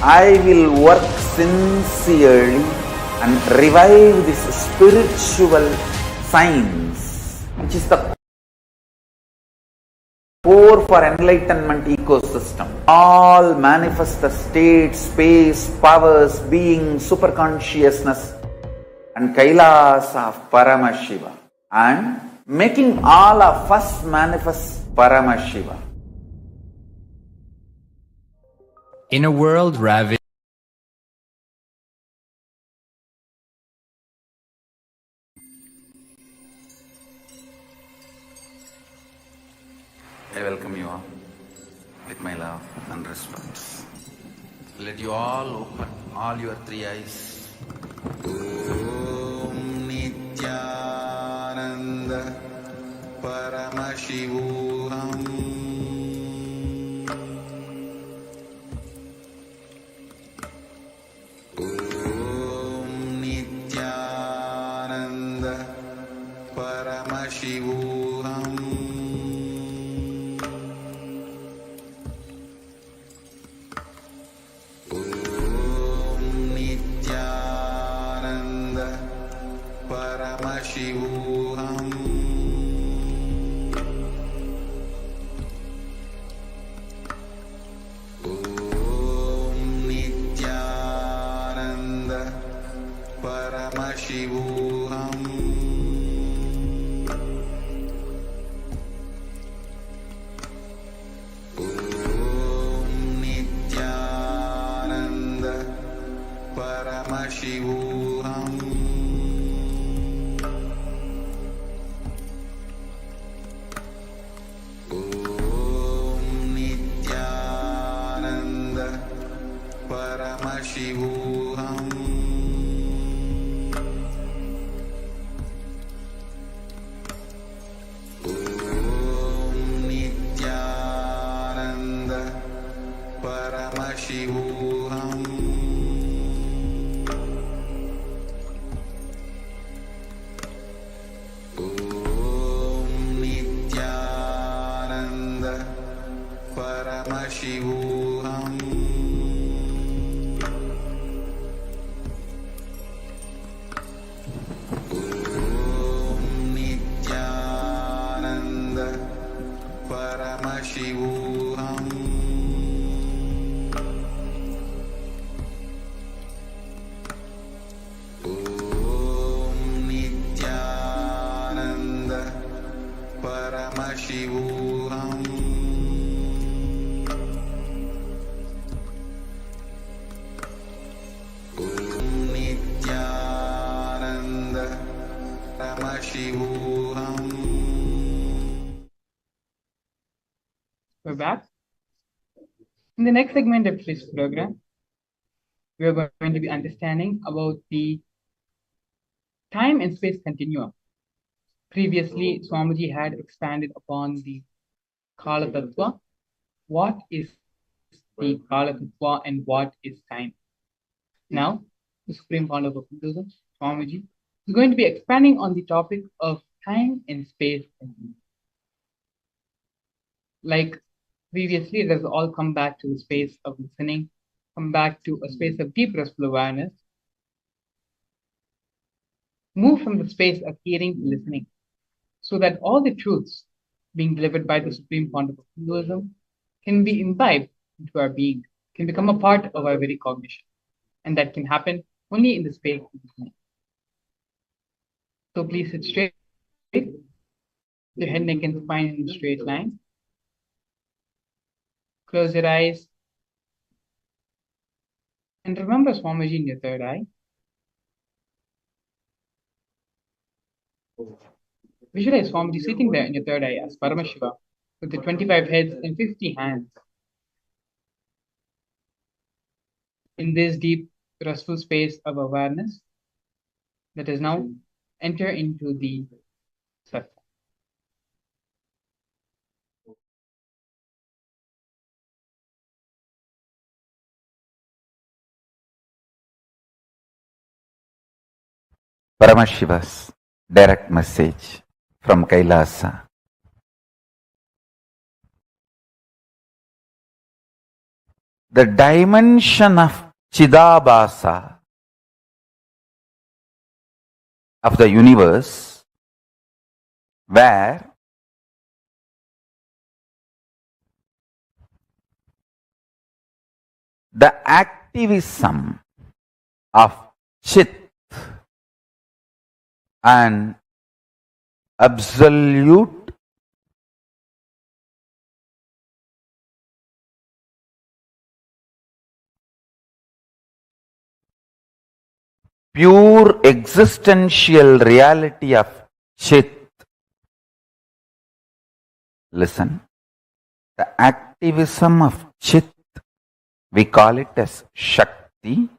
I will work sincerely and revive this spiritual science, which is the core for enlightenment ecosystem. All manifest the state, space, powers, being, superconsciousness and Kailasa of Paramashiva, and making all of us manifest Paramashiva. In a world ravaged I welcome you all with my love and respect. Let you all open all your three eyes. Om Nithyananda Paramashivam. Om Nithyananda Paramashivam. Paramashivam. Om Nithyananda Paramashivam. Om Nithyananda Paramashivam. Paramashivam. Om Nithyananda Paramashivam. Om Nithyananda Paramashivam. Paramashivam. Om Nithyananda Paramashivam. Om Nithyananda Paramashivam. We're back. In the next segment of this program, we are going to be understanding about the time and space continuum. Previously, Swamiji had expanded upon the Kala Tattva. What is the Kala Tattva and what is time? Now, the Supreme Founder of Hinduism, Swamiji, is going to be expanding on the topic of time and space continuum. Like previously, it has all come back to the space of listening, come back to a space of deep restful awareness, move from the space of hearing to listening, so that all the truths being delivered by the Supreme Founder of Hinduism can be imbibed into our being, can become a part of our very cognition. And that can happen only in the space of listening. So please sit straight, your head, neck, and spine in a straight line. Close your eyes. And remember Swamiji in your third eye. Visualize Swamiji sitting there in your third eye as Paramashiva with the 25 heads and 50 hands. In this deep, restful space of awareness, let us now enter into the satsang. Paramashiva's direct message from Kailasa. the dimension of Chidabhasa of the universe, where the activism of Chit and absolute pure existential reality of Chit. Listen, the activism of Chit, we call it as Shakti.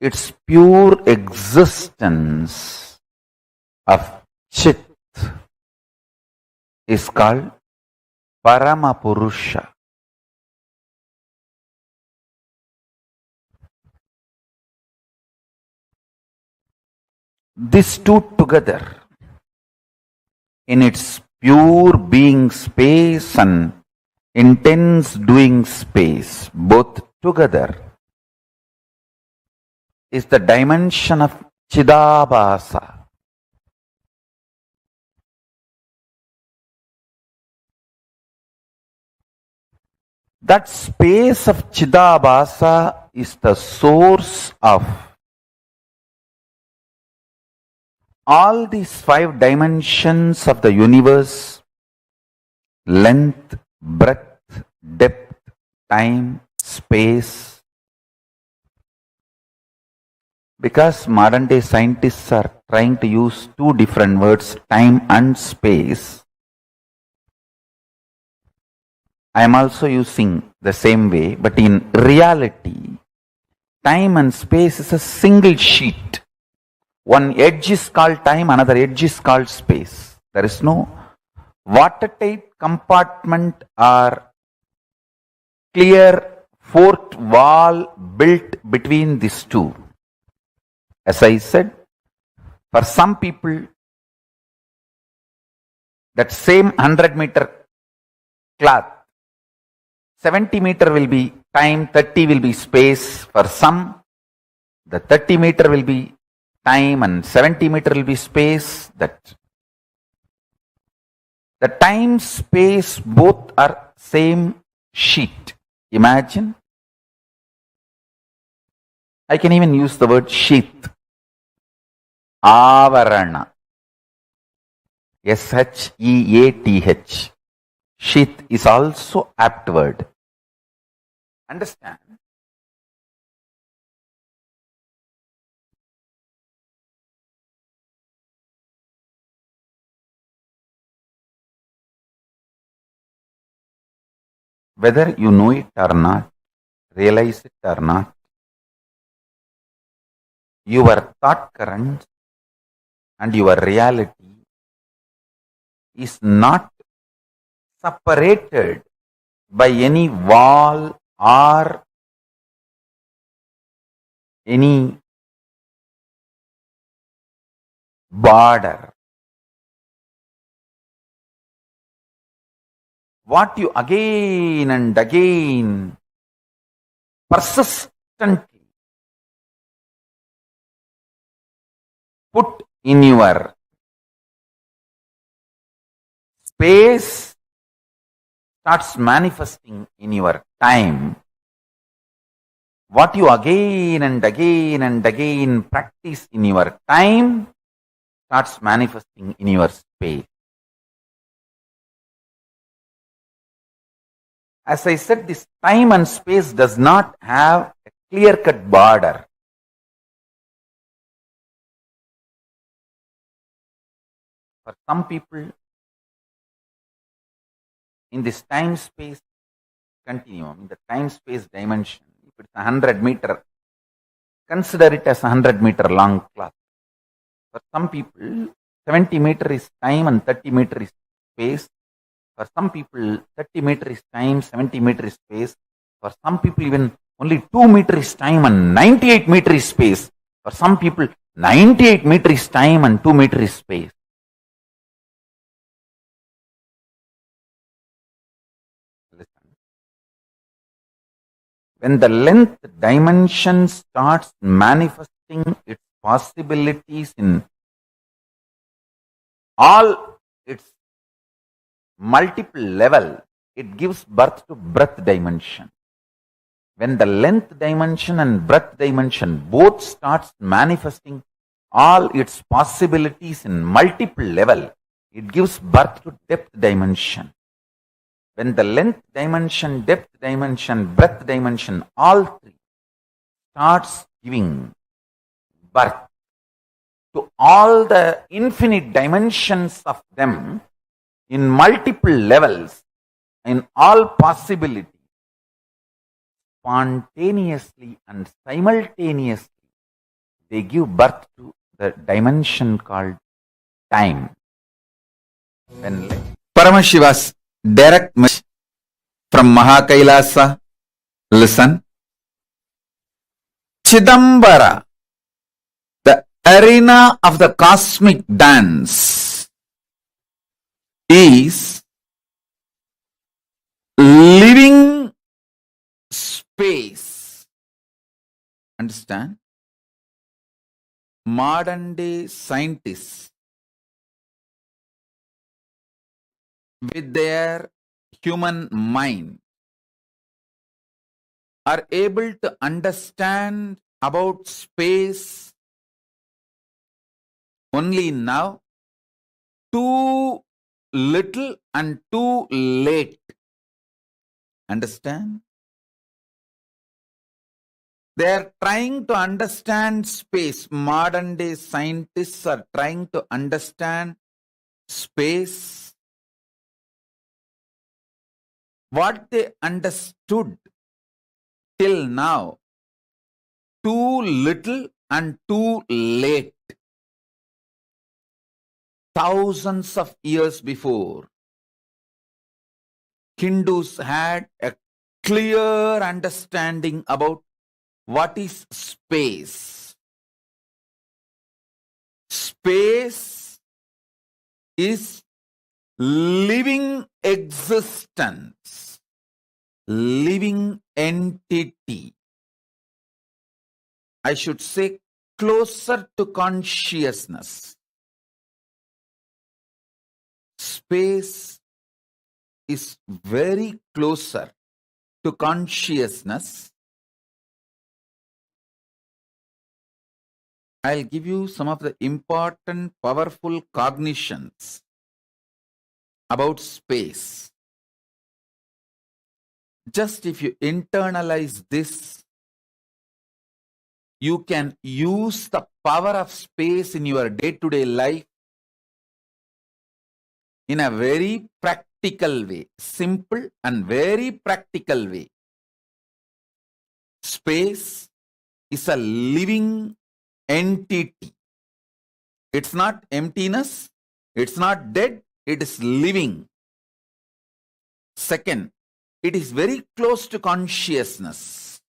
Its pure existence of Chit is called Paramapurusha. These two together, in its pure being space and intense doing space, both together, is the dimension of Chidabhasa. That space of Chidabhasa is the source of all these 5 dimensions of the universe: length, breadth, depth, time, space. Because modern day scientists are trying to use 2 different words, time and space, I am also using the same way, but in reality, time and space is a single sheet. One edge is called time, another edge is called space. There is no watertight compartment or clear fourth wall built between these two. As I said, for some people, that same 100-meter cloth, 70-meter will be time, 30 will be space. For some, the 30-meter will be time and 70-meter will be space. That the time, space, both are same sheet. Imagine. I can even use the word sheath. Avarana. Sheath. Sheath is also apt word. Understand? Whether you know it or not, realize it or not, your thought current and your reality is not separated by any wall or any border. What you again and again persistently put in your space starts manifesting in your time. What you again and again and again practice in your time starts manifesting in your space. As I said, this time and space does not have a clear-cut border. For some people, in this time-space continuum, in the time-space dimension, if it's 100-meter, consider it as a 100-meter long cloth. For some people, 70-meter is time and 30-meter is space. For some people, 30-meter is time, 70-meter is space. For some people, even only 2-meter is time and 98-meter is space. For some people, 98-meter is time and 2-meter is space. Listen. When the length dimension starts manifesting its possibilities in all its multiple level, it gives birth to breadth dimension. When the length dimension and breadth dimension both starts manifesting all its possibilities in multiple level, it gives birth to depth dimension. When the length dimension, depth dimension, breadth dimension, all three starts giving birth to all the infinite dimensions of them in multiple levels, in all possibilities, spontaneously and simultaneously, they give birth to the dimension called time. When Paramashiva's direct message from Mahakailasa, listen. Chidambara, the arena of the cosmic dance, is living space. Understand? Modern day scientists, with their human mind, are able to understand about space only now, too little and too late. Understand? They are trying to understand space. Modern day scientists are trying to understand space. What they understood till now, too little and too late. Thousands of years before, Hindus had a clear understanding about what is space. Space is living existence, living entity. I should say closer to consciousness. Space is very closer to consciousness. I'll give you some of the important, powerful cognitions about space. Just if you internalize this, you can use the power of space in your day-to-day life in a very practical way, simple and very practical way. Space is a living entity. It's not emptiness, it's not dead, it is living. Second, it is very close to consciousness.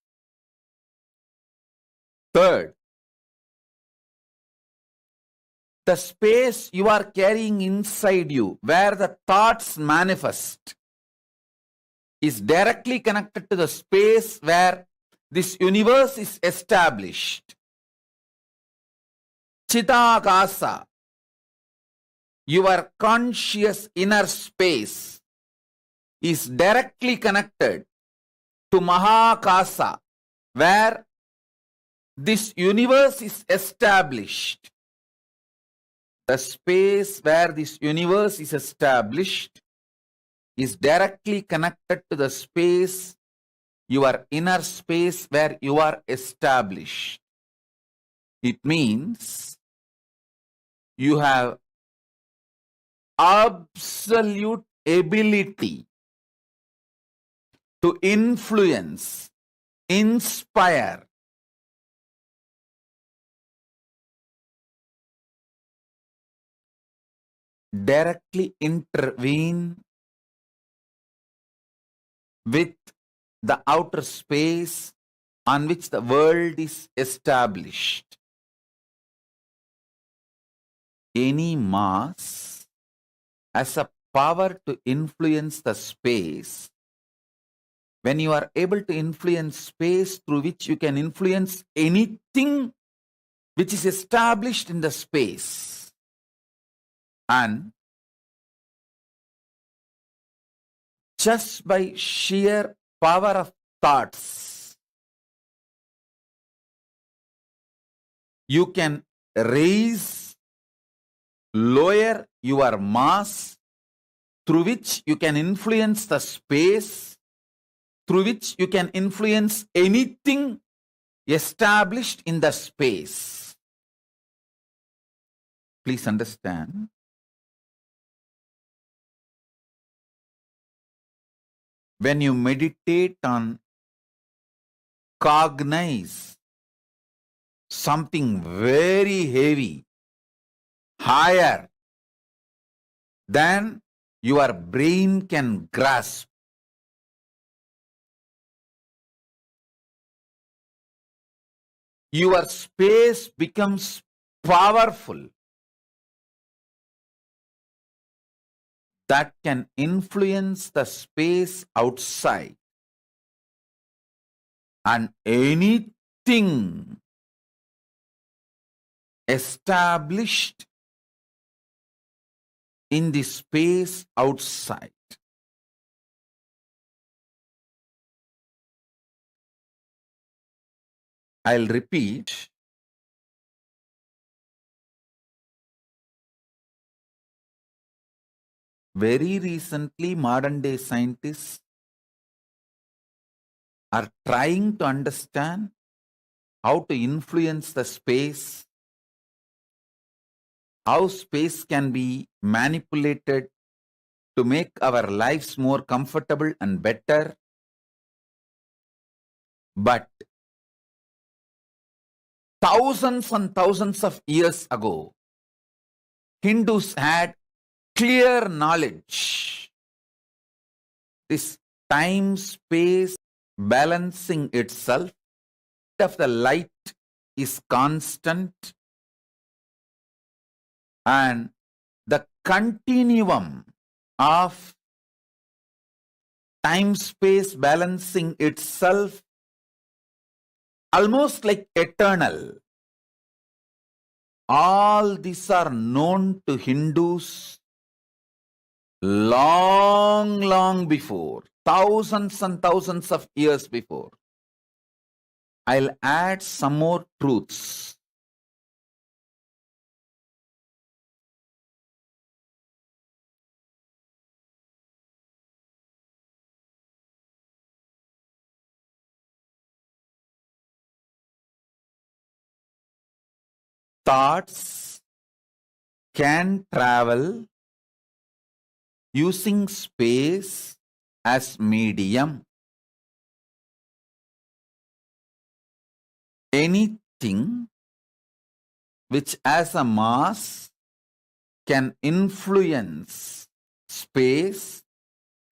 Third, the space you are carrying inside you, where the thoughts manifest, is directly connected to the space where this universe is established. Chidakasa, your conscious inner space, is directly connected to Mahakasa, where this universe is established. The space where this universe is established is directly connected to the space, your inner space where you are established. It means you have absolute ability to influence, inspire, directly intervene with the outer space on which the world is established. Any mass has a power to influence the space when you are able to influence space through which you can influence anything which is established in the space, and just by sheer power of thoughts, you can raise, lower your mass, through which you can influence the space, through which you can influence anything established in the space. Please understand. When you meditate on cognize something very heavy, higher than your brain can grasp, your space becomes powerful, that can influence the space outside, and anything established in the space outside. I'll repeat. Very recently, modern day scientists are trying to understand how to influence the space, how space can be manipulated to make our lives more comfortable and better. But thousands and thousands of years ago, Hindus had clear knowledge. This time-space balancing itself of the light is constant, and the continuum of time-space balancing itself almost like eternal. All these are known to Hindus long before, thousands and thousands of years before. I'll add some more truths. Thoughts can travel using space as medium. Anything which has a mass can influence space,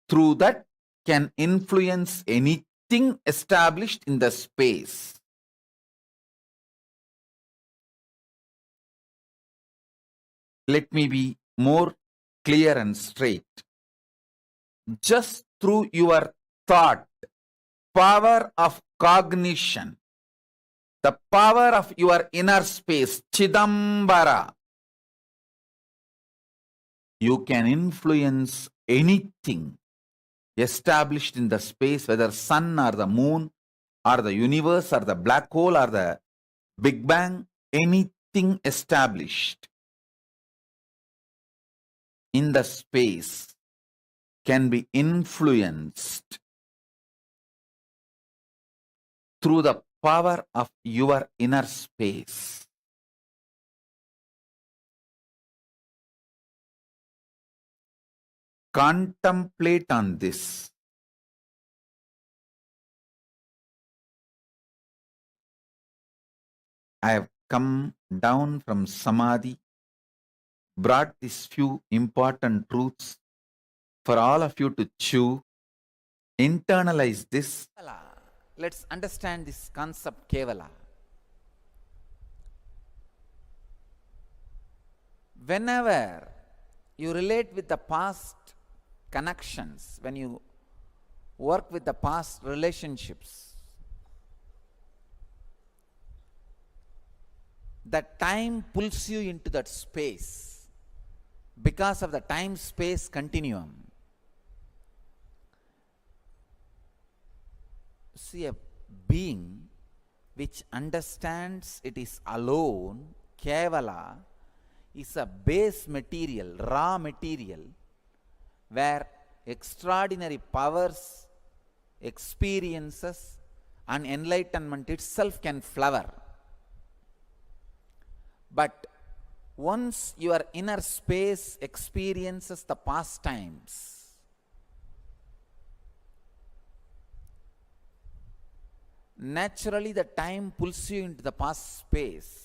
through that can influence anything established in the space. Let me be more clear and straight. Just through your thought, power of cognition, the power of your inner space, Chidambara, you can influence anything established in the space, whether sun or the moon or the universe or the black hole or the Big Bang, anything established in the space can be influenced through the power of your inner space. Contemplate on this. I have come down from Samadhi, brought these few important truths for all of you to chew, internalize this. Let's understand this concept, Kevala. Whenever you relate with the past connections, when you work with the past relationships. That time pulls you into that space because of the time-space continuum. See, a being which understands it is alone, kevala, is a base material, raw material, where extraordinary powers, experiences, and enlightenment itself can flower. But once your inner space experiences the past times, naturally the time pulls you into the past space.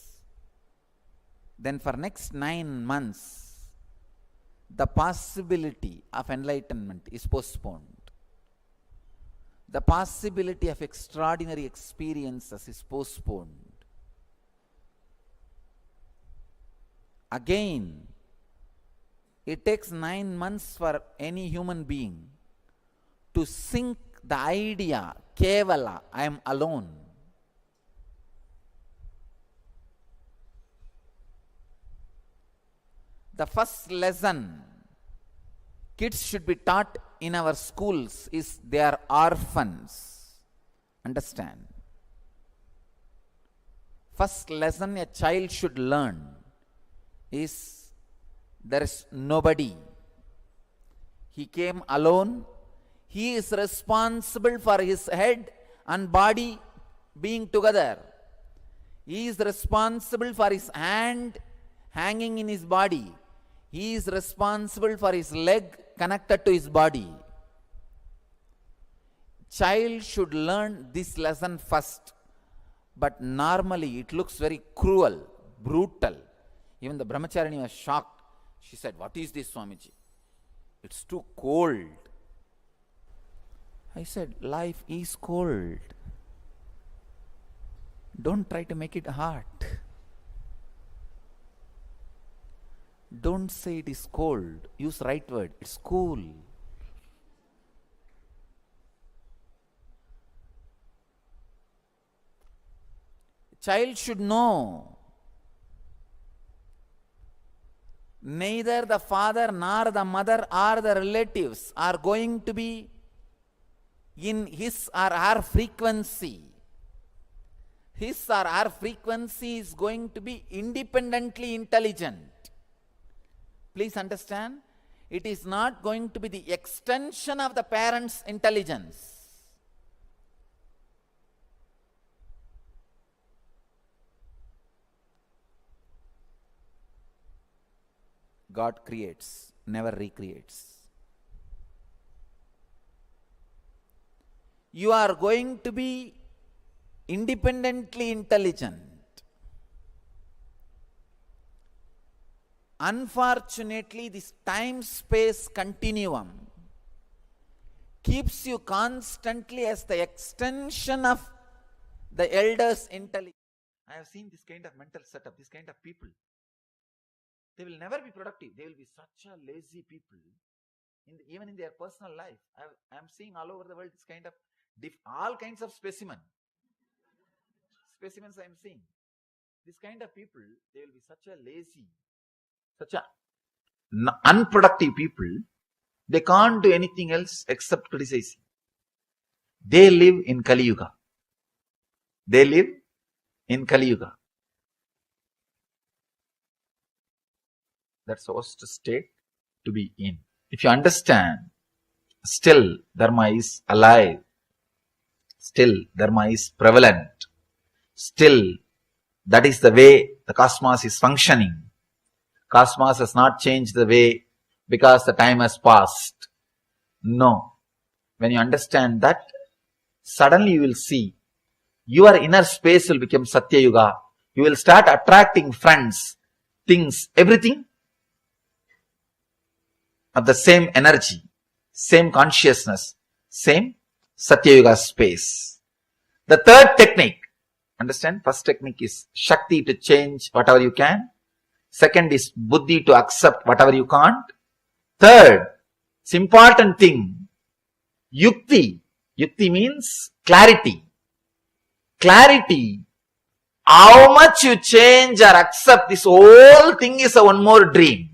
Then for next 9 months, the possibility of enlightenment is postponed. The possibility of extraordinary experiences is postponed. Again, it takes 9 months for any human being to sink the idea, kevala, I am alone. The first lesson kids should be taught in our schools is they are orphans. Understand? First lesson a child should learn is there is nobody. He came alone. He is responsible for his head and body being together. He is responsible for his hand hanging in his body. He is responsible for his leg connected to his body. Child should learn this lesson first. But normally it looks very cruel, brutal. Even the brahmacharini was shocked. She said, "What is this, Swamiji? It's too cold." I said, life is cold. Don't try to make it hot. Don't say it is cold. Use right word. It's cool. Child should know neither the father nor the mother or the relatives are going to be in his or her frequency. His or her frequency is going to be independently intelligent. Please understand, it is not going to be the extension of the parent's intelligence. God creates, never recreates. You are going to be independently intelligent. Unfortunately, this time-space continuum keeps you constantly as the extension of the elder's intelligence. I have seen this kind of mental setup, this kind of people. They will never be productive. They will be such a lazy people, even in their personal life. I am seeing all over the world this kind of all kinds of specimens I am seeing. This kind of people, they will be such a lazy, such a unproductive people. They can't do anything else except criticizing. They live in Kali Yuga. They live in Kali Yuga. That's the worst state to be in. If you understand, still Dharma is alive. Still Dharma is prevalent. Still, that is the way the cosmos is functioning. Cosmos has not changed the way because the time has passed. No. When you understand that, suddenly you will see your inner space will become Satya Yuga. You will start attracting friends, things, everything of the same energy, same consciousness, same Satya Yuga space. The third technique, understand, first technique is Shakti to change whatever you can. Second is Buddhi to accept whatever you can't. Third, it's important thing, Yukti Yutti means clarity. Clarity. How much you change or accept, this whole thing is a one more dream.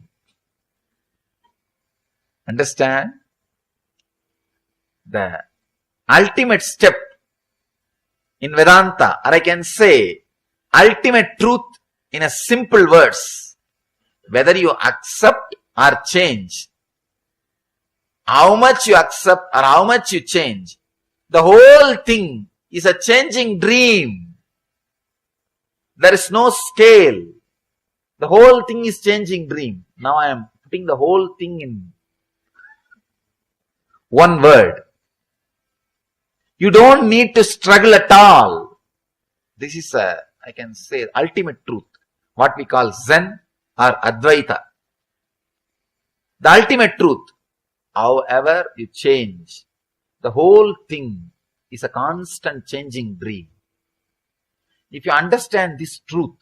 Understand? The ultimate step in Vedanta, or I can say ultimate truth in a simple words, whether you accept or change, how much you accept or how much you change, the whole thing is a changing dream. There is no scale. The whole thing is changing dream. Now I am putting the whole thing in one word. You don't need to struggle at all. This is I can say, ultimate truth. What we call Zen or Advaita. The ultimate truth. However you change, the whole thing is a constant changing dream. If you understand this truth,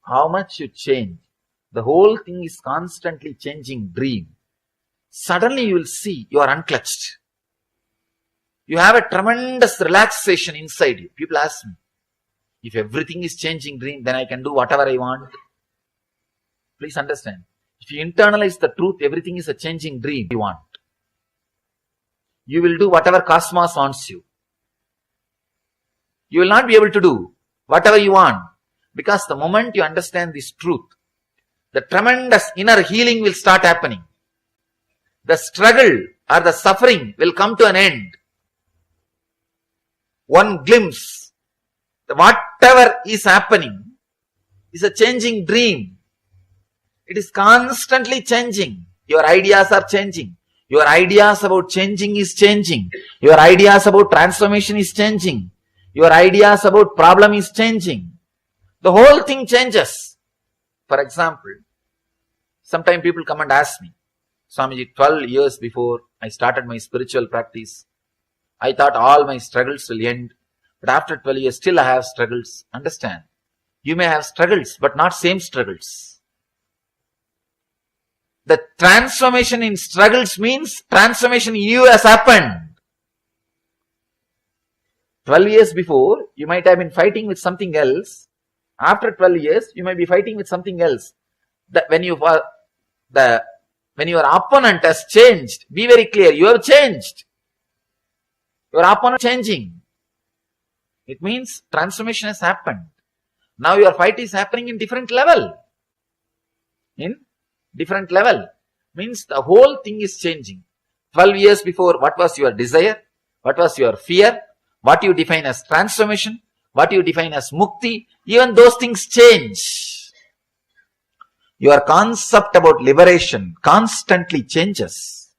how much you change, the whole thing is constantly changing dream. Suddenly you will see you are unclutched. You have a tremendous relaxation inside you. People ask me, if everything is changing dream, then I can do whatever I want. Please understand. If you internalize the truth, everything is a changing dream you want. You will do whatever cosmos wants you. You will not be able to do whatever you want. Because the moment you understand this truth, the tremendous inner healing will start happening. The struggle or the suffering will come to an end. One glimpse, whatever is happening is a changing dream. It is constantly changing. Your ideas are changing. Your ideas about changing is changing. Your ideas about transformation is changing. Your ideas about problem is changing. The whole thing changes. For example, sometimes people come and ask me, Swamiji, 12 years before I started my spiritual practice, I thought all my struggles will end. But after 12 years, still I have struggles. Understand? You may have struggles, but not same struggles. The transformation in struggles means transformation in you has happened. 12 years before, you might have been fighting with something else. After 12 years, you might be fighting with something else. When your opponent has changed, be very clear, you have changed. Your opponent changing. It means transformation has happened. Now your fight is happening in different level. In different level. Means the whole thing is changing. 12 years before, what was your desire? What was your fear? What you define as transformation? What you define as mukti? Even those things change. Your concept about liberation constantly changes.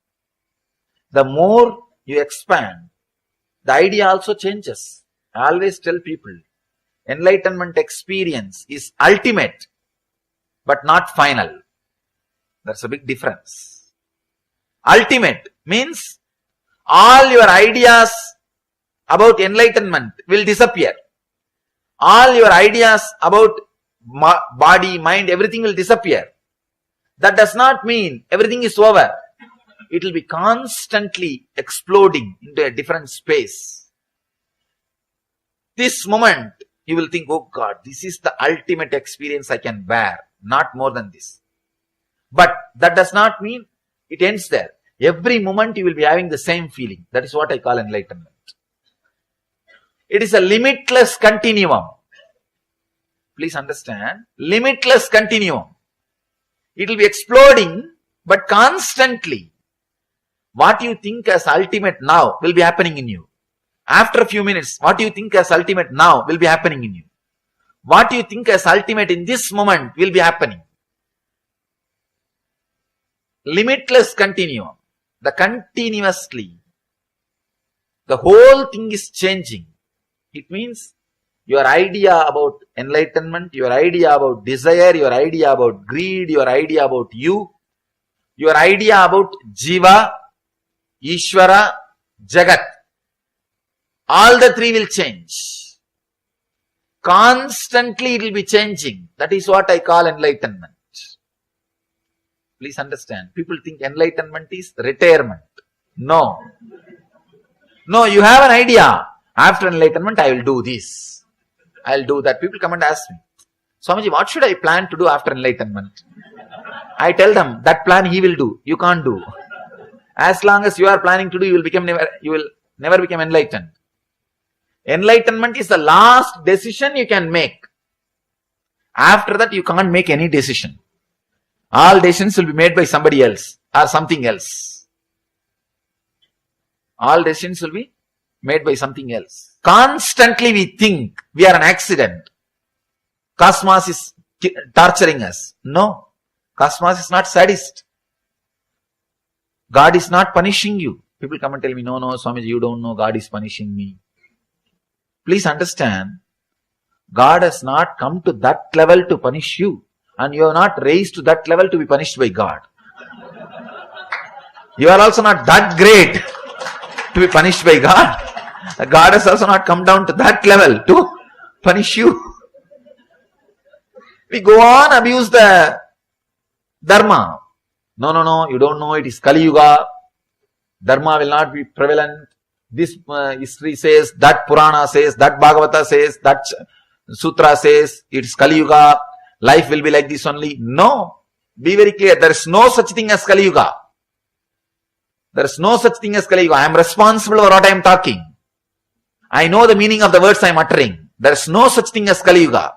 The more you expand, the idea also changes. I always tell people, enlightenment experience is ultimate, but not final. That's a big difference. Ultimate means all your ideas about enlightenment will disappear. All your ideas about body, mind, everything will disappear. That does not mean everything is over. It will be constantly exploding into a different space. This moment, you will think, oh God, this is the ultimate experience I can bear. Not more than this. But that does not mean it ends there. Every moment you will be having the same feeling. That is what I call enlightenment. It is a limitless continuum. Please understand. Limitless continuum. It will be exploding, but constantly. What you think as ultimate now will be happening in you. After a few minutes, what you think as ultimate now will be happening in you. What you think as ultimate in this moment will be happening. Limitless continuum. The continuously. The whole thing is changing. It means your idea about enlightenment, your idea about desire, your idea about greed, your idea about you, your idea about Jiva, Ishvara, Jagat. All the three will change. Constantly it will be changing. That is what I call enlightenment. Please understand. People think enlightenment is retirement. No. No, you have an idea. After enlightenment, I will do this. I will do that. People come and ask me, Swamiji, what should I plan to do after enlightenment? I tell them, that plan he will do. You can't do. As long as you are planning to do, you will never become enlightened. Enlightenment is the last decision you can make. After that, you can't make any decision. All decisions will be made by somebody else or something else. All decisions will be made by something else. Constantly we think we are an accident. Cosmos is torturing us. No. Cosmos is not sadist. God is not punishing you. People come and tell me, no, Swamiji, you don't know, God is punishing me. Please understand, God has not come to that level to punish you. And you are not raised to that level to be punished by God. You are also not that great to be punished by God. God has also not come down to that level to punish you. We go on abuse the Dharma. No, you don't know, it is Kali Yuga. Dharma will not be prevalent. This history says, that Purana says, that Bhagavata says, that Sutra says, it is Kali Yuga. Life will be like this only. No. Be very clear. There is no such thing as Kali Yuga. There is no such thing as Kali Yuga. I am responsible for what I am talking. I know the meaning of the words I am uttering. There is no such thing as Kali Yuga.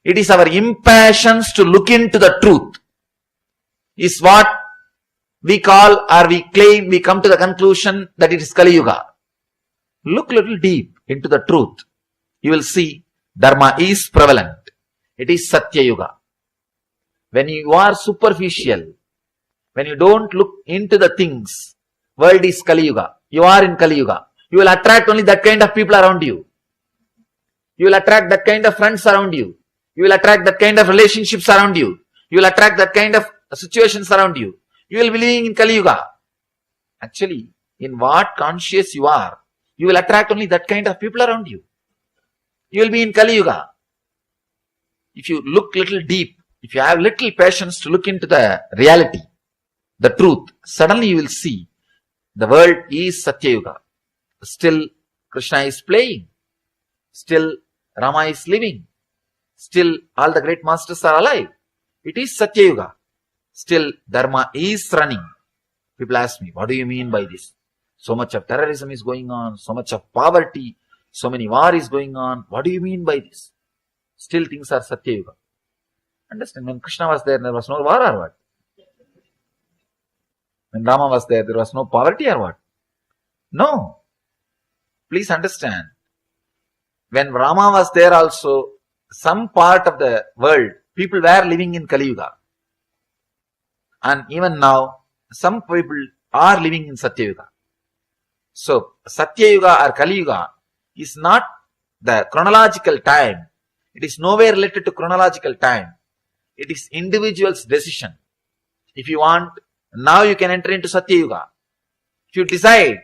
It is our impatience to look into the truth. Is what we call or we claim, we come to the conclusion that it is Kali Yuga. Look little deep into the truth. You will see Dharma is prevalent. It is Satya Yuga. When you are superficial, when you don't look into the things, world is Kali Yuga. You are in Kali Yuga. You will attract only that kind of people around you. You will attract that kind of friends around you. You will attract that kind of relationships around you. You will attract that kind of situations around you. You will be living in Kali Yuga. Actually, in what conscious you are, you will attract only that kind of people around you. You will be in Kali Yuga. If you look little deep, if you have little patience to look into the reality, the truth, suddenly you will see the world is Satya Yuga. Still Krishna is playing. Still Rama is living. Still all the great masters are alive. It is Satya Yuga. Still Dharma is running. People ask me, what do you mean by this? So much of terrorism is going on, so much of poverty, so many war is going on. What do you mean by this? Still things are Satya Yuga. Understand, when Krishna was there was no war or what? When Rama was there was no poverty or what? No. Please understand. When Rama was there also, some part of the world, people were living in Kali Yuga. And even now, some people are living in Satya Yuga. So, Satya Yuga or Kali Yuga is not the chronological time. It is nowhere related to chronological time. It is individual's decision. If you want, now you can enter into Satya Yuga. If you decide,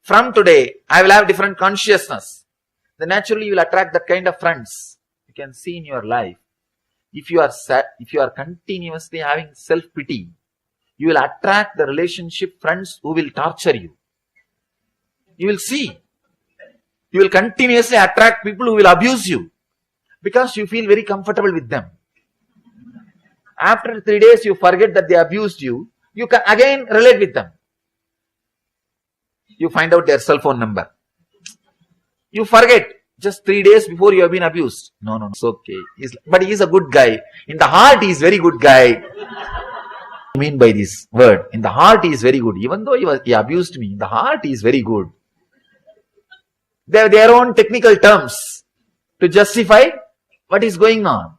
from today, I will have different consciousness, then naturally you will attract that kind of friends. You can see in your life. If you are continuously having self-pity, you will attract the relationship friends who will torture you. You will see. You will continuously attract people who will abuse you because you feel very comfortable with them. After 3 days, you forget that they abused you. You can again relate with them. You find out their cell phone number. You forget. Just 3 days before you have been abused. No, it's okay. But he is a good guy. In the heart, he is very good guy. I mean by this word, in the heart he is very good. Even though he abused me, in the heart he is very good. They have their own technical terms to justify what is going on.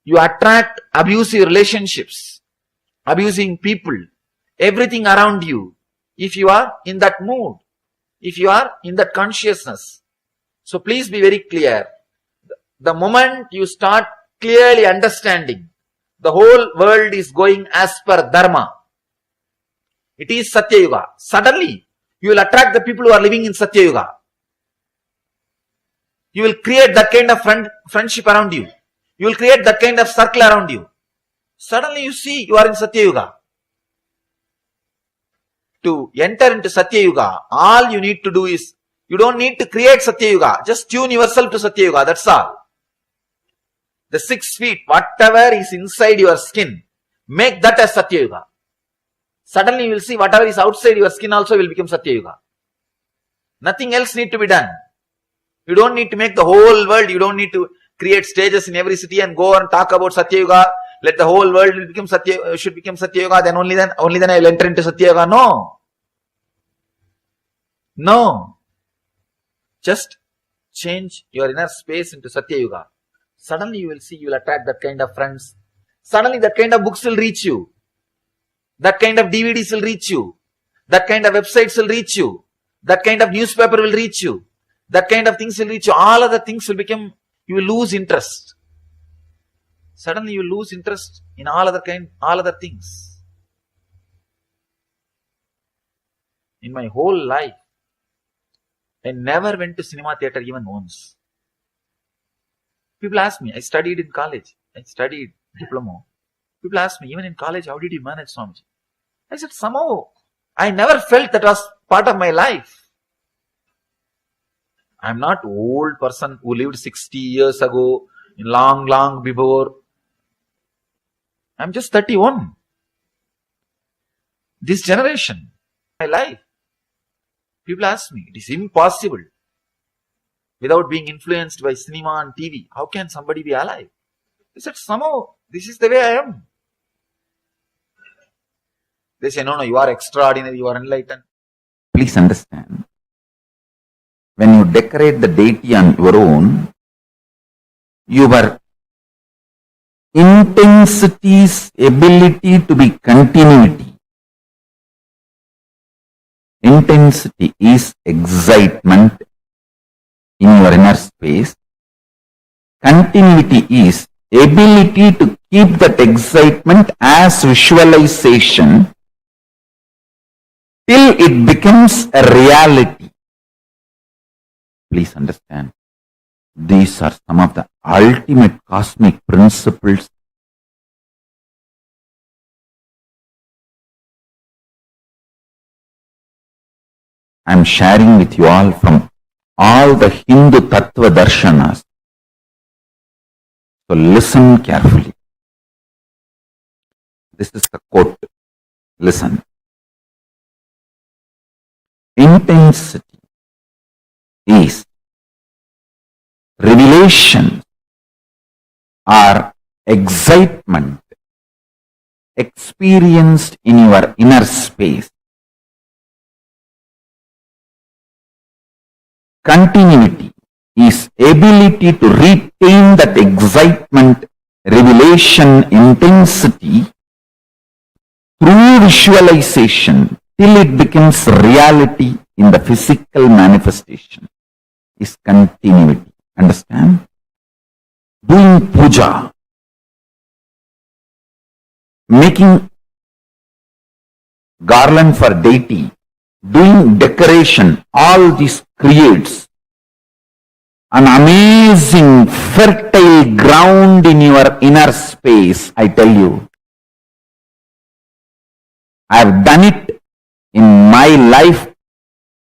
You attract abusive relationships, abusing people, everything around you, if you are in that mood, if you are in that consciousness. So please be very clear. The moment you start clearly understanding, the whole world is going as per Dharma. It is Satya Yuga. Suddenly, you will attract the people who are living in Satya Yuga. You will create that kind of friendship around you. You will create that kind of circle around you. Suddenly you see you are in Satya Yuga. to enter into Satya Yuga, all you need to do is, you don't need to create Satya Yuga. Just tune yourself to Satya Yuga. That's all. The 6 feet, whatever is inside your skin, make that as Satya Yuga. Suddenly you will see whatever is outside your skin also will become Satya Yuga. Nothing else need to be done. You don't need to make the whole world. You don't need to create stages in every city and go and talk about Satya Yuga. Let the whole world become should become Satya Yuga. Then only then I will enter into Satya Yuga. No. Just change your inner space into Satya Yuga. Suddenly you will see, you will attract that kind of friends. Suddenly that kind of books will reach you. That kind of DVDs will reach you. That kind of websites will reach you. That kind of newspaper will reach you. That kind of things will reach you. All other things will become, you will lose interest. Suddenly you will lose interest in all other things. In my whole life, I never went to cinema theater even once. People ask me, I studied in college. I studied diploma. People ask me, even in college, how did you manage, Swamiji? I said, somehow, I never felt that was part of my life. I'm not old person who lived 60 years ago, long before. I'm just 31. This generation, my life. People ask me, it is impossible. Without being influenced by cinema and TV, how can somebody be alive? I said, somehow, this is the way I am. They say, no, you are extraordinary, you are enlightened. Please understand, when you decorate the deity on your own, your intensity's ability to be continuity. Intensity is excitement in your inner space. Continuity is ability to keep that excitement as visualization till it becomes a reality. Please understand, these are some of the ultimate cosmic principles. I am sharing with you all from all the Hindu Tattva Darshanas. So listen carefully. This is the quote. Listen. Intensity is revelation or excitement experienced in your inner space. Continuity is ability to retain that excitement, revelation, intensity through visualization till it becomes reality in the physical manifestation is continuity. Understand? Doing puja, making garland for deity, doing decoration, all this creates an amazing fertile ground in your inner space. I tell you, I have done it in my life,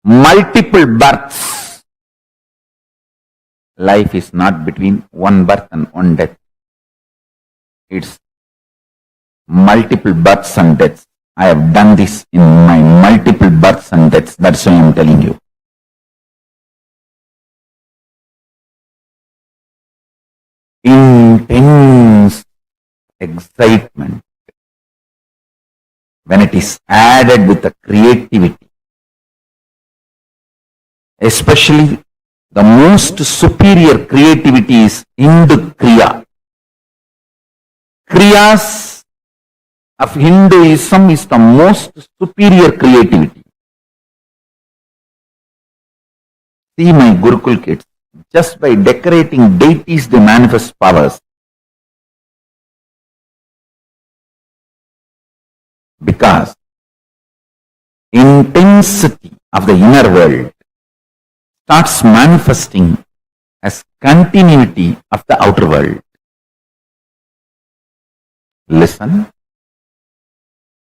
multiple births. Life is not between one birth and one death. It's multiple births and deaths. I have done this in my multiple births and deaths. That's why I am telling you. Intense excitement, when it is added with the creativity, especially the most superior creativity is Hindu Kriya. Kriyas of Hinduism is the most superior creativity. See my Gurukul kids, just by decorating deities they manifest powers. Because intensity of the inner world starts manifesting as continuity of the outer world. Listen.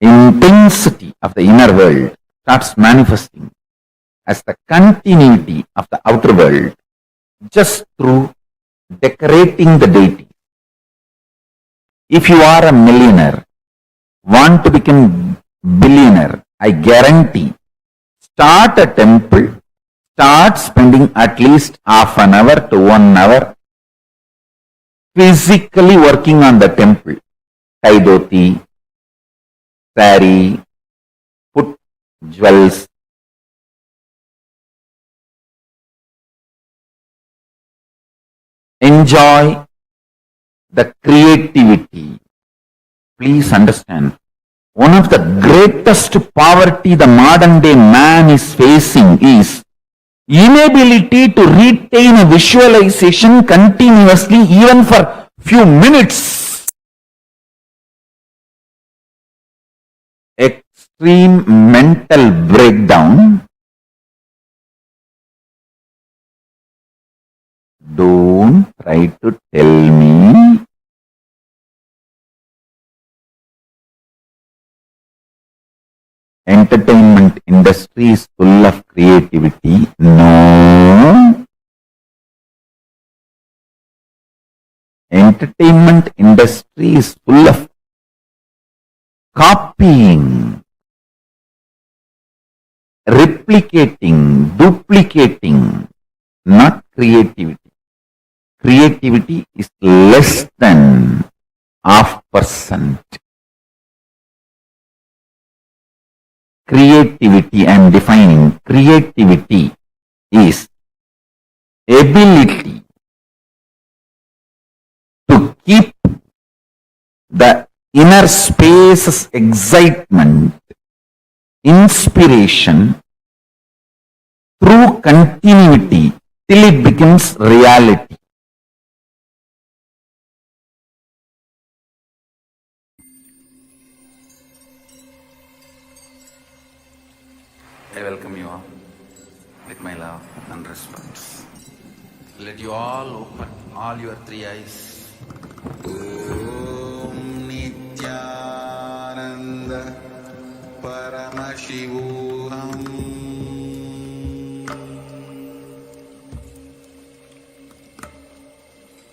Intensity of the inner world starts manifesting as the continuity of the outer world just through decorating the deity. If you are a millionaire, want to become billionaire, I guarantee, start a temple, start spending at least half an hour to 1 hour physically working on the temple. Tie dhoti, sari, put jewels. Enjoy the creativity. Please understand, one of the greatest poverty the modern day man is facing is inability to retain a visualization continuously even for few minutes. Extreme mental breakdown. Don't try to tell me entertainment industry is full of creativity. No. Entertainment industry is full of copying, replicating, duplicating, not creativity. Creativity is less than 0.5%. Creativity, I am defining, creativity is ability to keep the inner space's excitement, inspiration through continuity till it becomes reality. I welcome you all with my love and respect. Let you all open all your three eyes. Om Nithyananda Paramashivam.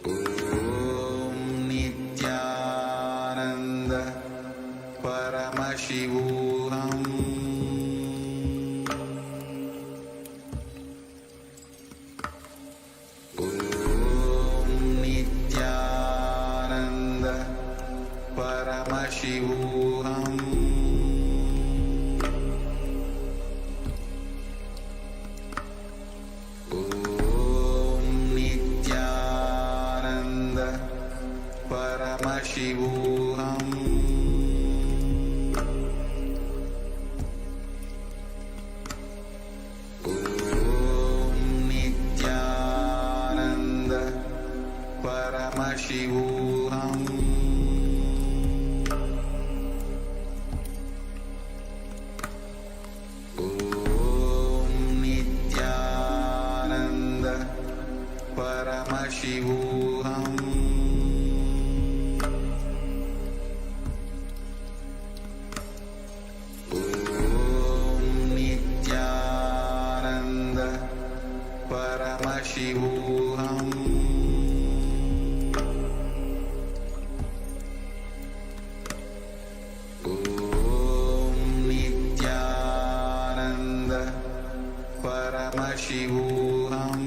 Om Nithyananda Paramashivam. Paramashivam. Om Nithyananda Paramashivam. Om Nithyananda Paramashivam. Paramashivam. Om Nithyananda Paramashivam. Om Nithyananda Paramashivam. Paramashivam. Om Nithyananda Paramashivam. Om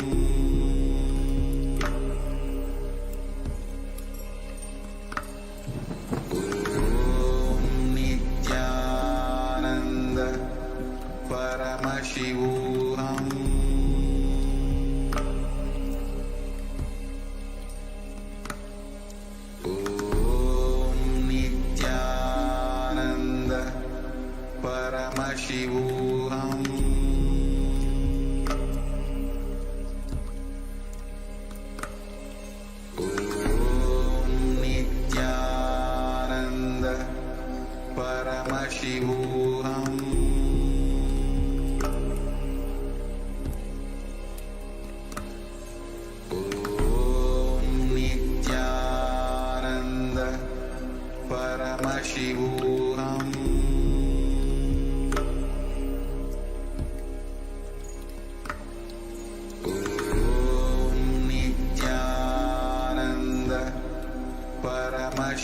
Nithyananda Paramashivam. Paramashivam.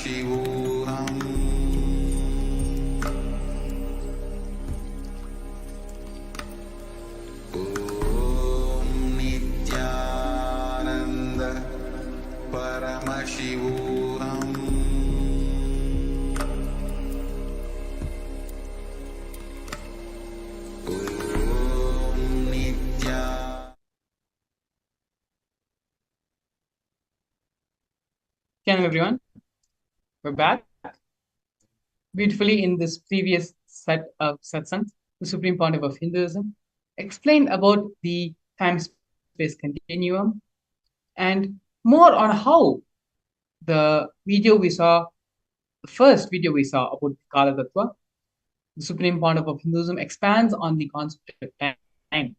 Paramashivam. Om Nithyananda Paramashivam. Hello everyone, we're back beautifully in this previous set of satsangs. The Supreme Pontiff of Hinduism explained about the time-space continuum and more on how the video we saw, the first video we saw about Kala Tattva, the Supreme Pontiff of Hinduism expands on the concept of time.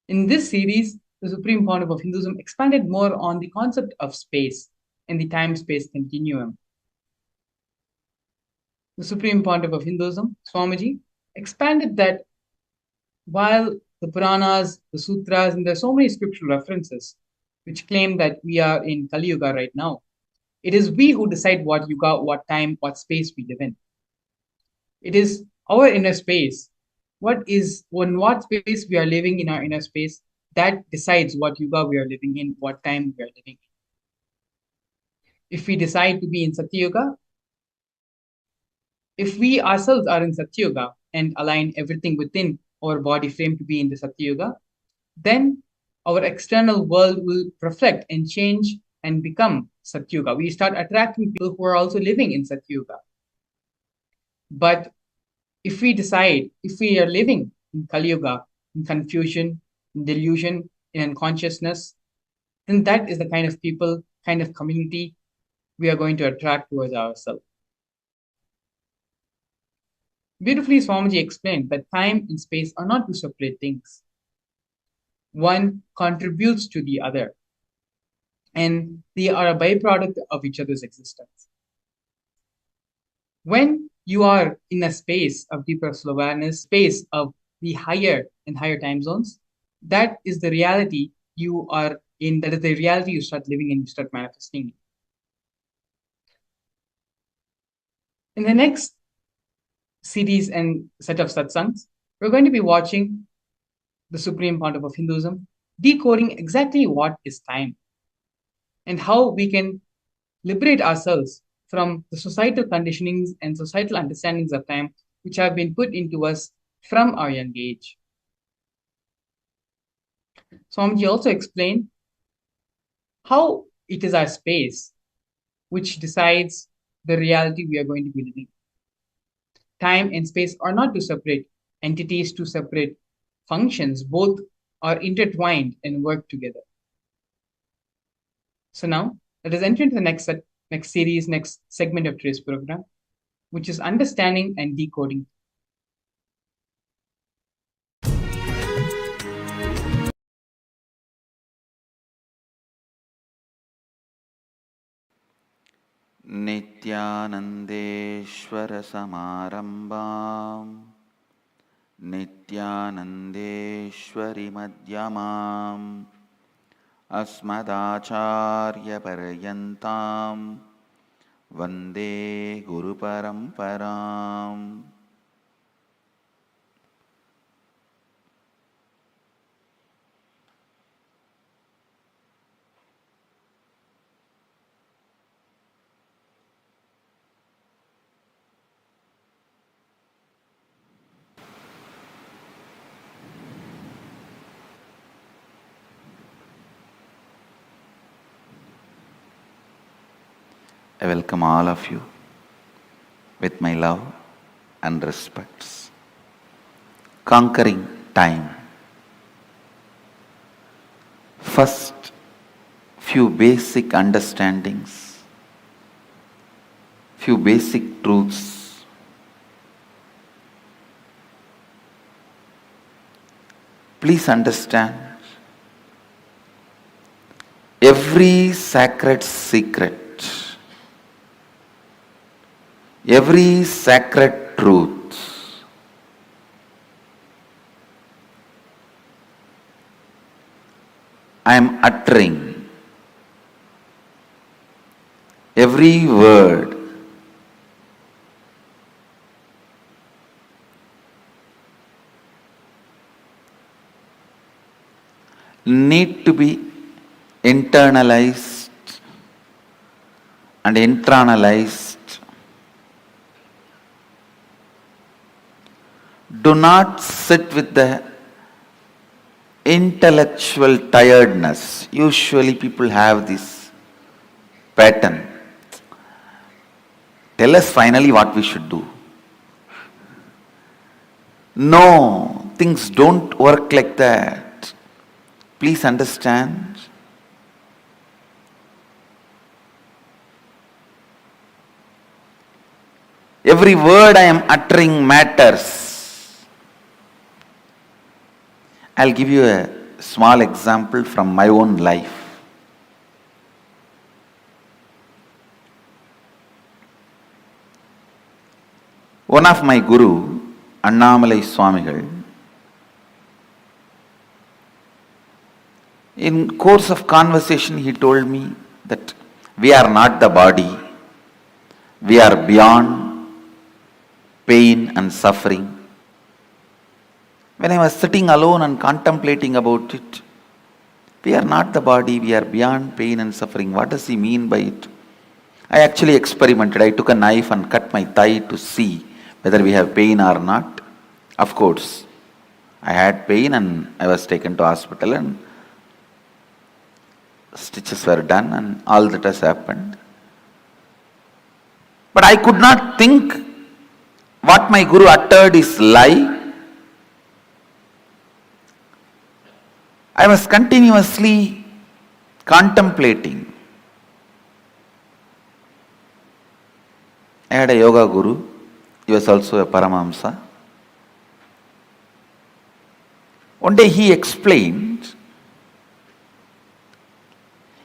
In this series, the Supreme Pontiff of Hinduism expanded more on the concept of space and the time-space continuum. The Supreme Pontiff of Hinduism, Swamiji, expanded that while the Puranas, the Sutras, and there are so many scriptural references which claim that we are in Kali Yuga right now, it is we who decide what yuga, what time, what space we live in. It is our inner space. What space we are living in our inner space that decides what yuga we are living in, what time we are living in. If we decide to be in Satya Yuga, if we ourselves are in Satya Yuga and align everything within our body frame to be in the Satya Yuga, then our external world will reflect and change and become Satya Yuga. We start attracting people who are also living in Satya Yuga. But if we decide, if we are living in Kali Yuga, in confusion, in delusion, in unconsciousness, then that is the kind of people, kind of community we are going to attract towards ourselves. Beautifully, Swamiji explained that time and space are not two separate things. One contributes to the other, and they are a byproduct of each other's existence. When you are in a space of deeper awareness, space of the higher and higher time zones, that is the reality you are in, that is the reality you start living in, you start manifesting. In the next series and set of satsangs, we're going to be watching the Supreme Pontiff of Hinduism decoding exactly what is time and how we can liberate ourselves from the societal conditionings and societal understandings of time which have been put into us from our young age. Swamiji also explained how it is our space which decides the reality we are going to be living. Time and space are not two separate entities, two separate functions. Both are intertwined and work together. So now, let us enter into the next series, next segment of today's program, which is understanding and decoding. Nithyanandeshwara Samarambam Nithyanandeshwari Madhyamam Asmadacharya Paryantam Vande Guru Paramparam. I welcome all of you with my love and respects. Conquering time. First, few basic understandings, few basic truths. Please understand, every sacred secret, every sacred truth I am uttering every word need to be internalized and internalized. Do not sit with the intellectual tiredness. Usually people have this pattern. Tell us finally what we should do. No, things don't work like that. Please understand. Every word I am uttering matters. I'll give you a small example from my own life. One of my guru, Annamalai Swamigal, in course of conversation he told me that we are not the body, we are beyond pain and suffering. When I was sitting alone and contemplating about it, we are not the body, we are beyond pain and suffering. What does he mean by it? I actually experimented. I took a knife and cut my thigh to see whether we have pain or not. Of course, I had pain and I was taken to hospital and stitches were done and all that has happened. But I could not think what my guru uttered is lie. I was continuously contemplating. I had a yoga guru. He was also a Paramahamsa. One day he explained,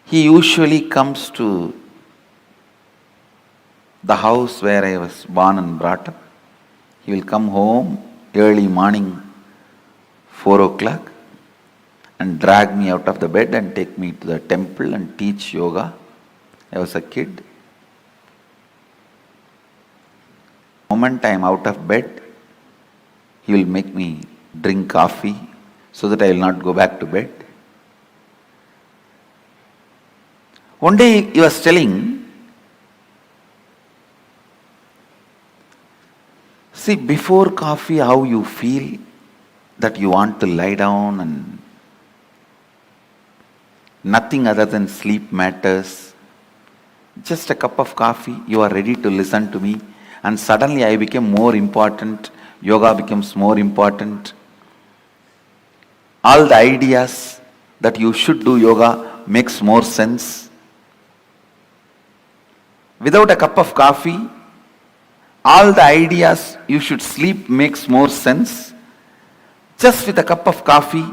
he usually comes to the house where I was born and brought up. He will come home early morning, 4 o'clock, and drag me out of the bed and take me to the temple and teach yoga. I was a kid. The moment I am out of bed, he will make me drink coffee so that I will not go back to bed. One day he was telling, see, before coffee, how you feel that you want to lie down and nothing other than sleep matters. Just a cup of coffee, you are ready to listen to me. And suddenly I became more important. Yoga becomes more important. All the ideas that you should do yoga makes more sense. Without a cup of coffee, all the ideas you should sleep makes more sense. Just with a cup of coffee,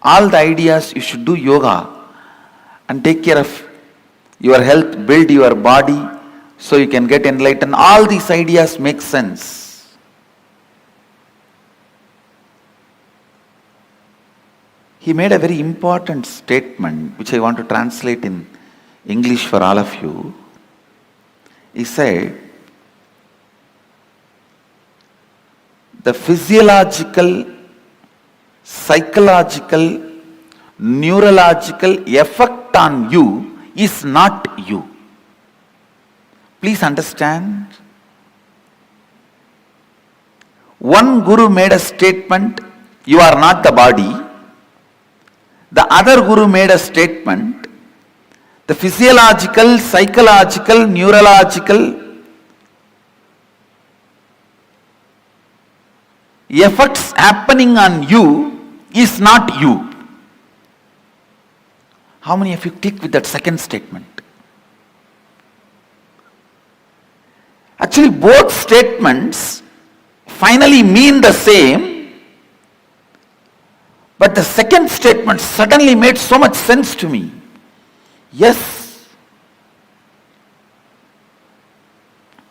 all the ideas you should do yoga and take care of your health, build your body so you can get enlightened. All these ideas make sense. He made a very important statement which I want to translate in English for all of you. He said, the physiological, psychological, neurological effect on you is not you. Please understand. One guru made a statement, you are not the body. The other guru made a statement, the physiological, psychological, neurological effects happening on you is not you. How many of you click with that second statement? Actually, both statements finally mean the same, but the second statement suddenly made so much sense to me. Yes.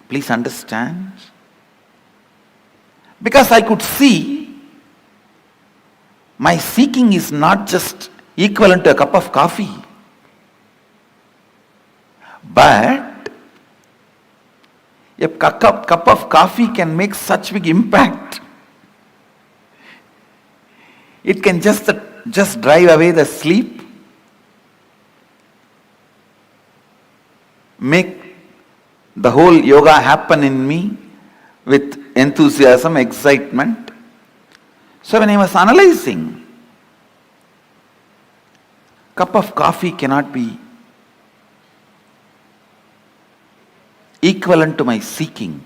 Please understand. Because I could see my seeking is not just equivalent to a cup of coffee, but A cup of coffee can make such big impact. It can just drive away the sleep, make the whole yoga happen in me with enthusiasm, excitement. So when I was analyzing, cup of coffee cannot be equivalent to my seeking.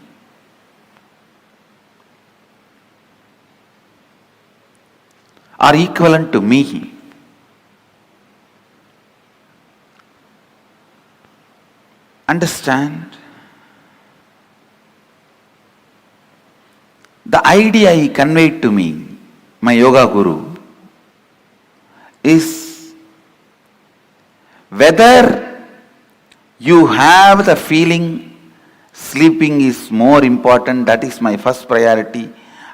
Or equivalent to me. Understand? The idea he conveyed to me, my yoga guru, is whether you have the feeling sleeping is more important, that is my first priority,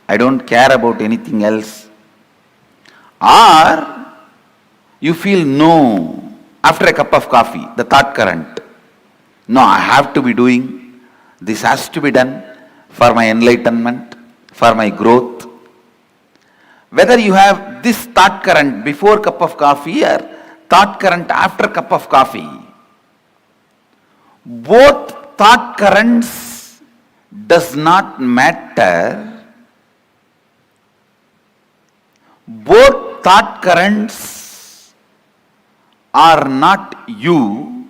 I don't care about anything else, or you feel no, after a cup of coffee, the thought current, no, I have to be doing, this has to be done for my enlightenment, for my growth. Whether you have this thought current before cup of coffee or thought current after cup of coffee, both thought currents does not matter. Both thought currents are not you.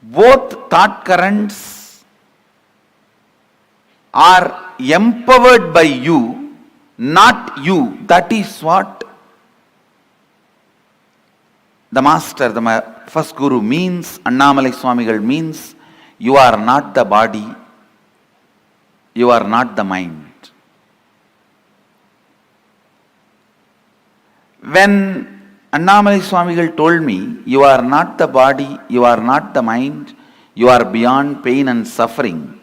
Both thought currents are empowered by you, not you. That is what the master, the first guru means, Annamalai Swamigal means, you are not the body, you are not the mind. When Annamalai Swamigal told me, you are not the body, you are not the mind, you are beyond pain and suffering,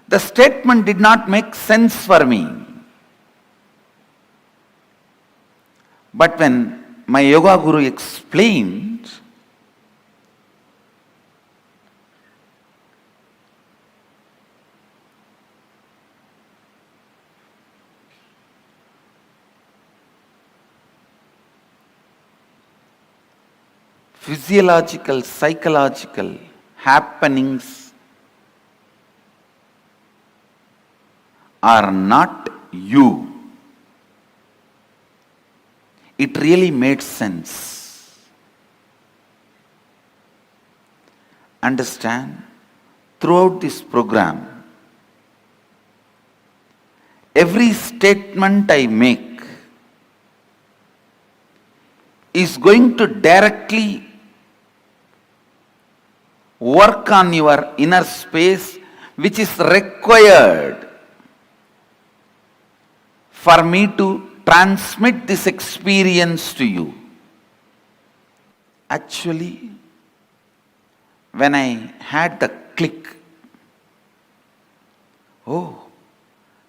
the statement did not make sense for me. But when my yoga guru explained, physiological, psychological happenings are not you. It really made sense. Understand? Throughout this program, every statement I make is going to directly work on your inner space, which is required for me to transmit this experience to you. Actually, when I had the click, oh,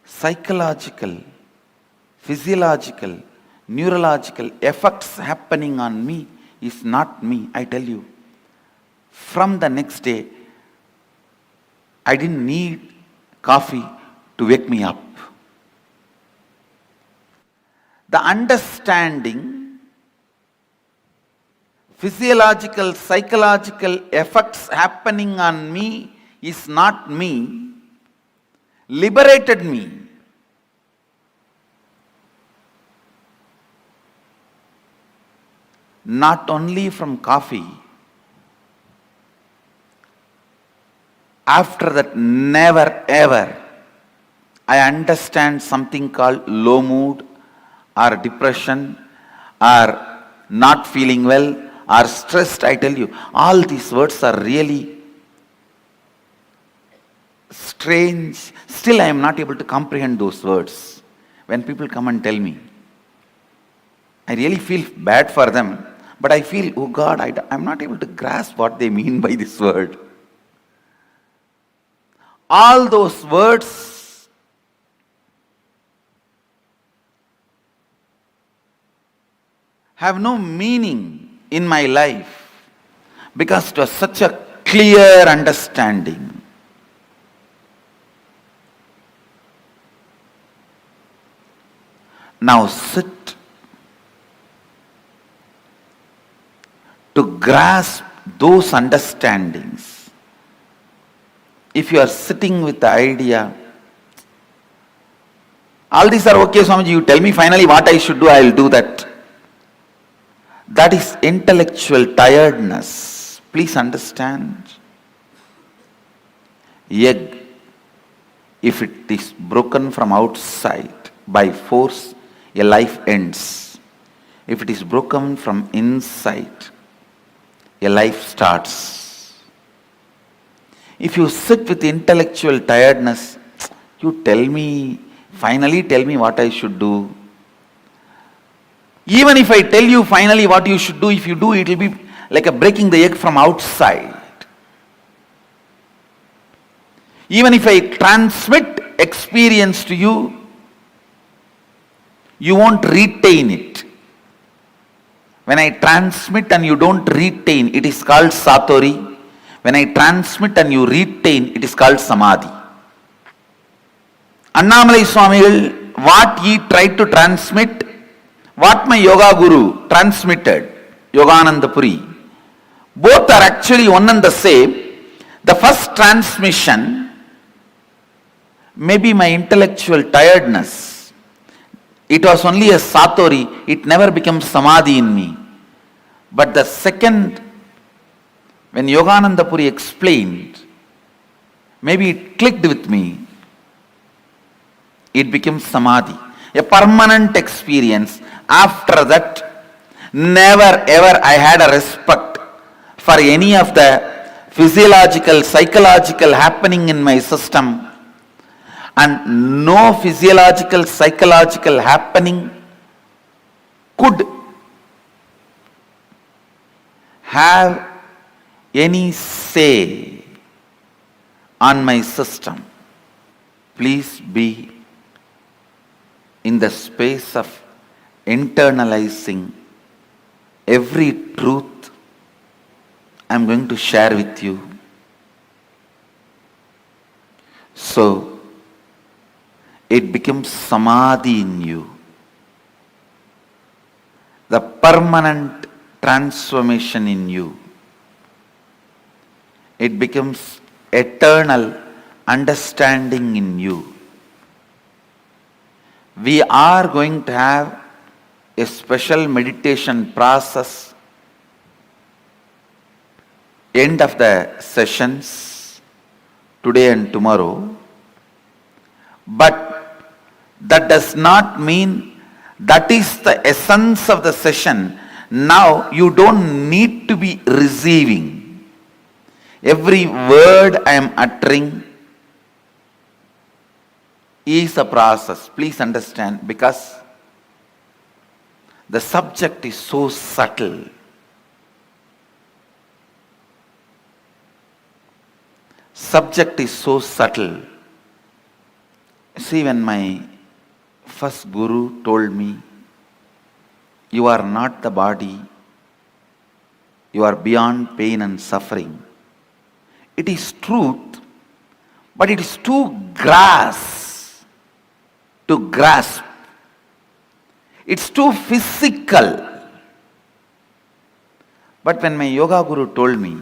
psychological, physiological, neurological effects happening on me is not me, I tell you. From the next day, I didn't need coffee to wake me up. The understanding, physiological, psychological effects happening on me is not me, liberated me. Not only from coffee, after that, never ever I understand something called low mood or depression or not feeling well or stressed. I tell you, all these words are really strange. Still I am not able to comprehend those words. When people come and tell me, I really feel bad for them, but I feel, oh God, I am not able to grasp what they mean by this word. All those words have no meaning in my life because it was such a clear understanding. Now sit to grasp those understandings. If you are sitting with the idea, all these are okay, Swamiji, you tell me finally what I should do, I will do that. That is intellectual tiredness. Please understand. Egg, if it is broken from outside by force, a life ends. If it is broken from inside, a life starts. If you sit with intellectual tiredness, you finally tell me what I should do. Even if I tell you finally what you should do, if you do, it will be like a breaking the egg from outside. Even if I transmit experience to you, you won't retain it. When I transmit and you don't retain, it is called Satori. When I transmit and you retain, it is called Samadhi. Annamalai Swamigal, what he tried to transmit, what my yoga guru transmitted, Yogananda Puri, both are actually one and the same. The first transmission may be my intellectual tiredness. It was only a Satori, it never becomes Samadhi in me. But the second, when Yogananda Puri explained, maybe it clicked with me, it becomes Samadhi. A permanent experience. After that, never ever I had a respect for any of the physiological, psychological happening in my system. And no physiological, psychological happening could have any say on my system. Please be in the space of internalizing every truth I am going to share with you. So, it becomes Samadhi in you. The permanent transformation in you. It becomes eternal understanding in you. We are going to have a special meditation process end of the sessions today and tomorrow. But that does not mean that is the essence of the session. Now you don't need to be receiving. Every word I am uttering is a process. Please understand, because the subject is so subtle. Subject is so subtle. See, when my first guru told me, you are not the body, you are beyond pain and suffering. It is truth, but it is too to grasp. It's too physical. But when my yoga guru told me,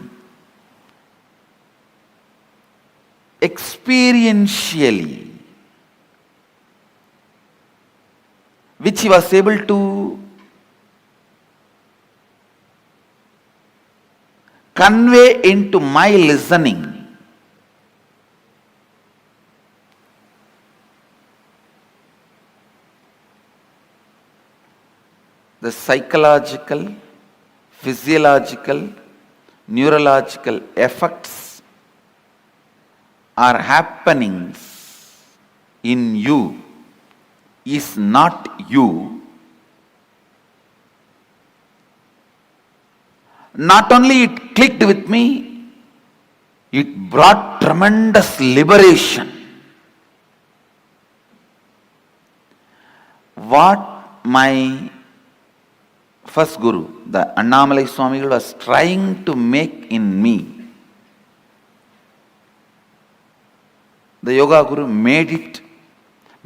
experientially, which he was able to convey into my listening, the psychological, physiological, neurological effects are happenings in you is not you. Not only it clicked with me, it brought tremendous liberation. What my first Guru, the Annamalai Swamigal, was trying to make in me. The Yoga Guru made it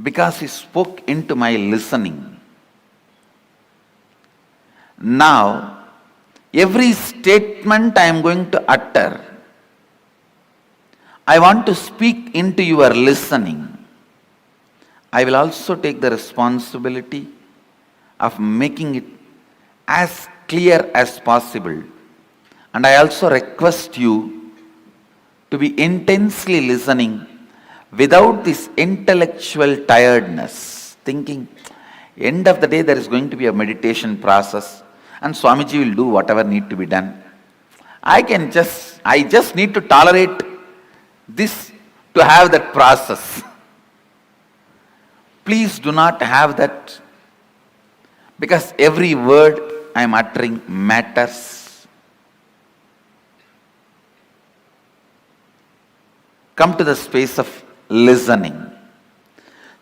because he spoke into my listening. Now, every statement I am going to utter, I want to speak into your listening. I will also take the responsibility of making it as clear as possible. And I also request you to be intensely listening without this intellectual tiredness, thinking, end of the day there is going to be a meditation process and Swamiji will do whatever need to be done. I just need to tolerate this to have that process. Please do not have that, because every word I am uttering matters. Come to the space of listening.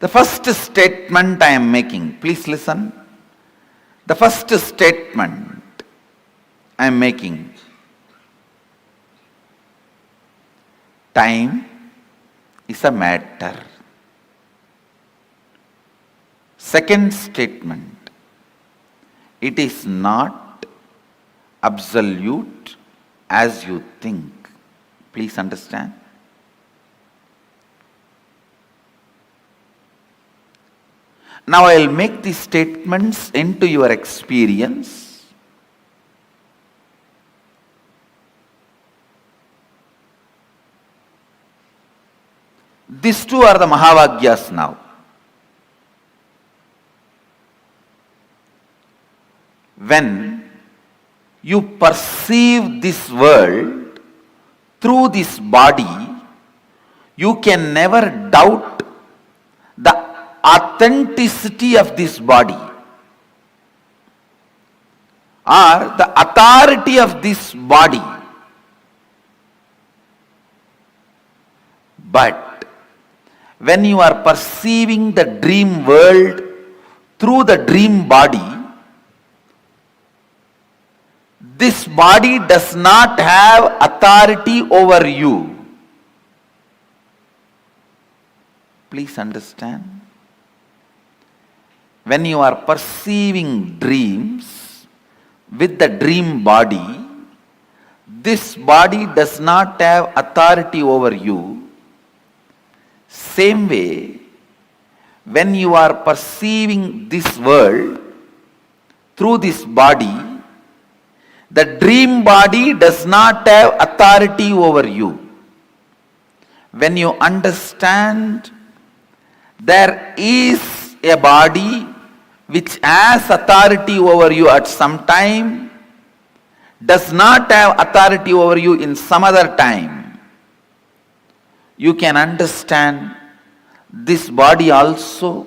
The first statement I am making, please listen. The first statement I am making, time is a matter. Second statement, it is not absolute as you think. Please understand. Now I will make these statements into your experience. These two are the Mahavagyas now. When you perceive this world through this body, you can never doubt the authenticity of this body or the authority of this body. But when you are perceiving the dream world through the dream body, this body does not have authority over you. Please understand. When you are perceiving dreams with the dream body, this body does not have authority over you. Same way, when you are perceiving this world through this body, the dream body does not have authority over you. When you understand there is a body which has authority over you at some time, does not have authority over you in some other time, you can understand this body also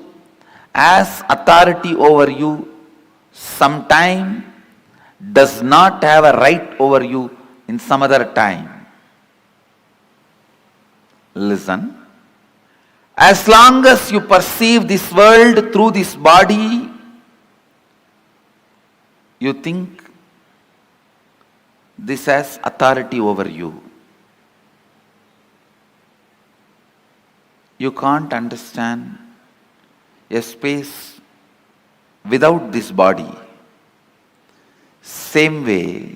has authority over you sometime, does not have a right over you in some other time. Listen. As long as you perceive this world through this body, you think this has authority over you. You can't understand a space without this body. Same way,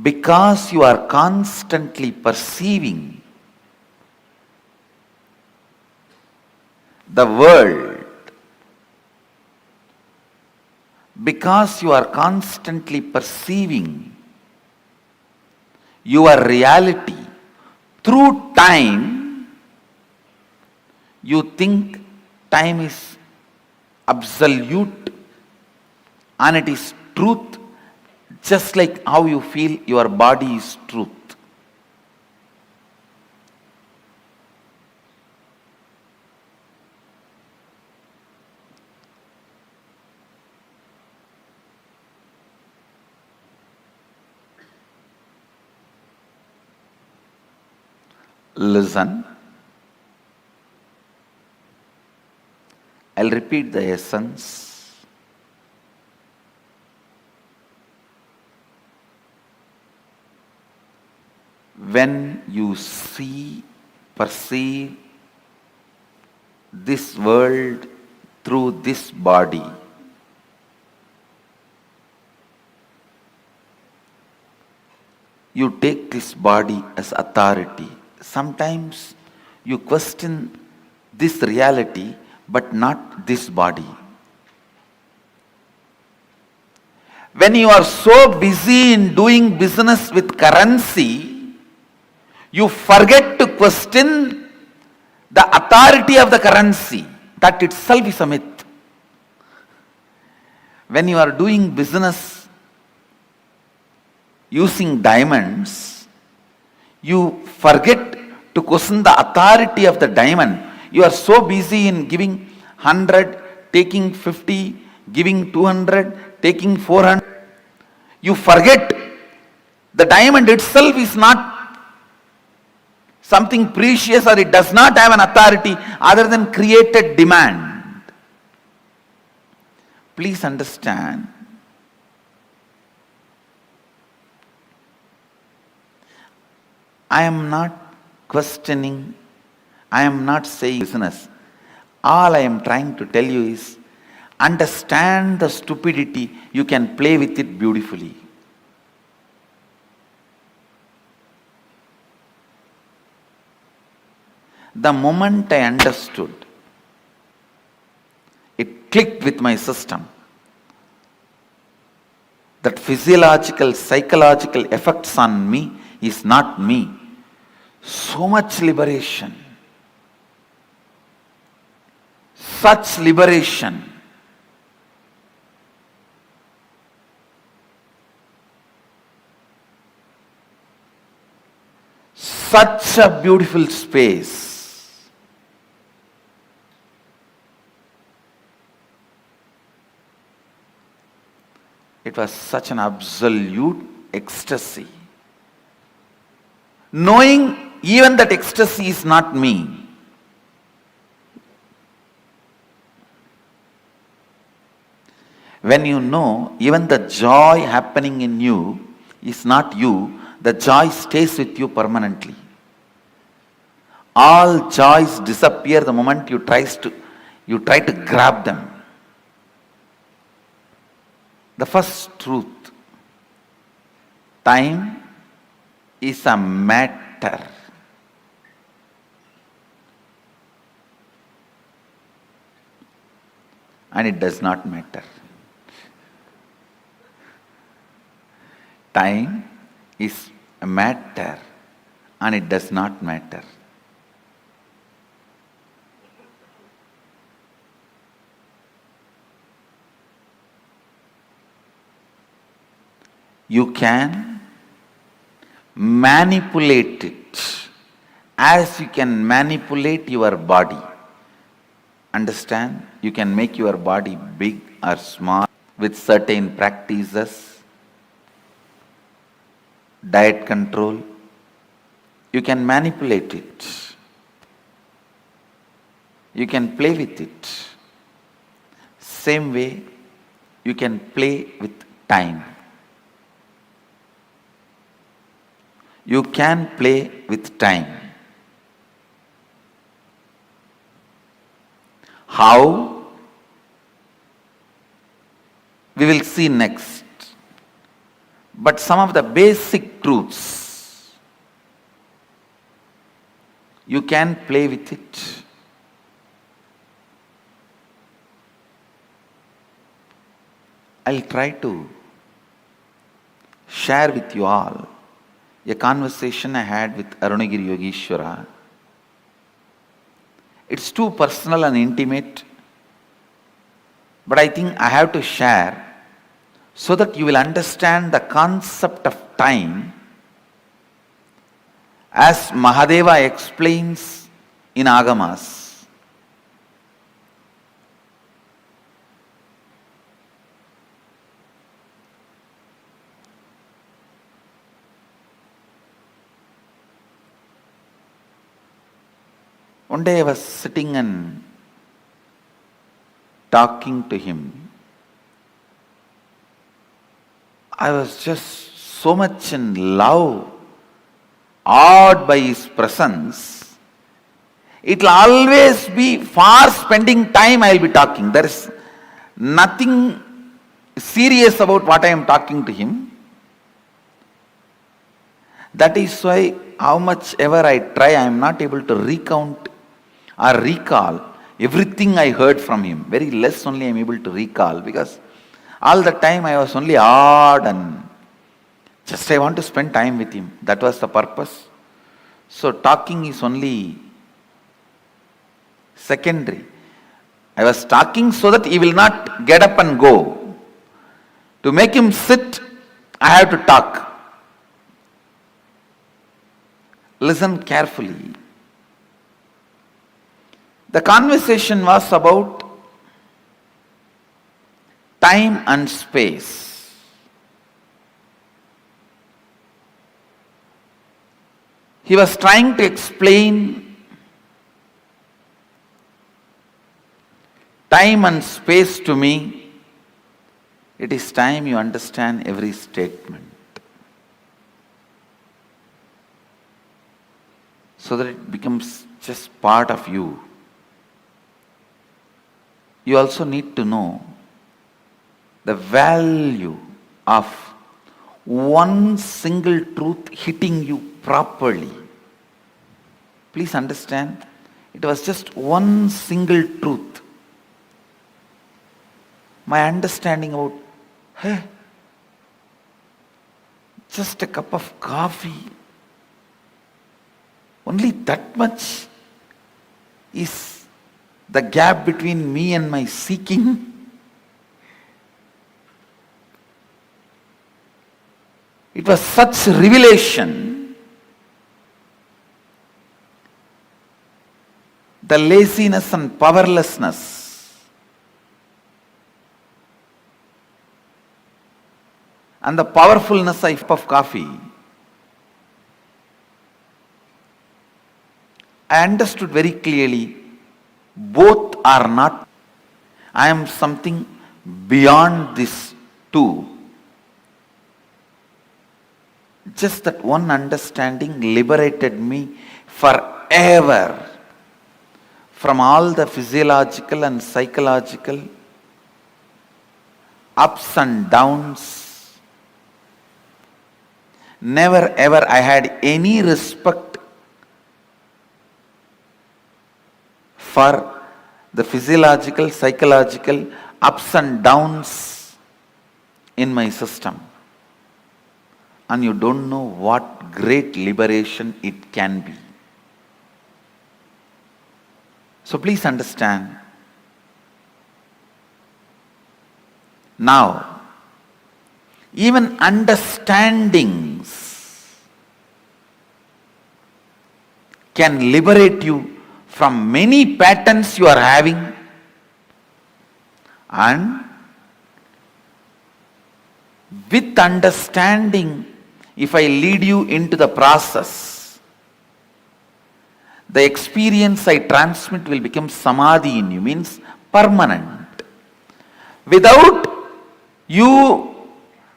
because you are constantly perceiving the world, because you are constantly perceiving your reality through time, you think time is absolute and it is truth, just like how you feel your body is truth. Listen. I'll repeat the essence. when you see, perceive this world through this body, you take this body as authority. Sometimes you question this reality, but not this body. When you are so busy in doing business with currency, you forget to question the authority of the currency. That itself is a myth. When you are doing business using diamonds, you forget to question the authority of the diamond. You are so busy in giving 100, taking 50, giving 200, taking 400. You forget the diamond itself is not something precious, or it does not have an authority other than created demand. Please understand. I am not questioning, I am not saying business. All I am trying to tell you is, understand the stupidity, you can play with it beautifully. The moment I understood, it clicked with my system that physiological, psychological effects on me is not me. So much liberation, such liberation. Such a beautiful space. It was such an absolute ecstasy. Knowing even that ecstasy is not me. When you know even the joy happening in you is not you, the joy stays with you permanently. All joys disappear the moment you try to grab them. The first truth, time is a matter. And it does not matter. Time is a matter and it does not matter. You can manipulate it as you can manipulate your body. Understand? You can make your body big or small with certain practices, diet control. You can manipulate it. You can play with it. Same way, you can play with time. You can play with time. How? We will see next. But some of the basic truths, you can play with it. I'll try to share with you all a conversation I had with Arunagiri Yogeshwara. It's too personal and intimate, but I think I have to share so that you will understand the concept of time as Mahadeva explains in Agamas. One day I was sitting and talking to him. I was just so much in love awed by his presence, it will always be for spending time I will be talking. There is nothing serious about what I am talking to him. That is why how much ever I try, I am not able to recount or recall everything I heard from him. Very less only I am able to recall, because all the time I was only awed and just I want to spend time with him. That was the purpose. So talking is only secondary. I was talking so that he will not get up and go. To make him sit, I have to talk. Listen carefully. The conversation was about time and space. He was trying to explain time and space to me. It is time you understand every statement, so that it becomes just part of you. You also need to know the value of one single truth hitting you properly. Please understand, it was just one single truth. My understanding about, just a cup of coffee, only that much is the gap between me and my seeking. It was such revelation. The laziness and powerlessness and the powerfulness of coffee. I understood very clearly, both are not. I am something beyond this too. Just that one understanding liberated me forever from all the physiological and psychological ups and downs. Never ever I had any respect for the physiological, psychological ups and downs in my system. And you don't know what great liberation it can be. So please understand. Now, even understandings can liberate you from many patterns you are having, and with understanding, if I lead you into the process, the experience I transmit will become Samadhi in you, means permanent. Without you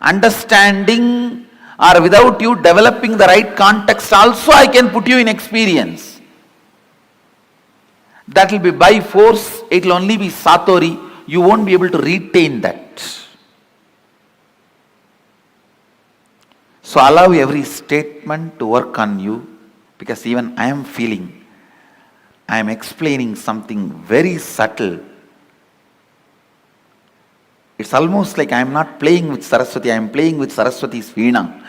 understanding or without you developing the right context also, I can put you in experience. That will be by force, it will only be Satori, you won't be able to retain that. So allow every statement to work on you, because even I am feeling, I am explaining something very subtle. It's almost like I am not playing with Saraswati, I am playing with Saraswati's Veena.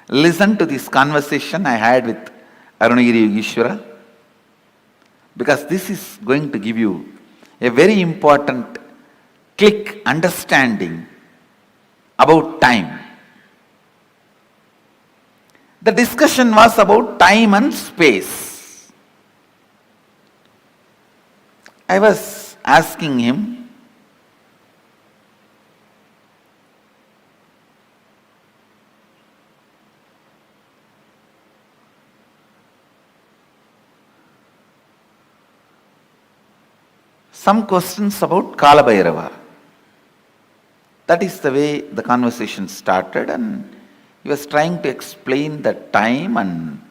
Listen to this conversation I had with Arunagiri Yogeshwara, because this is going to give you a very important click understanding about time. The discussion was about time and space. I was asking him, some questions about Kala Bhairava. That is the way the conversation started, and he was trying to explain the time and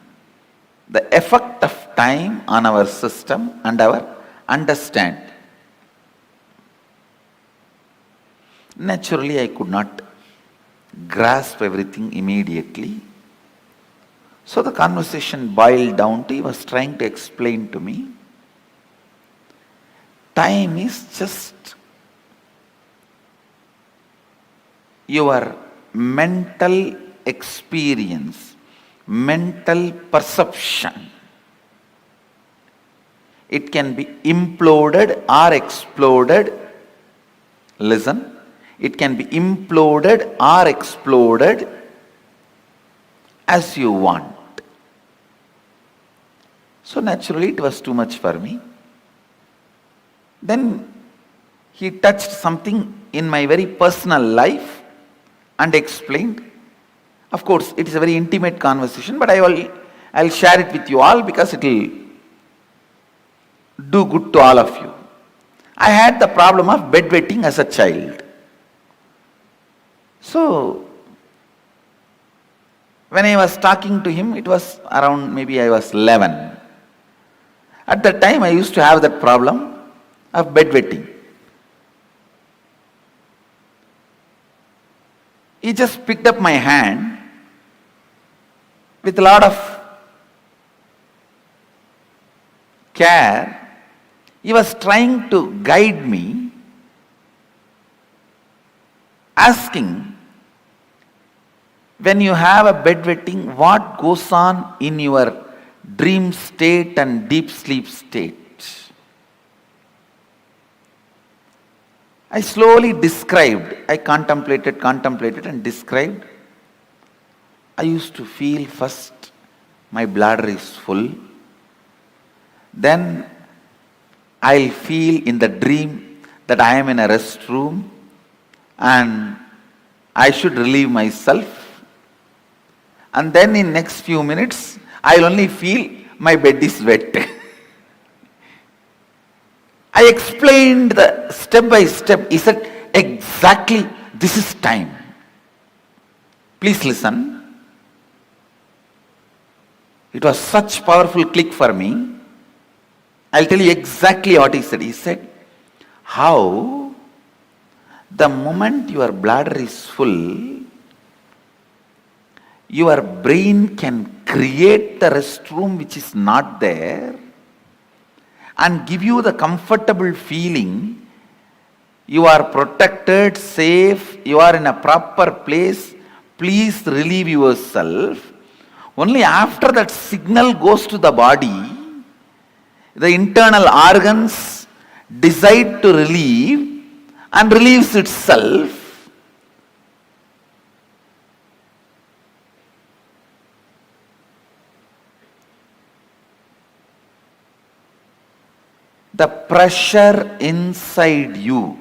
the effect of time on our system and our understanding. Naturally, I could not grasp everything immediately. So the conversation boiled down to, he was trying to explain to me, time is just your mental experience, mental perception. It can be imploded or exploded. Listen, it can be imploded or exploded as you want. So naturally it was too much for me. Then he touched something in my very personal life and explained. Of course, it is a very intimate conversation, but I'll share it with you all because it will do good to all of you. I had the problem of bedwetting as a child. So, when I was talking to him, it was around maybe I was 11. At that time, I used to have that problem of bedwetting. He just picked up my hand with a lot of care. He was trying to guide me, asking, when you have a bedwetting, what goes on in your dream state and deep sleep state? I slowly described, I contemplated and described. I used to feel first my bladder is full, then I'll feel in the dream that I am in a restroom and I should relieve myself, and then in next few minutes I'll only feel my bed is wet. I explained the step by step. He said, exactly, this is time. Please listen. It was such powerful click for me. I'll tell you exactly what he said. He said, how the moment your bladder is full, your brain can create the restroom which is not there and give you the comfortable feeling you are protected, safe, you are in a proper place, please relieve yourself. Only after that signal goes to the body, the internal organs decide to relieve and relieves itself. The pressure inside you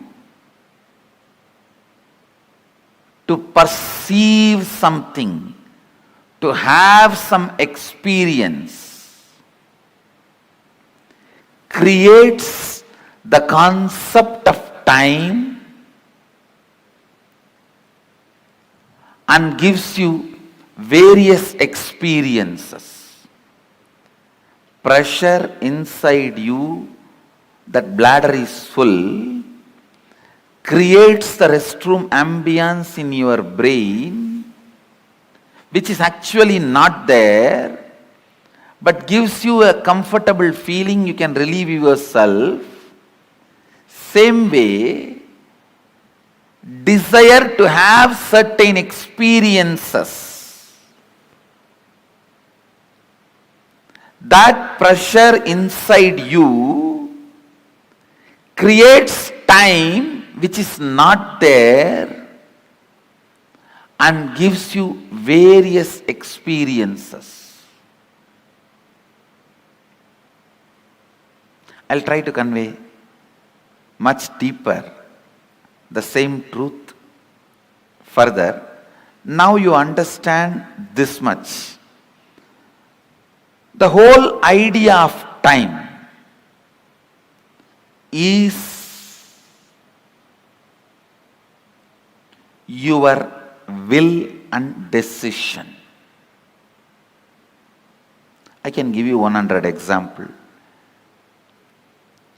to perceive something, to have some experience, creates the concept of time and gives you various experiences. Pressure inside you, that bladder is full, creates the restroom ambience in your brain, which is actually not there, but gives you a comfortable feeling, you can relieve yourself. Same way, desire to have certain experiences, that pressure inside you creates time which is not there and gives you various experiences. I'll try to convey much deeper the same truth further. Now you understand this much. The whole idea of time is your will and decision. I can give you 100 example.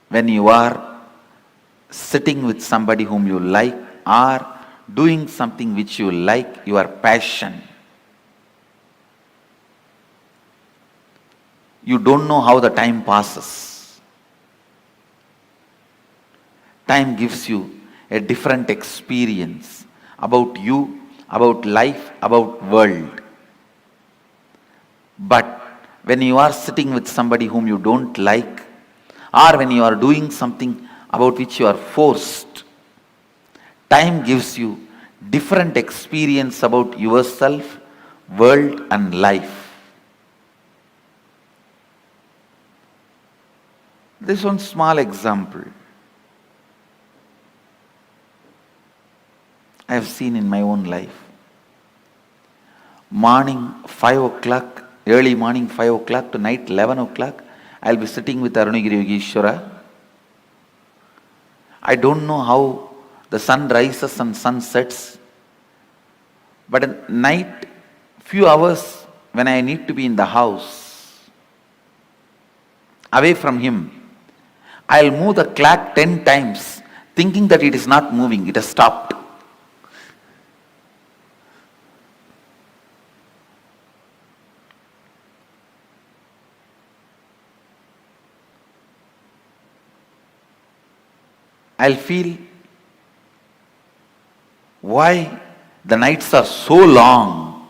When you are sitting with somebody whom you like or doing something which you like, your passion, you don't know how the time passes. Time gives you a different experience about you, about life, about world. But when you are sitting with somebody whom you don't like, or when you are doing something about which you are forced, time gives you different experience about yourself, world and life. This one small example I have seen in my own life. Morning 5 o'clock, early morning 5 o'clock to night 11 o'clock, I'll be sitting with Arunagiri Yogeshwara. I don't know how the sun rises and sun sets, but at night, few hours when I need to be in the house, away from him, I'll move the clock 10 times, thinking that it is not moving, it has stopped. I'll feel why the nights are so long.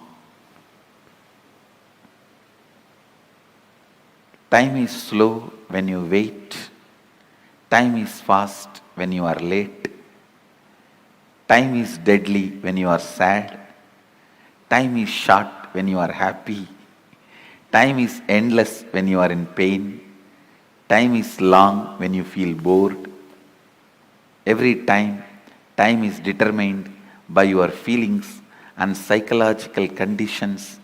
Time is slow when you wait. Time is fast when you are late. Time is deadly when you are sad. Time is short when you are happy. Time is endless when you are in pain. Time is long when you feel bored. Every time, time is determined by your feelings and psychological conditions,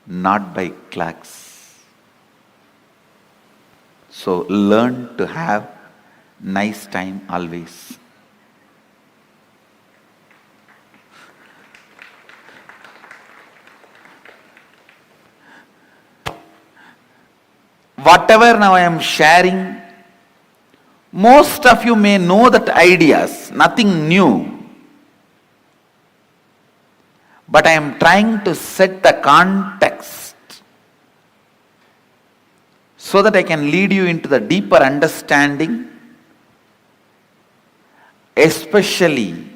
not by clocks. So learn to have nice time always. Whatever now I am sharing, most of you may know that ideas, nothing new. But I am trying to set the context so that I can lead you into the deeper understanding, especially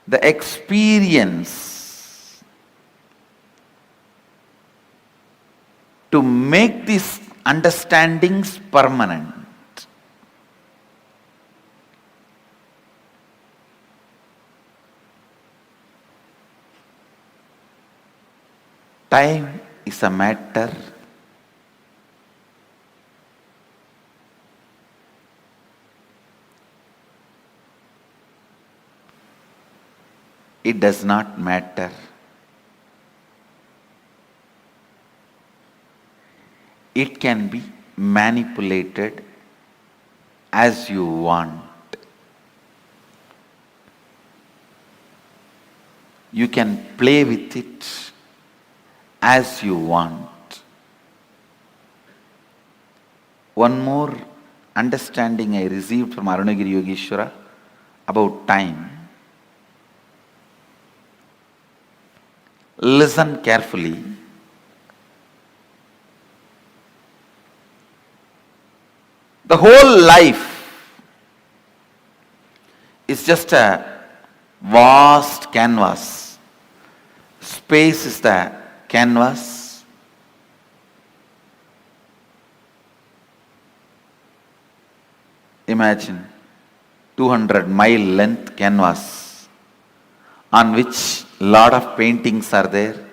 the experience to make these understandings permanent. Time is a matter it does not matter. It can be manipulated as you want. You can play with it as you want. One more understanding I received from Arunagiri Yogeshwara about time. Listen carefully. The whole life is just a vast canvas. Space is the canvas. Imagine 200-mile length canvas on which lot of paintings are there.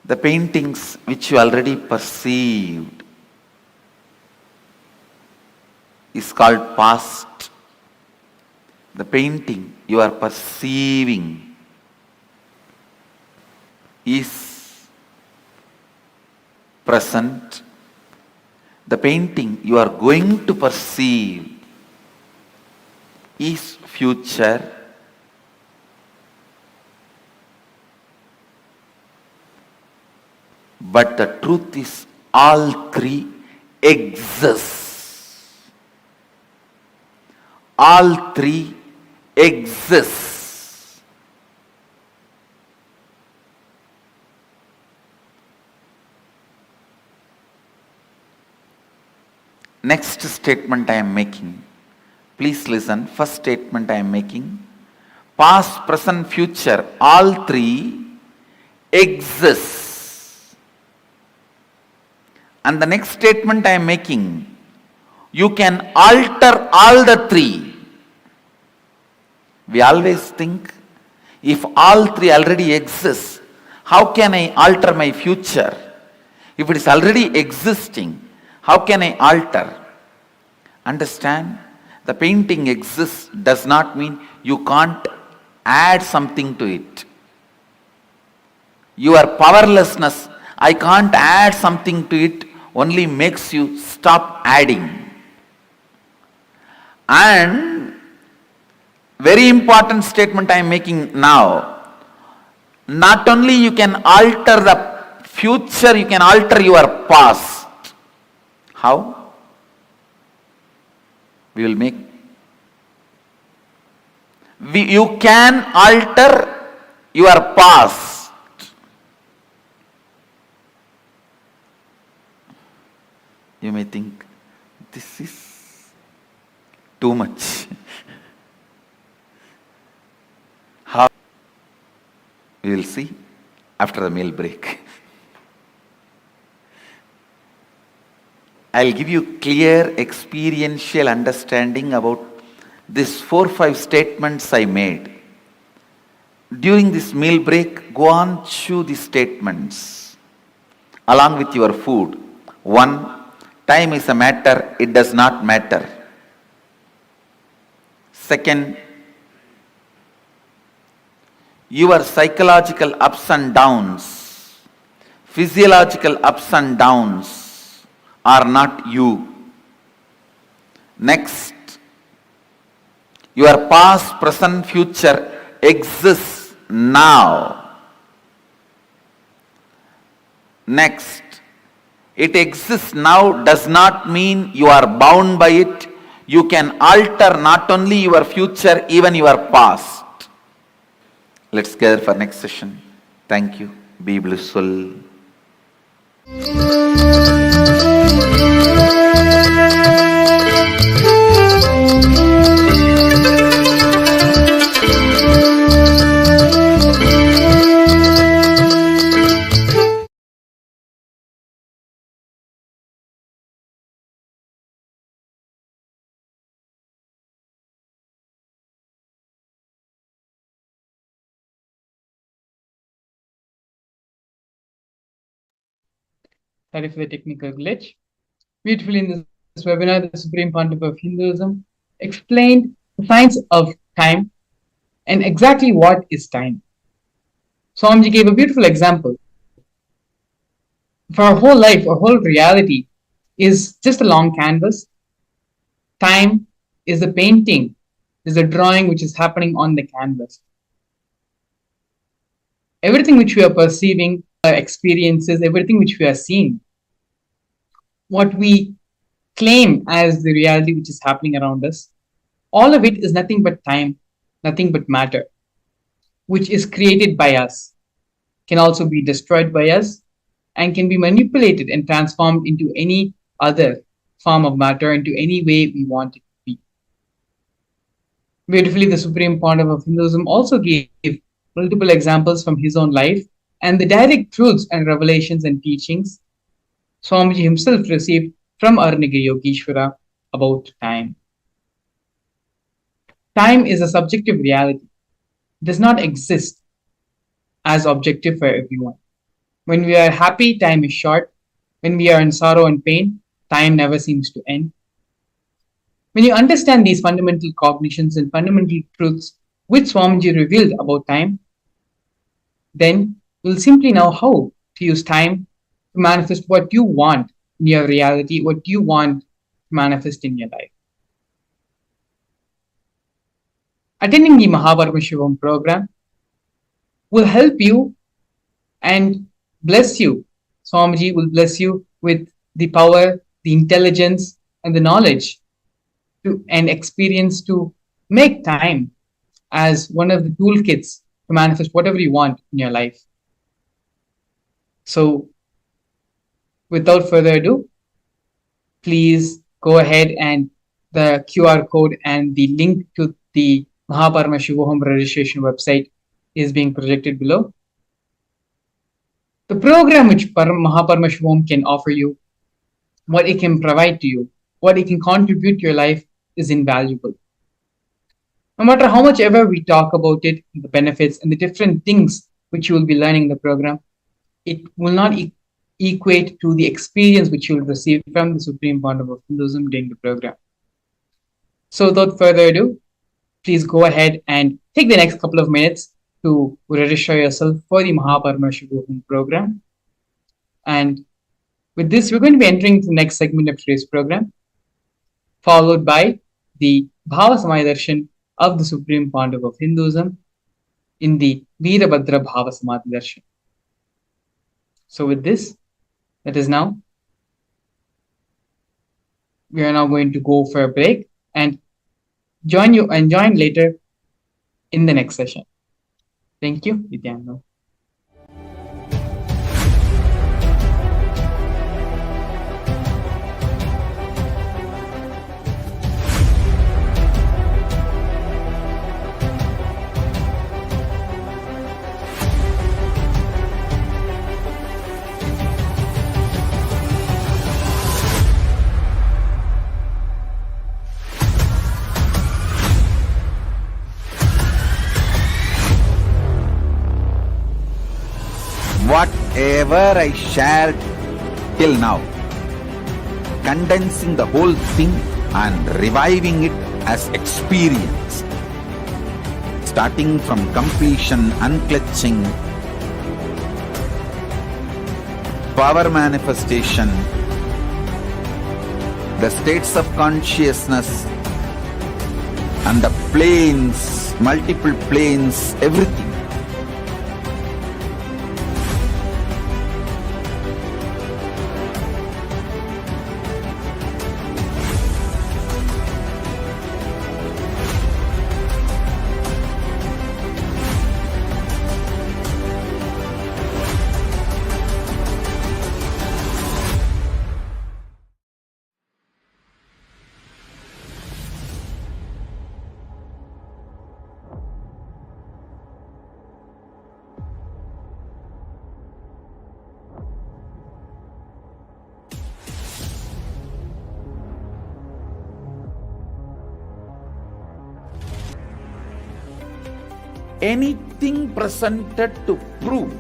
The paintings which you already perceived is called past. The painting you are perceiving is present. The painting you are going to perceive is future, but the truth is all three exist. All three exist. Next statement I am making. Please listen. First statement I am making. Past, present, future, all three exist. And the next statement I am making, you can alter all the three. We always think, if all three already exist, how can I alter my future? If it is already existing, how can I alter? Understand? The painting exists does not mean you can't add something to it. Your powerlessness, I can't add something to it, only makes you stop adding. And very important statement I am making now. Not only you can alter the future, you can alter your past. How? We will make. You can alter your past. You may think, this is too much. How? We will see after the meal break. I'll give you clear experiential understanding about these 4-5 statements I made. During this meal break, go on, chew these statements along with your food. 1, time is a matter, it does not matter. 2, your psychological ups and downs, physiological ups and downs are not you. Next, your past, present, future exists now. Next, it exists now does not mean you are bound by it. You can alter not only your future, even your past. Let's gather for next session. Thank you. Be blissful. Sorry for the technical glitch. Beautifully in this webinar, the Supreme Pontiff of Hinduism explained the science of time and exactly what is time. Swamiji gave a beautiful example. For our whole life, our whole reality is just a long canvas. Time is the painting, is the drawing which is happening on the canvas. Everything which we are perceiving, our experiences, everything which we are seeing, what we claim as the reality which is happening around us, all of it is nothing but time, nothing but matter, which is created by us, can also be destroyed by us, and can be manipulated and transformed into any other form of matter, into any way we want it to be. Beautifully, the Supreme Pontiff of Hinduism also gave multiple examples from his own life and the direct truths and revelations and teachings Swamiji himself received from Arniga Yogeshwara about time. Time is a subjective reality. It does not exist as objective for everyone. When we are happy, time is short. When we are in sorrow and pain, time never seems to end. When you understand these fundamental cognitions and fundamental truths which Swamiji revealed about time, then you'll simply know how to use time to manifest what you want in your reality, what you want to manifest in your life. Attending the Paramashivam program will help you and bless you. Swamiji will bless you with the power, the intelligence, and the knowledge and experience to make time as one of the toolkits to manifest whatever you want in your life. So, without further ado, please go ahead and the QR code and the link to the Paramashivam registration website is being projected below. The program which Paramashivam can offer you, what it can provide to you, what it can contribute to your life is invaluable. No matter how much ever we talk about it, the benefits and the different things which you will be learning in the program, it will not equate to the experience which you will receive from the Supreme Founder of Hinduism during the program. So without further ado, please go ahead and take the next couple of minutes to register yourself for the Paramashivam program. And with this, we're going to be entering the next segment of today's program, followed by the Bhava Samadhi Darshan of the Supreme Founder of Hinduism in the Virabhadra Bhava Samadhi Darshan. So with this, we are now going to go for a break and join later in the next session. Thank you, Nithyananda. Whatever I shared till now, condensing the whole thing and reviving it as experience, starting from completion, unclutching, power manifestation, the states of consciousness and the planes, multiple planes, everything. Anything presented to prove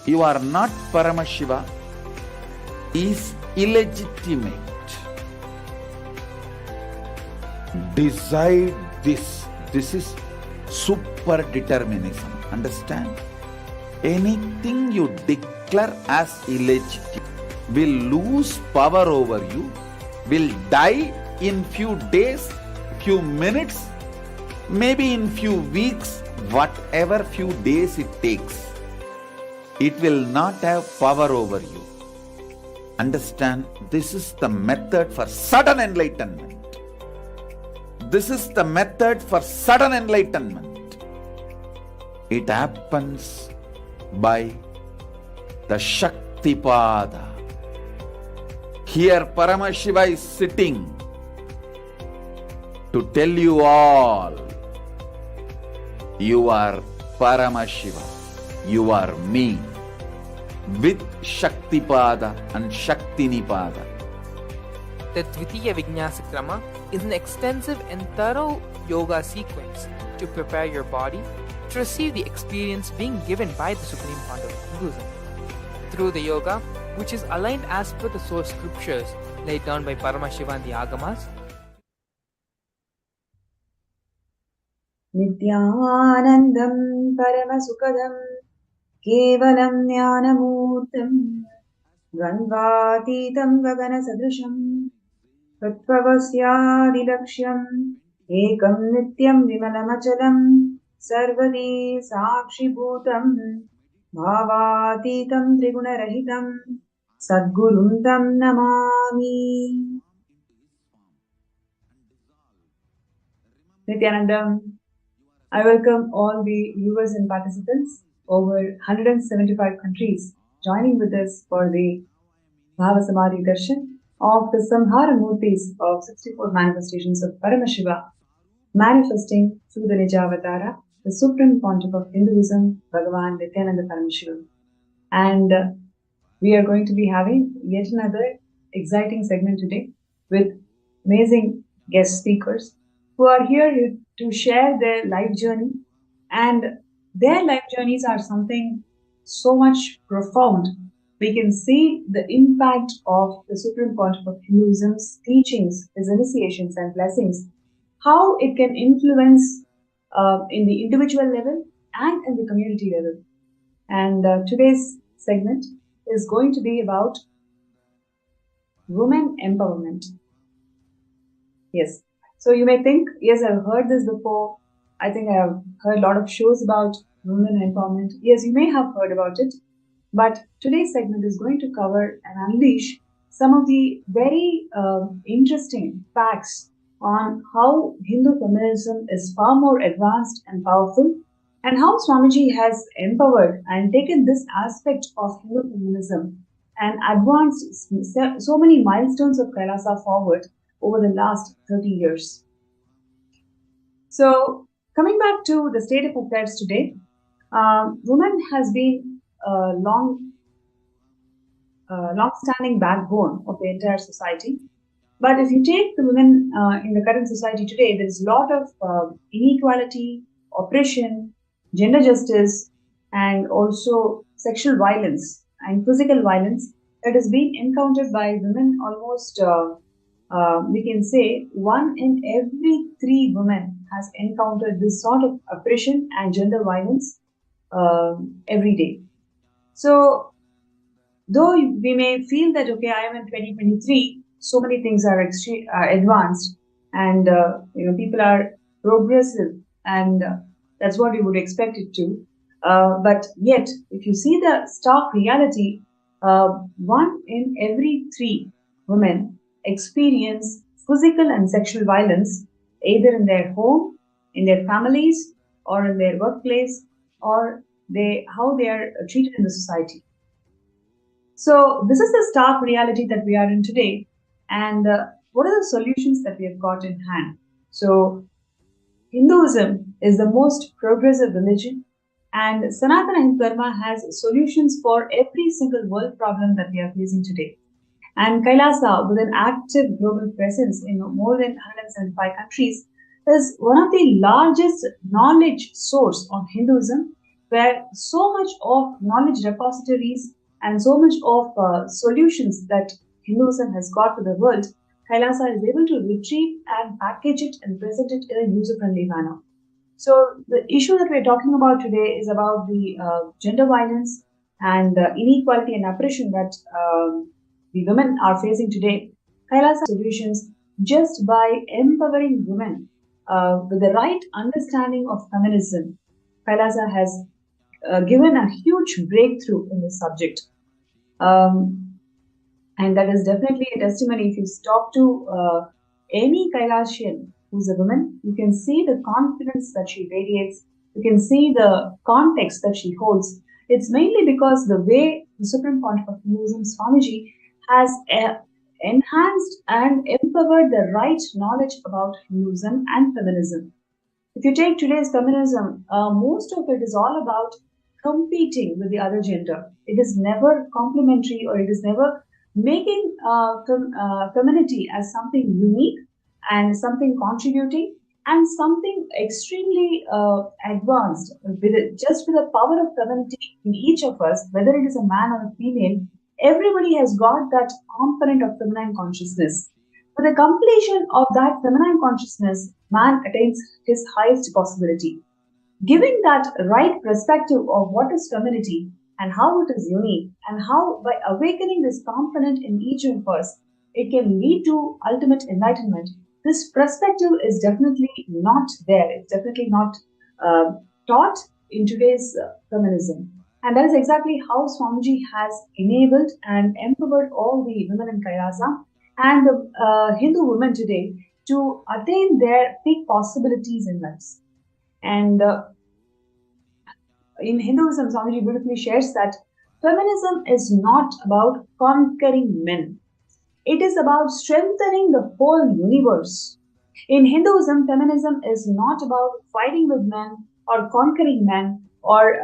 you are not Paramashiva is illegitimate. Decide this. This is super determinism. Understand? Anything you declare as illegitimate will lose power over you, will die in few days, few minutes, maybe in few weeks, whatever few days it takes. It will not have power over you. Understand? This is the method for sudden enlightenment. This is the method for sudden enlightenment. It happens by the Shaktipada. Here Paramashiva is sitting to tell you all, you are Paramashiva, you are me, with Shaktipada and Shaktinipada. The Dvitiya Vijnasa Krama is an extensive and thorough yoga sequence to prepare your body to receive the experience being given by the Supreme Founder of Hinduism. Through the yoga, which is aligned as per the source scriptures laid down by Paramashiva and the Agamas, Nithyanandam Paramasukadam Kevalam Jnanamurtam द्वन्द्वातीतं गगनसदृशम् तत्त्वस्यादिलक्ष्यम् एकं नित्यं विमलमचलं सर्वदी साक्षिभूतं भावातीतं त्रिगुणरहितं सद्गुरुं तं Namami. Nithyananda, I welcome all the viewers and participants over 175 countries joining with us for the Bhava Samadhi Darshan of the Samhara Murthis of 64 manifestations of Paramashiva, manifesting through the Nijavatara, the Supreme Pontiff of Hinduism, Bhagavan Nithyananda Paramashivam. And we are going to be having yet another exciting segment today with amazing guest speakers who are here to share their life journey. And their life journeys are something so much profound. We can see the impact of the Supreme Pontiff of Hinduism's teachings, his initiations and blessings, how it can influence in the individual level and in the community level. And today's segment is going to be about women empowerment. Yes. So you may think, yes, I've heard this before. I think I have heard a lot of shows about women empowerment. Yes, you may have heard about it. But today's segment is going to cover and unleash some of the very interesting facts on how Hindu feminism is far more advanced and powerful, and how Swamiji has empowered and taken this aspect of Hindu feminism and advanced so many milestones of Kailasa forward over the last 30 years. So, coming back to the state of affairs today, women has been a long-standing backbone of the entire society. But if you take the women in the current society today, there is a lot of inequality, oppression, gender justice, and also sexual violence and physical violence that has been encountered by women almost, we can say, 1 in every 3 women has encountered this sort of oppression and gender violence every day. So, though we may feel that, okay, I am in 2023, so many things are advanced, and people are progressive, and that's what you would expect it to. But yet, if you see the stark reality, 1 in every 3 women experience physical and sexual violence either in their home, in their families, or in their workplace, or how they are treated in the society. So this is the stark reality that we are in today, and what are the solutions that we have got in hand? So Hinduism is the most progressive religion, and Sanatana Hindu Dharma has solutions for every single world problem that we are facing today. And Kailasa, with an active global presence in more than 175 countries, is one of the largest knowledge source on Hinduism, where so much of knowledge repositories and so much of solutions that Hinduism has got to the world, Kailasa is able to retrieve and package it and present it in a user-friendly manner. So the issue that we're talking about today is about the gender violence and inequality and oppression that the women are facing today. Kailasa solutions just by empowering women with the right understanding of feminism. Kailasa has given a huge breakthrough in this subject. And that is definitely a testimony. If you talk to any Kailasian who's a woman, you can see the confidence that she radiates. You can see the context that she holds. It's mainly because the way the Supreme Pontiff of Hinduism, Swamiji, has enhanced and empowered the right knowledge about Hinduism and feminism. If you take today's feminism, most of it is all about competing with the other gender. It is never complementary, or it is never making femininity as something unique and something contributing and something extremely advanced. Just with the power of femininity in each of us, whether it is a man or a female, everybody has got that component of feminine consciousness. With the completion of that feminine consciousness, man attains his highest possibility. Giving that right perspective of what is femininity and how it is unique, and how by awakening this component in each of us, it can lead to ultimate enlightenment. This perspective is definitely not there. It's definitely not taught in today's feminism. And that is exactly how Swamiji has enabled and empowered all the women in Kailasa and the Hindu women today to attain their peak possibilities in life. And in Hinduism, Swamiji beautifully shares that feminism is not about conquering men. It is about strengthening the whole universe. In Hinduism, feminism is not about fighting with men or conquering men or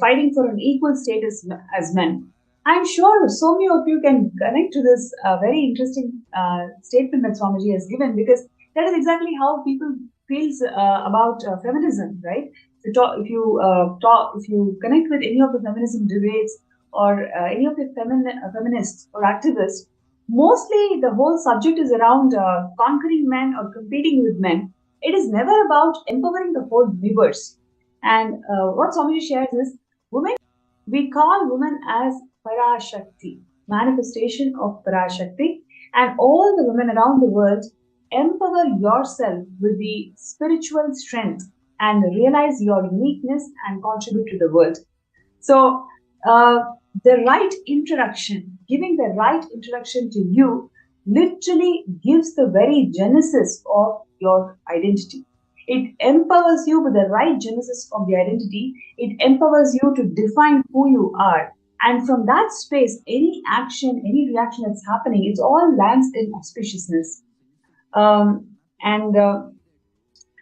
fighting for an equal status as men. I'm sure so many of you can connect to this very interesting statement that Swamiji has given, because that is exactly how people feels about feminism, right? If you connect with any of the feminism debates or any of the feminists or activists, mostly the whole subject is around conquering men or competing with men. It is never about empowering the whole universe. And what Swamiji shares is women, we call women as Parashakti, manifestation of Parashakti, and all the women around the world, empower yourself with the spiritual strength and realize your uniqueness and contribute to the world. So, the right introduction, giving the right introduction to you, literally gives the very genesis of your identity. It empowers you with the right genesis of the identity. It empowers you to define who you are. And from that space, any action, any reaction that's happening, it all lands in auspiciousness. And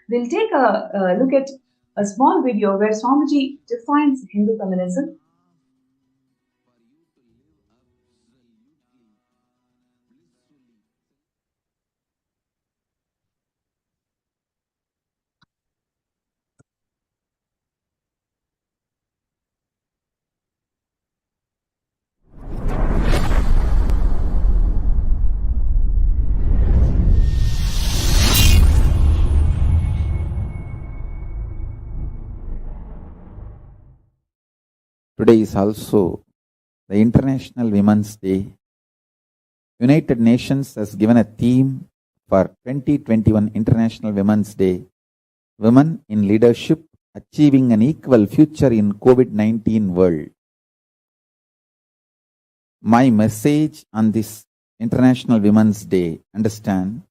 we'll take a look at a small video where Swamiji defines Hindu feminism. Today is also the International Women's Day. United Nations has given a theme for 2021 International Women's Day, Women in Leadership, Achieving an Equal Future in COVID-19 World. My message on this International Women's Day, understand,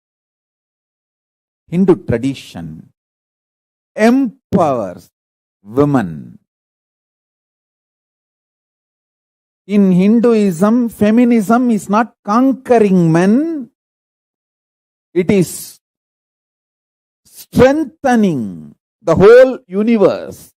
Hindu tradition empowers women. In Hinduism, feminism is not conquering men, it is strengthening the whole universe.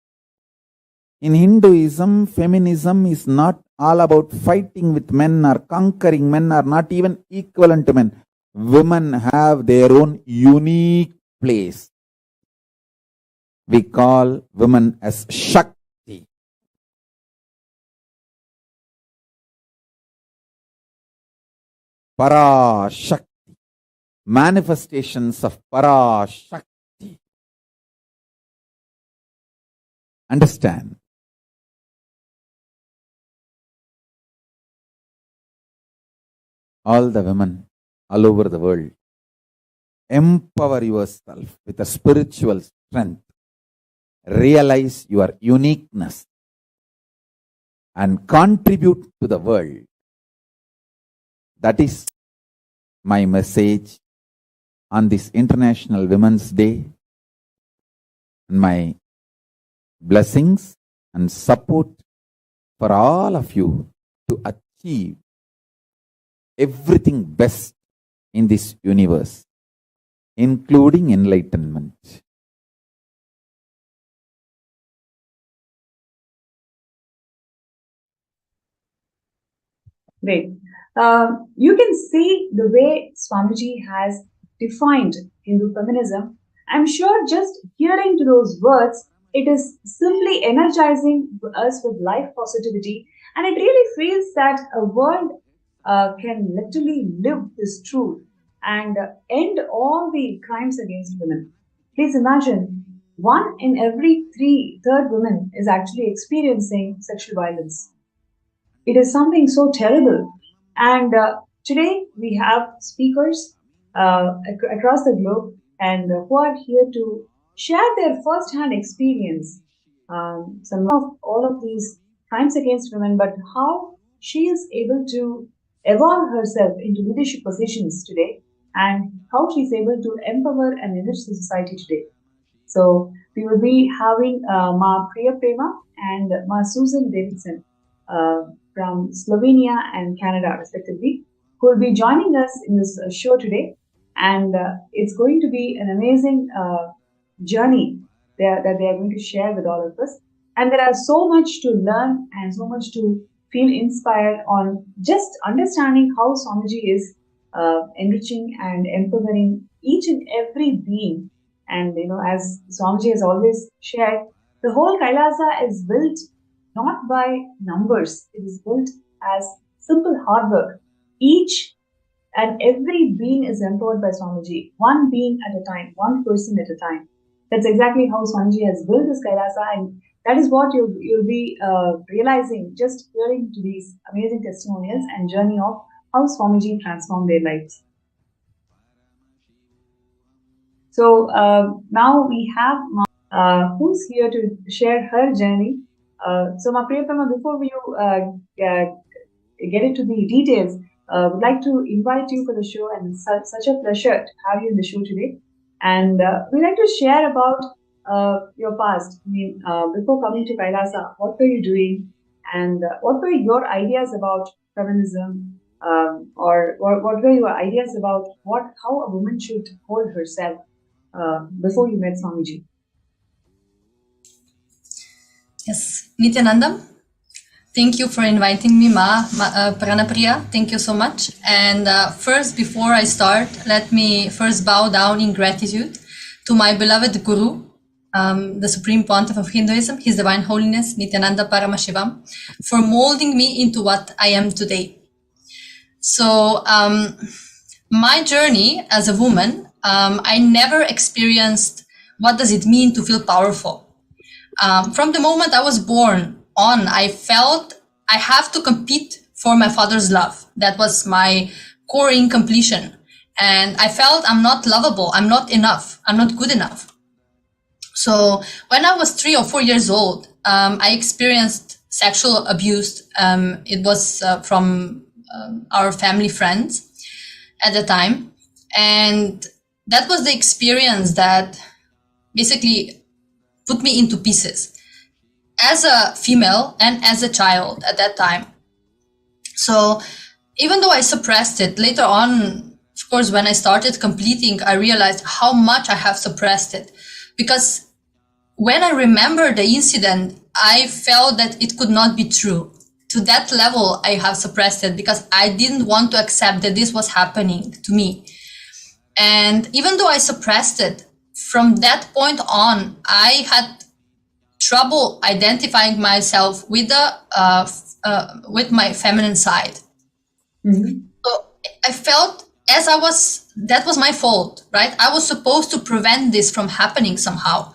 In Hinduism, feminism is not all about fighting with men or conquering men or not even equivalent to men. Women have their own unique place. We call women as Shakti. Parashakti. Manifestations of Parashakti. Understand? All the women all over the world, empower yourself with a spiritual strength. Realize your uniqueness and contribute to the world. That is my message on this International Women's Day. My blessings and support for all of you to achieve everything best in this universe, including enlightenment. Great. You can see the way Swamiji has defined Hindu feminism. I'm sure just hearing to those words, it is simply energizing us with life positivity, and it really feels that a world can literally live this truth and end all the crimes against women. Please imagine 1 in every third woman is actually experiencing sexual violence. It is something so terrible. And today we have speakers across the globe and who are here to share their first-hand experience. Some of all of these crimes against women, but how she is able to evolve herself into leadership positions today, and how she's able to empower and enrich the society today. So we will be having Ma Priya Prema and Ma Susan Davidson from Slovenia and Canada, respectively, who will be joining us in this show today. And it's going to be an amazing journey that they are going to share with all of us. And there are so much to learn and so much to feel inspired on just understanding how Swamiji is enriching and empowering each and every being. And, as Swamiji has always shared, the whole Kailasa is built not by numbers. It is built as simple hard work. Each and every being is empowered by Swamiji, one being at a time, one person at a time. That's exactly how Swamiji has built this Kailasa, and that is what you'll be realizing just hearing to these amazing testimonials and journey of how Swamiji transformed their lives. So now we have who's here to share her journey. So Ma Priyatama, before you get into the details, would like to invite you for the show, and it's such a pleasure to have you in the show today. And we'd like to share about your past. I mean, before coming to Kailasa, what were you doing, and what were your ideas about feminism, or what were your ideas about how a woman should hold herself before you met Swamiji? Yes, Nithyananda, thank you for inviting me, Pranapriya. Thank you so much. And first, before I start, let me first bow down in gratitude to my beloved Guru, the Supreme Pontiff of Hinduism, His Divine Holiness, Nithyananda Paramashivam, for molding me into what I am today. So, my journey as a woman, I never experienced what does it mean to feel powerful. From the moment I was born on, I felt I have to compete for my father's love. That was my core incompletion. And I felt I'm not lovable. I'm not enough. I'm not good enough. So when I was 3 or 4 years old, I experienced sexual abuse. It was from our family friends at the time. And that was the experience that basically put me into pieces as a female and as a child at that time. So even though I suppressed it, later on, of course, when I started completing, I realized how much I have suppressed it. Because when I remember the incident, I felt that it could not be true. To that level, I have suppressed it because I didn't want to accept that this was happening to me. And even though I suppressed it, from that point on, I had trouble identifying myself with my feminine side. Mm-hmm. So I felt that was my fault, right? I was supposed to prevent this from happening somehow.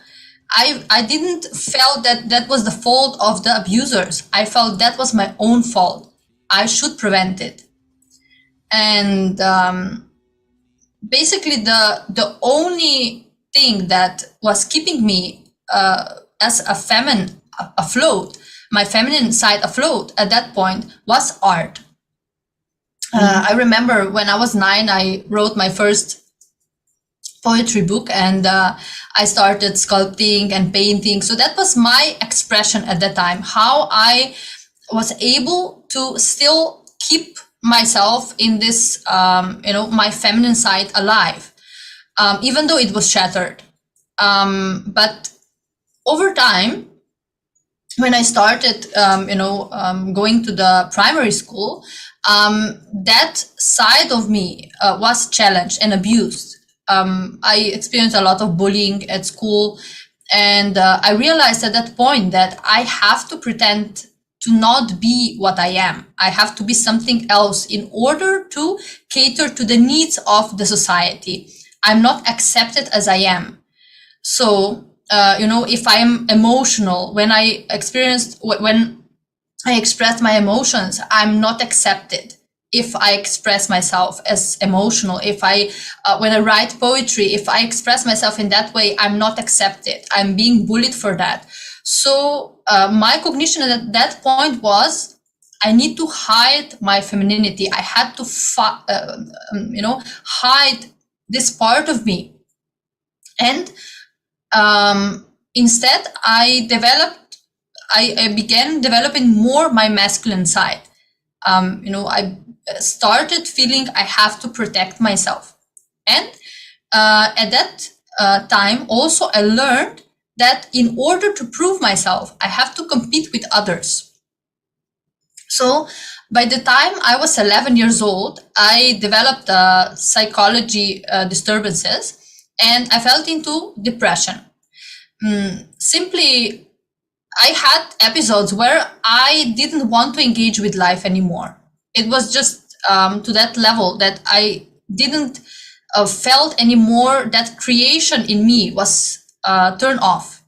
I didn't feel that was the fault of the abusers. I felt that was my own fault. I should prevent it. And basically the only thing that was keeping me as a feminine afloat, my feminine side afloat at that point, was art. I remember when I was 9, I wrote my first poetry book, and I started sculpting and painting. So that was my expression at that time, how I was able to still keep myself in this, my feminine side alive. Even though it was shattered. But over time, when I started, going to the primary school, that side of me was challenged and abused. I experienced a lot of bullying at school, and I realized at that point that I have to pretend to not be what I am. I have to be something else in order to cater to the needs of the society. I'm not accepted as I am. So if I am emotional, when I express my emotions, I'm not accepted. If I express myself as emotional, when I write poetry, if I express myself in that way, I'm not accepted. I'm being bullied for that. So my cognition at that point was, I need to hide my femininity. I had to, hide this part of me. And instead, I began developing more my masculine side. I started feeling I have to protect myself. And at that time, also, I learned that in order to prove myself, I have to compete with others. So by the time I was 11 years old, I developed psychology disturbances, and I fell into depression. Simply, I had episodes where I didn't want to engage with life anymore. It was just to that level that I didn't felt anymore that creation in me was turned off.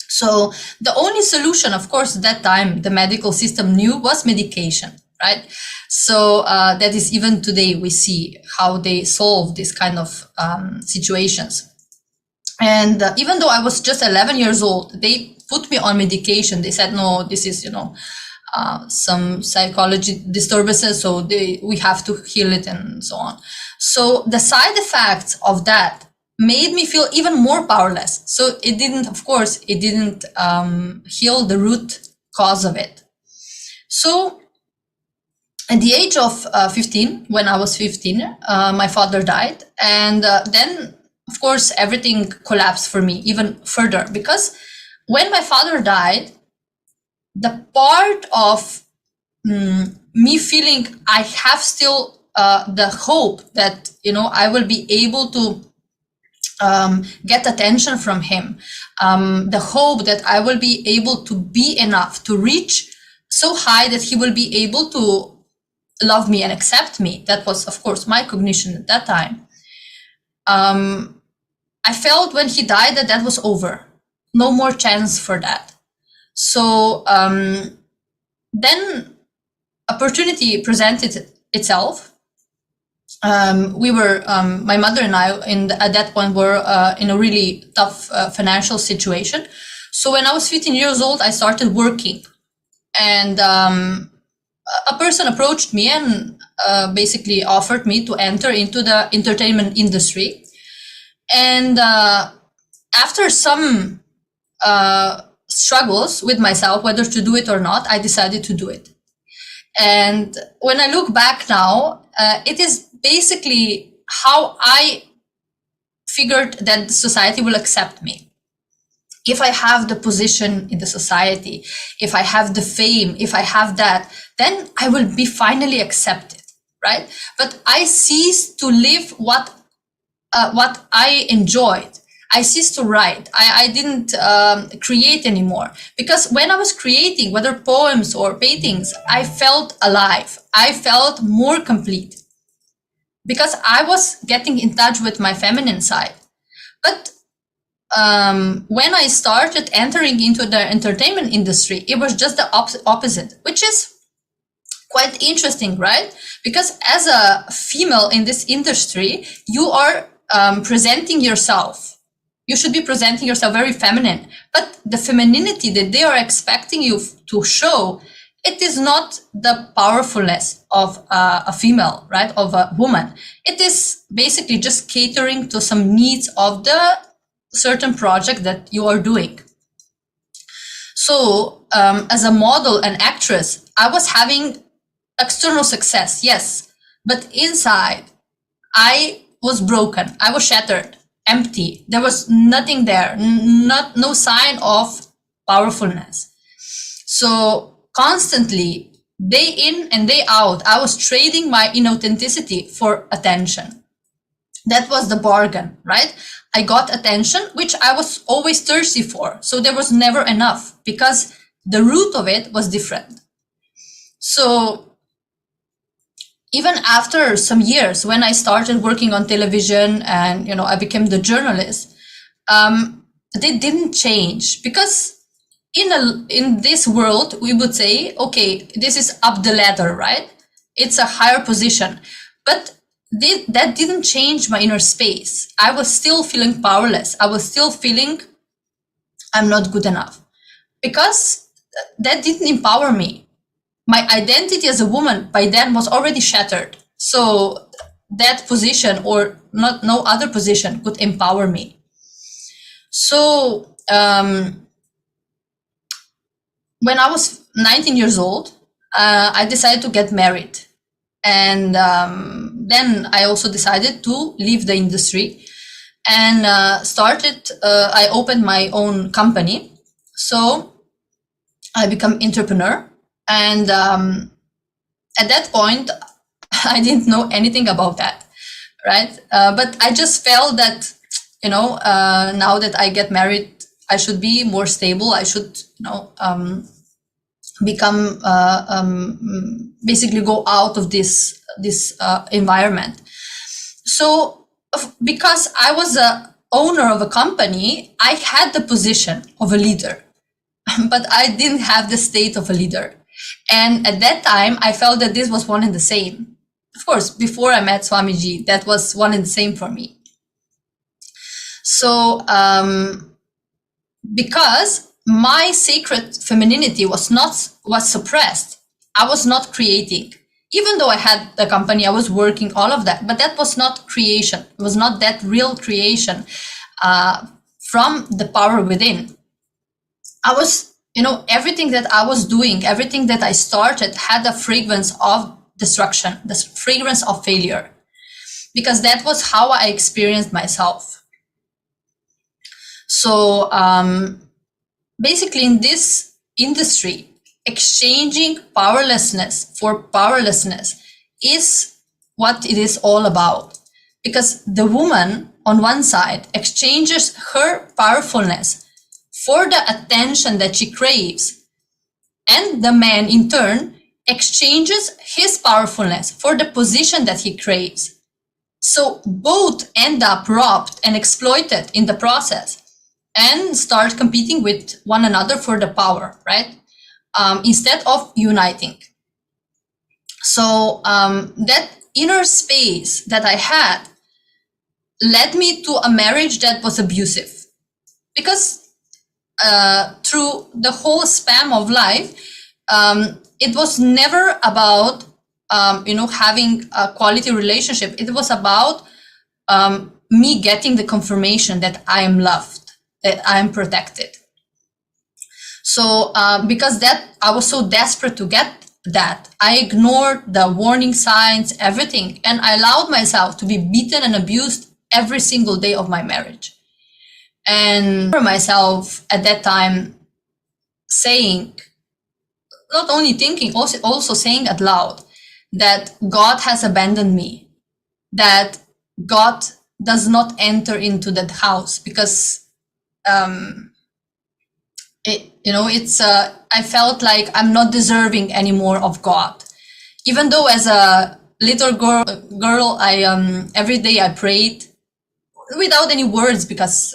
So the only solution, of course, at that time the medical system knew, was medication, right? So that is, even today we see how they solve this kind of situations. And even though I was just 11 years old, they put me on medication. They said, no, this is, some psychology disturbances, so we have to heal it and so on. So the side effects of that made me feel even more powerless. So it didn't heal the root cause of it. So at the age of 15, when I was 15, my father died. And then, of course, everything collapsed for me even further, because when my father died, the part of me feeling I have still the hope that, I will be able to get attention from him, the hope that I will be able to be enough to reach so high that he will be able to love me and accept me. That was, of course, my cognition at that time. I felt when he died that was over. No more chance for that. So then opportunity presented itself. We were, my mother and I, at that point, were in a really tough financial situation. So when I was 15 years old, I started working. And a person approached me and basically offered me to enter into the entertainment industry. And after some struggles with myself, whether to do it or not, I decided to do it. And when I look back now, it is basically how I figured that society will accept me. If I have the position in the society, if I have the fame, if I have that, then I will be finally accepted, right? But I ceased to live what I enjoyed. I ceased to write. I didn't create anymore, because when I was creating, whether poems or paintings, I felt alive. I felt more complete, because I was getting in touch with my feminine side. But when I started entering into the entertainment industry, it was just the opposite, which is quite interesting, right? Because as a female in this industry, you are presenting yourself. You should be presenting yourself very feminine, but the femininity that they are expecting you to show, it is not the powerfulness of a female, right? Of a woman. It is basically just catering to some needs of the certain project that you are doing. So as a model and actress, I was having external success, yes, but inside I was broken. I was shattered, empty. There was nothing there, no sign of powerfulness. So constantly, day in and day out, I was trading my inauthenticity for attention. That was the bargain, right? I got attention, which I was always thirsty for. So there was never enough, because the root of it was different. So even after some years, when I started working on television and, I became the journalist, they didn't change, because in this world we would say, okay, this is up the ladder, right? It's a higher position, but that didn't change my inner space. I was still feeling powerless. I was still feeling I'm not good enough, because that didn't empower me. My identity as a woman by then was already shattered. So that position, or not, no other position could empower me. So when I was 19 years old, I decided to get married. And then I also decided to leave the industry and I opened my own company. So I become entrepreneur. And at that point, I didn't know anything about that, right? But I just felt that, now that I get married, I should be more stable. I should, become basically go out of this environment. So because I was a owner of a company, I had the position of a leader, but I didn't have the state of a leader. And at that time, I felt that this was one and the same. Of course, before I met Swamiji, that was one and the same for me. So because my sacred femininity was suppressed, I was not creating. Even though I had the company, I was working, all of that, but that was not creation. It was not that real creation from the power within. I was, everything that I was doing, everything that I started had a fragrance of destruction, the fragrance of failure, because that was how I experienced myself. So basically in this industry, exchanging powerlessness for powerlessness is what it is all about. Because the woman on one side exchanges her powerfulness for the attention that she craves, and the man in turn exchanges his powerfulness for the position that he craves. So both end up robbed and exploited in the process and start competing with one another for the power, right? Instead of uniting. So that inner space that I had led me to a marriage that was abusive, because through the whole span of life, it was never about having a quality relationship. It was about me getting the confirmation that I am loved, that I am protected. So because that I was so desperate to get that, I ignored the warning signs, everything, and I allowed myself to be beaten and abused every single day of my marriage. And for myself at that time saying, not only thinking, also saying out loud that God has abandoned me, that God does not enter into that house, because I felt like I'm not deserving anymore of God. Even though as a little girl, I every day I prayed without any words, because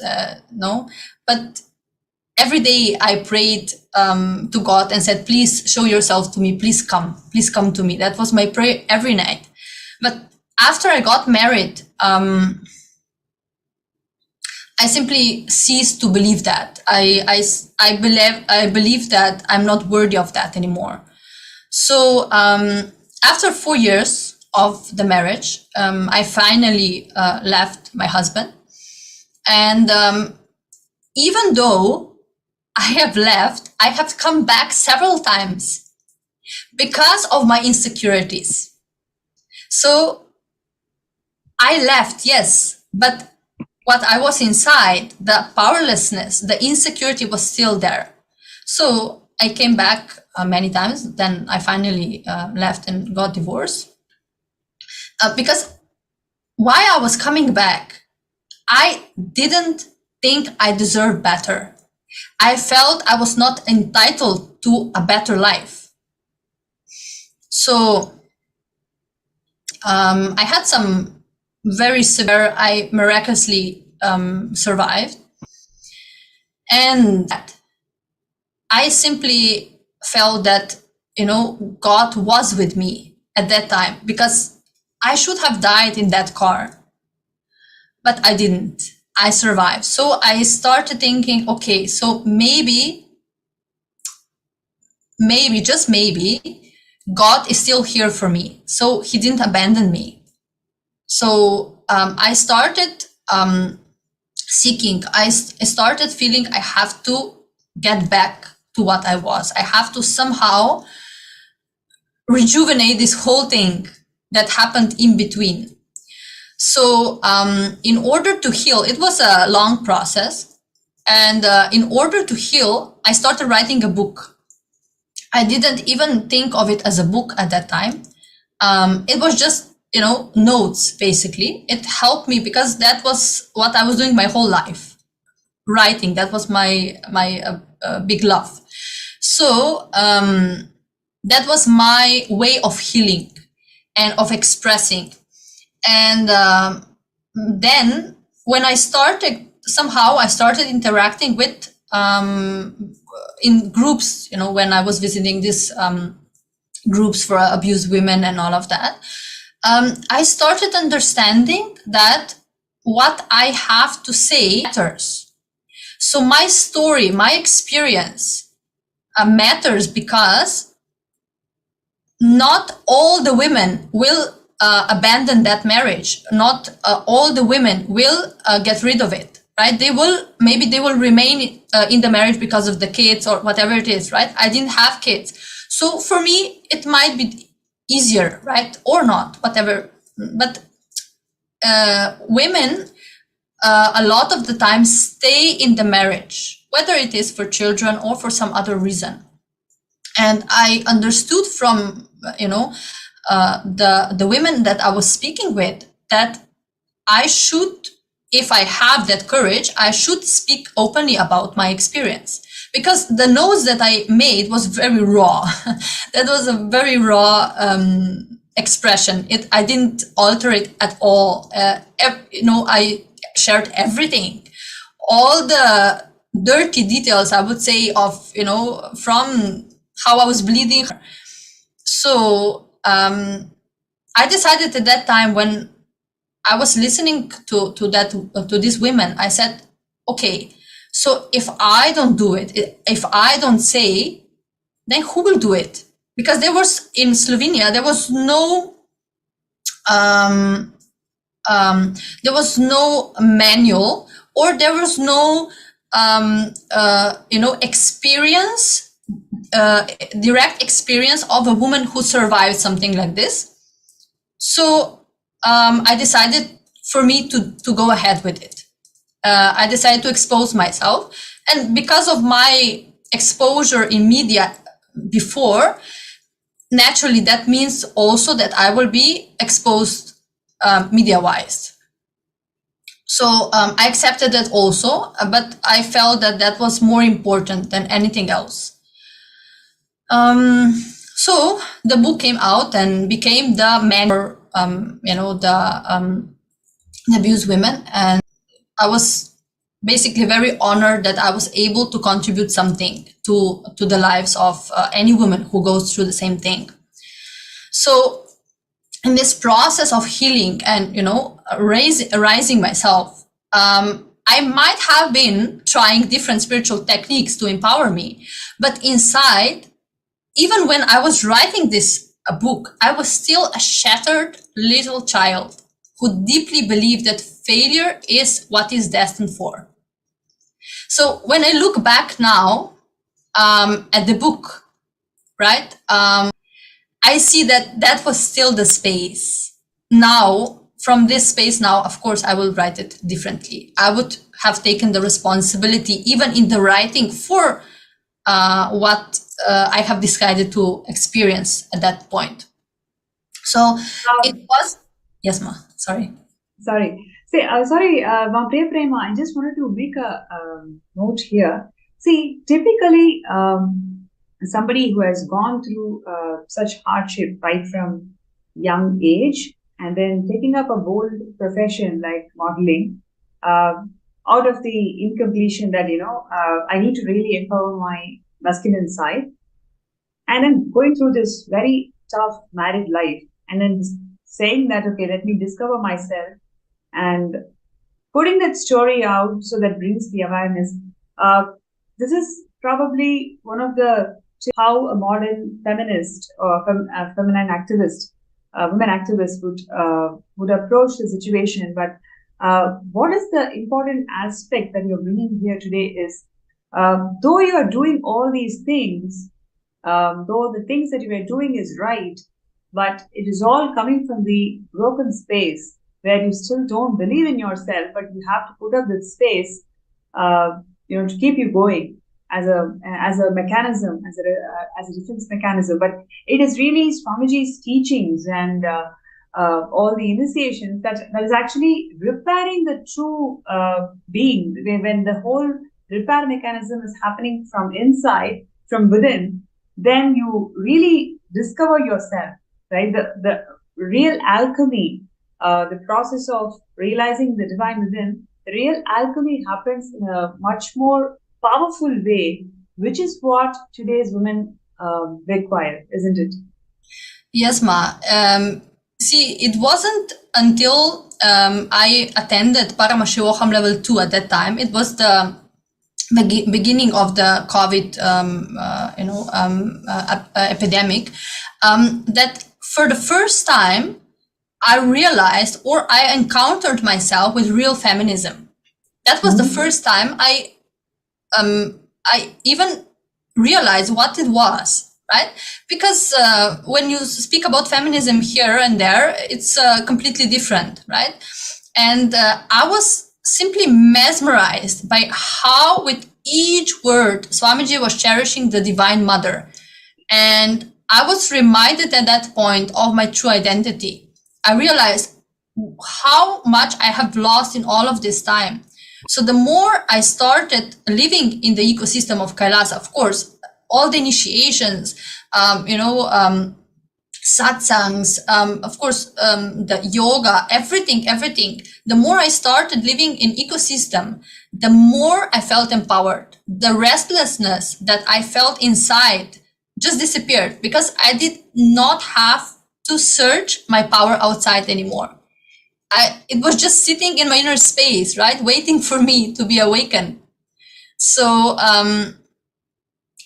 but every day I prayed to God and said, please show yourself to me, please come to me. That was my prayer every night. But after I got married, I simply ceased to believe that. I believe that I'm not worthy of that anymore. So after 4 years of the marriage, I finally left my husband. And even though I have left, I have come back several times because of my insecurities. So I left, yes, but what I was inside, the powerlessness, the insecurity was still there. So I came back many times. Then I finally left and got divorced. Because while I was coming back, I didn't think I deserved better. I felt I was not entitled to a better life. So I had some very severe, I miraculously survived. And I simply felt that, God was with me at that time, because I should have died in that car, but I didn't. I survived. So I started thinking, okay, so maybe, just maybe, God is still here for me. So he didn't abandon me. So I started seeking. I started feeling I have to get back to what I was. I have to somehow rejuvenate this whole thing that happened in between. So in order to heal, it was a long process. And in order to heal, I started writing a book. I didn't even think of it as a book at that time. It was just, notes, basically. It helped me because that was what I was doing my whole life. Writing, that was my big love. So that was my way of healing and of expressing. And then when I started, somehow I started interacting with in groups, when I was visiting these groups for abused women and all of that, I started understanding that what I have to say matters. So my story, my experience matters, because not all the women will abandon that marriage. Not all the women will get rid of it, right? Maybe they will remain in the marriage because of the kids or whatever it is, right? I didn't have kids. So for me, it might be easier, right? Or not, whatever. But women, a lot of the time, stay in the marriage, whether it is for children or for some other reason. And I understood from, the women that I was speaking with, that I should, if I have that courage, I should speak openly about my experience, because the notes that I made was very raw. That was a very raw expression. I didn't alter it at all. I shared everything, all the dirty details, I would say, of, from how I was bleeding. So I decided at that time, when I was listening to these women, I said, okay, so if I don't do it, if I don't say, then who will do it? Because there was, in Slovenia, there was no manual, or there was no experience, direct experience of a woman who survived something like this. So I decided for me to go ahead with it. I decided to expose myself, and because of my exposure in media before, naturally that means also that I will be exposed media-wise. So I accepted that also, but I felt that that was more important than anything else. So the book came out and became the manual, the abused women, and I was basically very honored that I was able to contribute something to the lives of any woman who goes through the same thing. So in this process of healing and, raising myself, I might have been trying different spiritual techniques to empower me, but inside, even when I was writing this book, I was still a shattered little child who deeply believed that failure is what is destined for. So when I look back now at the book, right, I see that that was still the space. Now, from this space now, of course, I will write it differently. I would have taken the responsibility, even in the writing, for what I have decided to experience at that point. So it was, yes, Ma, sorry. Sorry. Priya Prema, I just wanted to make a note here. See, typically, somebody who has gone through such hardship right from young age, and then taking up a bold profession like modeling, out of the incompletion that, I need to really empower my masculine side. And then going through this very tough married life and then saying that, okay, let me discover myself and putting that story out so that brings the awareness. This is probably one of the how a modern feminist or feminine activist, women activists would approach the situation. But what is the important aspect that you're bringing here today is, though you are doing all these things, though the things that you are doing is right, but it is all coming from the broken space where you still don't believe in yourself, but you have to put up this space, to keep you going as a mechanism, as a defense mechanism. But it is really Swamiji's teachings and all the initiations that is actually repairing the true being. When the whole repair mechanism is happening from inside, from within, then you really discover yourself, right? The real alchemy, the process of realizing the divine within, the real alchemy happens in a much more powerful way, which is what today's women require, isn't it? Yes, Ma. See, it wasn't until I attended Paramashivam level 2 at that time. It was the beginning of the COVID, epidemic, that for the first time I realized, or I encountered myself with real feminism. That was the first time I even realized what it was, right? Because when you speak about feminism here and there, it's completely different, right? And I was simply mesmerized by how with each word Swamiji was cherishing the Divine Mother. And I was reminded at that point of my true identity. I realized how much I have lost in all of this time. So the more I started living in the ecosystem of Kailasa, of course, all the initiations, satsangs, of course, the yoga, everything. The more I started living in ecosystem, the more I felt empowered. The restlessness that I felt inside just disappeared because I did not have to search my power outside anymore. It was just sitting in my inner space, right? Waiting for me to be awakened. So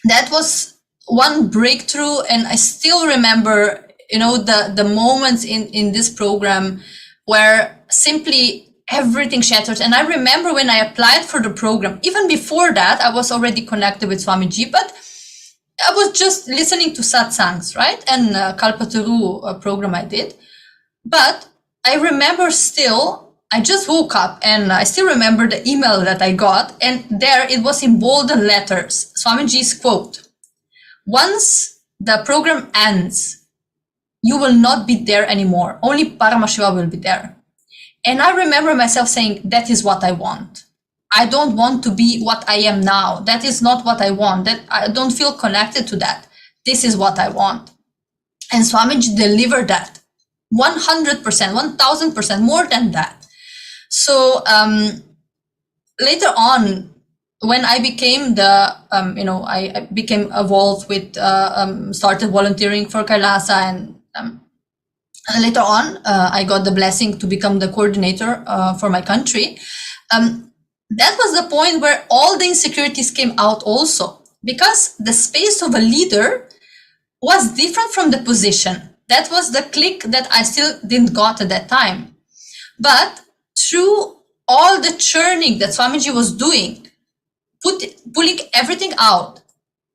that was one breakthrough. And I still remember, the moments in this program where simply everything shattered. And I remember when I applied for the program, even before that, I was already connected with Swamiji, but I was just listening to satsangs, right? And Kalpataru program I did. But I remember still, I just woke up and I still remember the email that I got. And there it was in bolden letters, Swamiji's quote: "Once the program ends, you will not be there anymore. Only Paramashiva will be there." And I remember myself saying, that is what I want. I don't want to be what I am now. That is not what I want. That I don't feel connected to that. This is what I want. And Swamiji delivered that 100%, 1000%, more than that. So later on, when I became I became involved with, started volunteering for Kailasa, and later on, I got the blessing to become the coordinator for my country. That was the point where all the insecurities came out also, because the space of a leader was different from the position. That was the click that I still didn't got at that time. But through all the churning that Swamiji was doing, pulling everything out,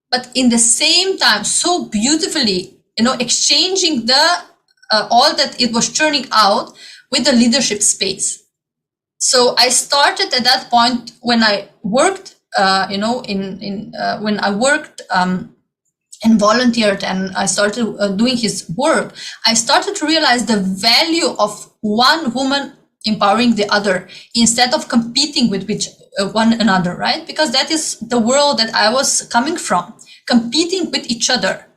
but in the same time, so beautifully, exchanging the all that it was churning out with the leadership space. So I started at that point when I worked, when I worked and volunteered, and I started doing his work. I started to realize the value of one woman empowering the other instead of competing with one another, right? Because that is the world that I was coming from, competing with each other.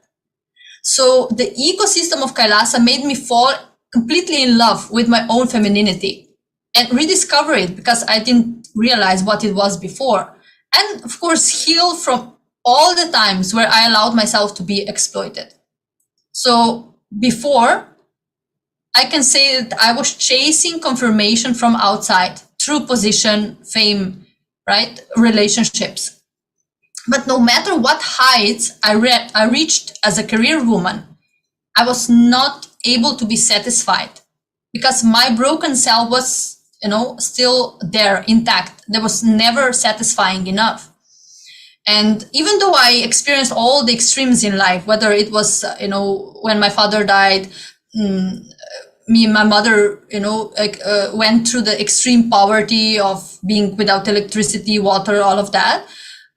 So the ecosystem of Kailasa made me fall completely in love with my own femininity. and rediscover it because I didn't realize what it was before. And of course, heal from all the times where I allowed myself to be exploited. So before, I can say that I was chasing confirmation from outside through position, fame, right? Relationships. But no matter what heights I reached as a career woman, I was not able to be satisfied because my broken self was, still there intact. There was never satisfying enough. And even though I experienced all the extremes in life, whether it was, when my father died, me and my mother, went through the extreme poverty of being without electricity, water, all of that,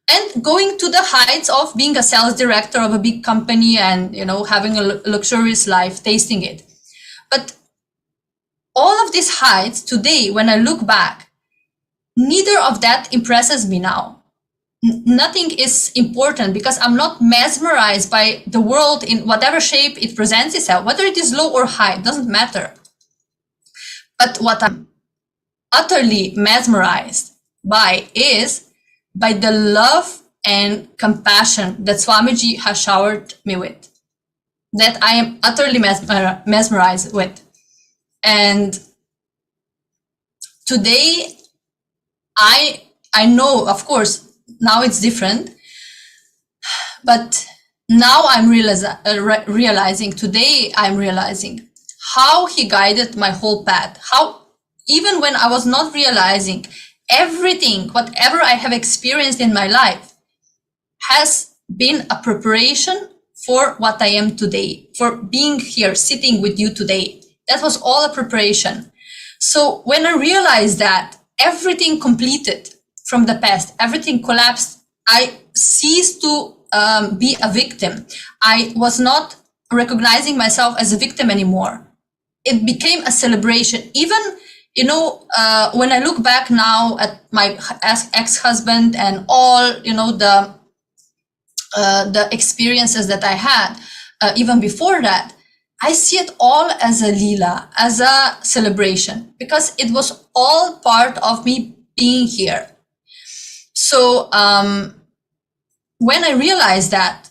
and going to the heights of being a sales director of a big company and, having a luxurious life, tasting it. But all of these heights today, when I look back, neither of that impresses me now. Nothing is important because I'm not mesmerized by the world in whatever shape it presents itself, whether it is low or high, it doesn't matter. But what I'm utterly mesmerized by is by the love and compassion that Swamiji has showered me with, that I am utterly mesmerized with. And today, I know, of course, now it's different, but now I'm realizing, today I'm realizing how he guided my whole path, how even when I was not realizing everything, whatever I have experienced in my life has been a preparation for what I am today, for being here, sitting with you today. That was all a preparation. So when I realized that everything completed from the past, everything collapsed, I ceased to be a victim. I was not recognizing myself as a victim anymore. It became a celebration. Even, when I look back now at my ex-husband and all, the experiences that I had, even before that, I see it all as a lila, as a celebration, because it was all part of me being here. So when I realized that,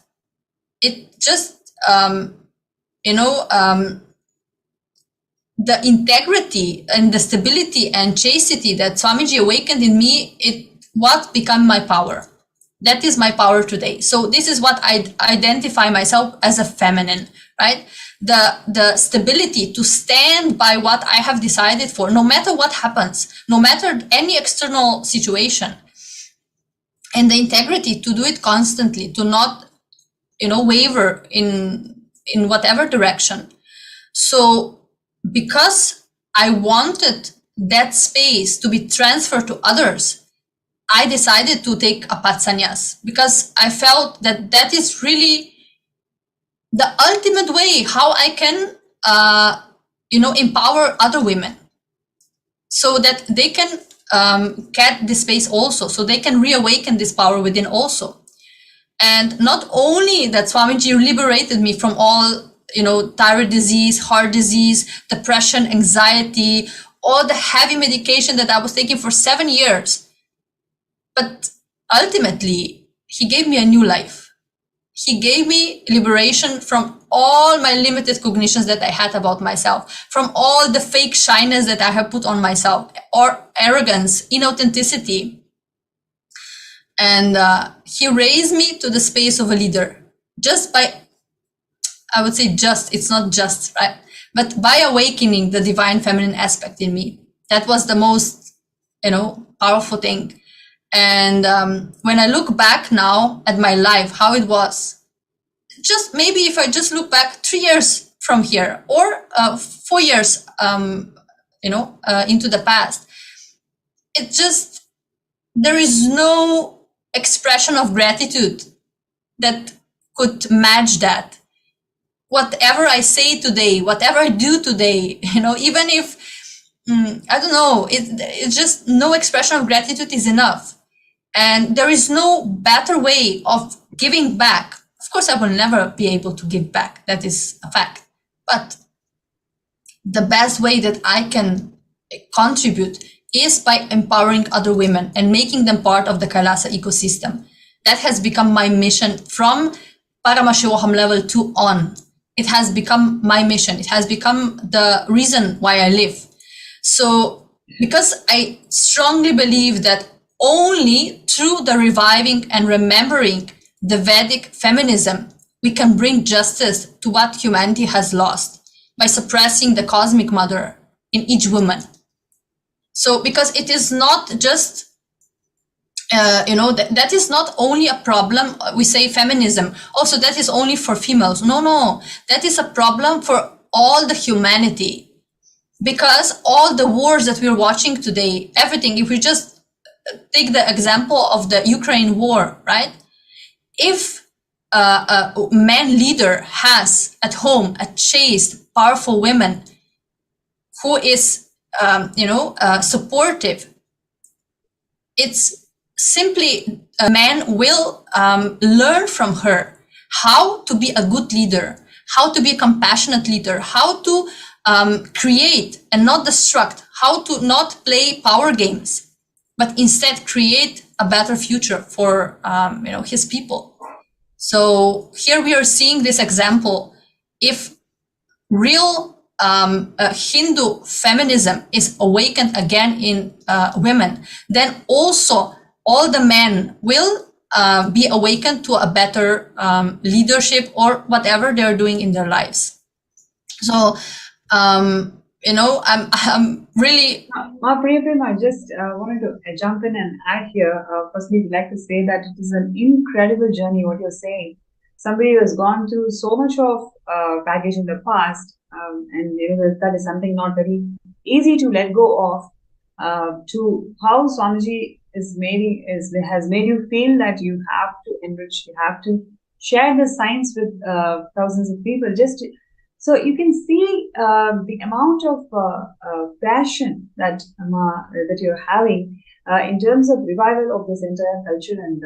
it just, the integrity and the stability and chastity that Swamiji awakened in me, it what became my power. That is my power today. So this is what I identify myself as a feminine, right? The stability to stand by what I have decided for, no matter what happens, no matter any external situation. And the integrity to do it constantly, to not, waver in whatever direction. So because I wanted that space to be transferred to others, I decided to take a patsanyas because I felt that that is really the ultimate way how I can, empower other women so that they can get this space also, so they can reawaken this power within also. And not only that Swamiji liberated me from all, thyroid disease, heart disease, depression, anxiety, all the heavy medication that I was taking for 7 years, but ultimately he gave me a new life. He gave me liberation from all my limited cognitions that I had about myself, from all the fake shyness that I have put on myself, or arrogance, inauthenticity. And he raised me to the space of a leader just by, I would say just, it's not just, right? But by awakening the divine feminine aspect in me. That was the most, powerful thing. And when I look back now at my life, how it was, just maybe if I just look back 3 years from here or 4 years, into the past, it just, there is no expression of gratitude that could match that. Whatever I say today, whatever I do today, even if, I don't know, it's just no expression of gratitude is enough. And there is no better way of giving back. Of course, I will never be able to give back. That is a fact. But the best way that I can contribute is by empowering other women and making them part of the Kailasa ecosystem. That has become my mission from Paramashivam level 2 on. It has become my mission. It has become the reason why I live. So, because I strongly believe that only through the reviving and remembering the Vedic feminism, we can bring justice to what humanity has lost by suppressing the cosmic mother in each woman. So, because it is not just that is not only a problem. We say feminism also, that is only for females. No, that is a problem for all the humanity, because all the wars that we're watching today, everything, if we just take the example of the Ukraine war, right? If a man leader has at home a chaste, powerful woman who is supportive, it's simply a man will learn from her how to be a good leader, how to be a compassionate leader, how to create and not destruct, how to not play power games, but instead create a better future for his people. So here we are seeing this example. If real Hindu feminism is awakened again in women, then also all the men will be awakened to a better leadership or whatever they're doing in their lives. So, I'm really... Priya, I just wanted to jump in and add here. Firstly, we'd like to say that it is an incredible journey, what you're saying. Somebody who has gone through so much of baggage in the past, and that is something not very easy to let go of, to how Swamiji has made you feel that you have to enrich, you have to share the science with thousands of people. So you can see the amount of passion that you're having in terms of revival of this entire culture and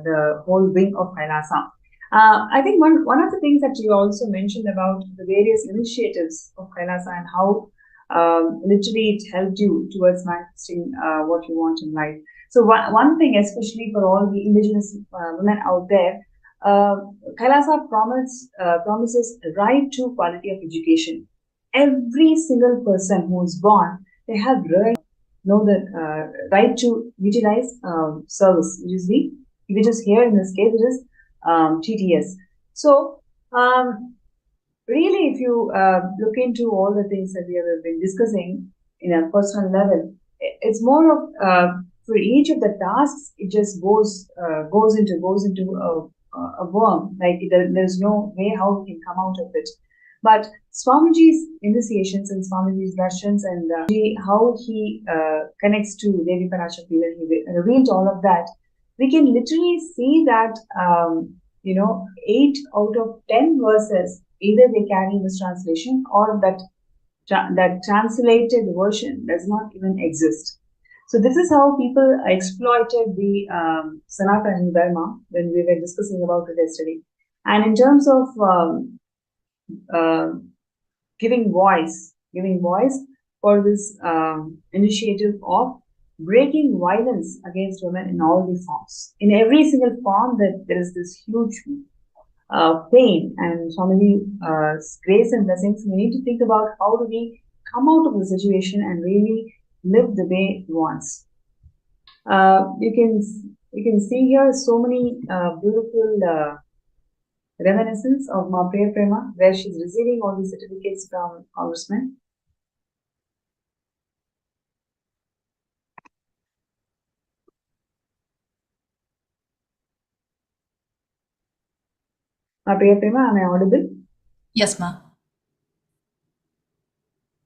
the whole wing of Kailasa. I think one of the things that you also mentioned about the various initiatives of Kailasa and how literally it helped you towards manifesting what you want in life. So one thing, especially for all the indigenous women out there, Kailasa promises the right to quality of education. Every single person who is born, they have the right to utilize service, which is here in this case, it is TTS. So, really, if you look into all the things that we have been discussing in a personal level, it's more of for each of the tasks, it just goes into a worm. Like there's no way how we can come out of it. But Swamiji's initiations and Swamiji's Darshans and how he connects to Devi Parashakti, when he revealed all of that, we can literally see that 8 out of 10 verses, either they carry mistranslation or that translated version does not even exist. So this is how people exploited the Sanatana Hindu Dharma when we were discussing about it yesterday. And in terms of giving voice for this initiative of breaking violence against women in all the forms. In every single form, that there is this huge pain, and Swamiji's grace and blessings. We need to think about how do we come out of the situation and really live the way he wants. You can see here so many beautiful reminiscence of Ma Priya Prema, where she's receiving all these certificates from congressmen. Ma Priya Prema, am I audible? Yes, ma.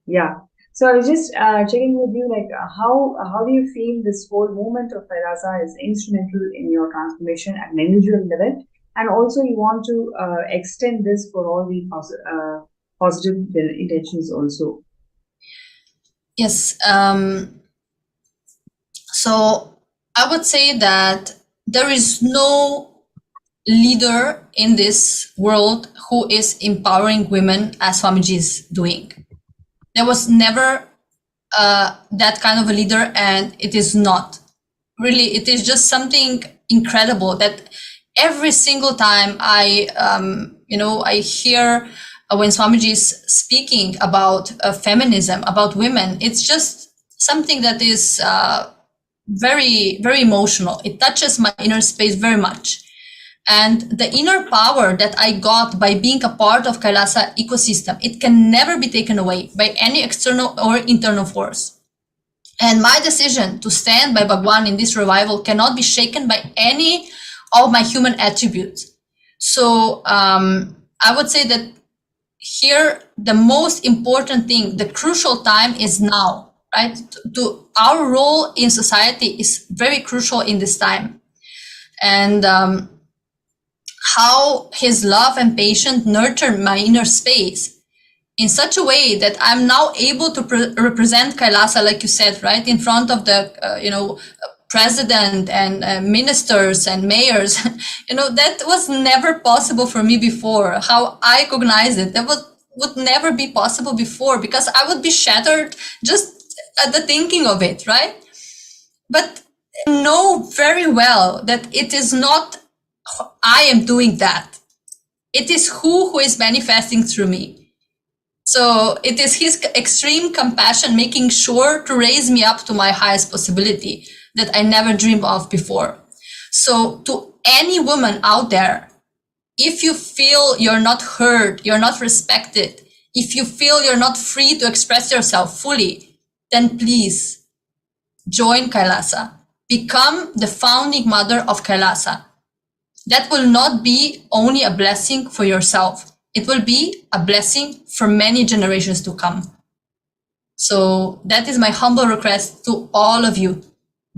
Yeah. So I was just checking with you, like how do you feel this whole movement of Kailasa is instrumental in your transformation at an individual level, and also you want to extend this for all the positive intentions also. Yes. So I would say that there is no leader in this world who is empowering women as Swamiji is doing. There was never that kind of a leader, and it is not. Really, it is just something incredible that every single time I hear when Swamiji is speaking about feminism, about women, it's just something that is very, very emotional. It touches my inner space very much. And the inner power that I got by being a part of Kailasa ecosystem, it can never be taken away by any external or internal force. And my decision to stand by Bhagwan in this revival cannot be shaken by any of my human attributes. So I would say that here, the most important thing, the crucial time is now, right? To our role in society is very crucial in this time. And how his love and patience nurtured my inner space in such a way that I'm now able to represent Kailasa, like you said, right, in front of the, president and ministers and mayors. That was never possible for me before. How I cognize it, that would never be possible before, because I would be shattered just at the thinking of it, right? But I know very well that it is not I am doing that. It is who is manifesting through me. So it is his extreme compassion making sure to raise me up to my highest possibility that I never dreamed of before. So to any woman out there, if you feel you're not heard, you're not respected, if you feel you're not free to express yourself fully, then please join Kailasa. Become the founding mother of Kailasa. That will not be only a blessing for yourself. It will be a blessing for many generations to come. So that is my humble request to all of you.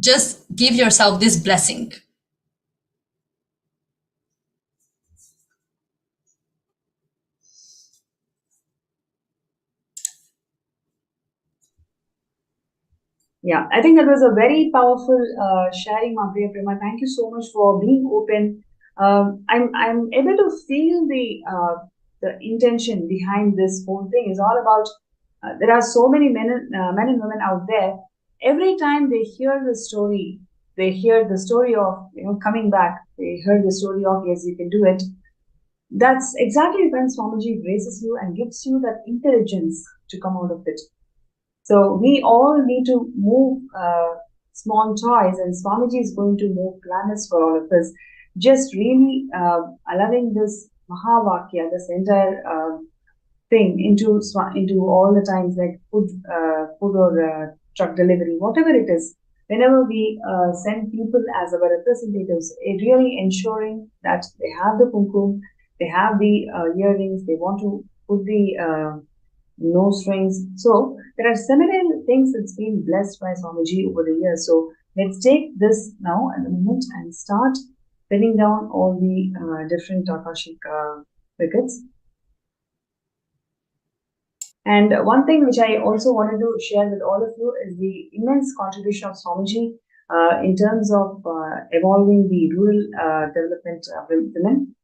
Just give yourself this blessing. Yeah, I think that was a very powerful sharing, Priya Prema. Thank you so much for being open. I'm able to feel the intention behind this whole thing. Is all about there are so many men and women out there. Every time they hear the story, they hear the story of coming back. They heard the story of yes, you can do it. That's exactly when Swamiji raises you and gives you that intelligence to come out of it. So we all need to move small toys, and Swamiji is going to move planets for all of us. Just really allowing this Mahavakya, this entire thing into all the times, like food or truck delivery, whatever it is. Whenever we send people as our representatives, it really ensuring that they have the kumkum, they have the earrings, they want to put the nose rings. So there are several things that's been blessed by Swamiji over the years. So let's take this now at the moment and start pinning down all the different Akashic wickets. And one thing which I also wanted to share with all of you is the immense contribution of Swamiji in terms of evolving the rural development of women.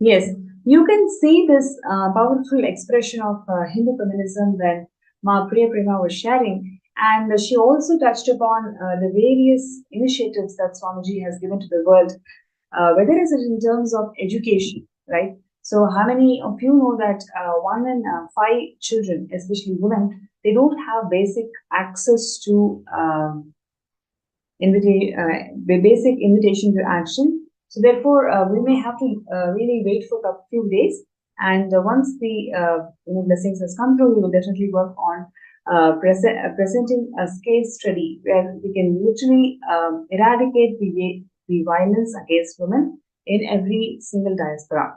Yes, you can see this powerful expression of Hindu feminism when Ma Priya Prema was sharing. And she also touched upon the various initiatives that Swamiji has given to the world, whether it is in terms of education, right? So how many of you know that 1 in 5 children, especially women, they don't have basic access to basic invitation to action. So therefore, we may have to really wait for a few days. And once the blessings has come through, we will definitely work on presenting a case study where we can literally eradicate the violence against women in every single diaspora.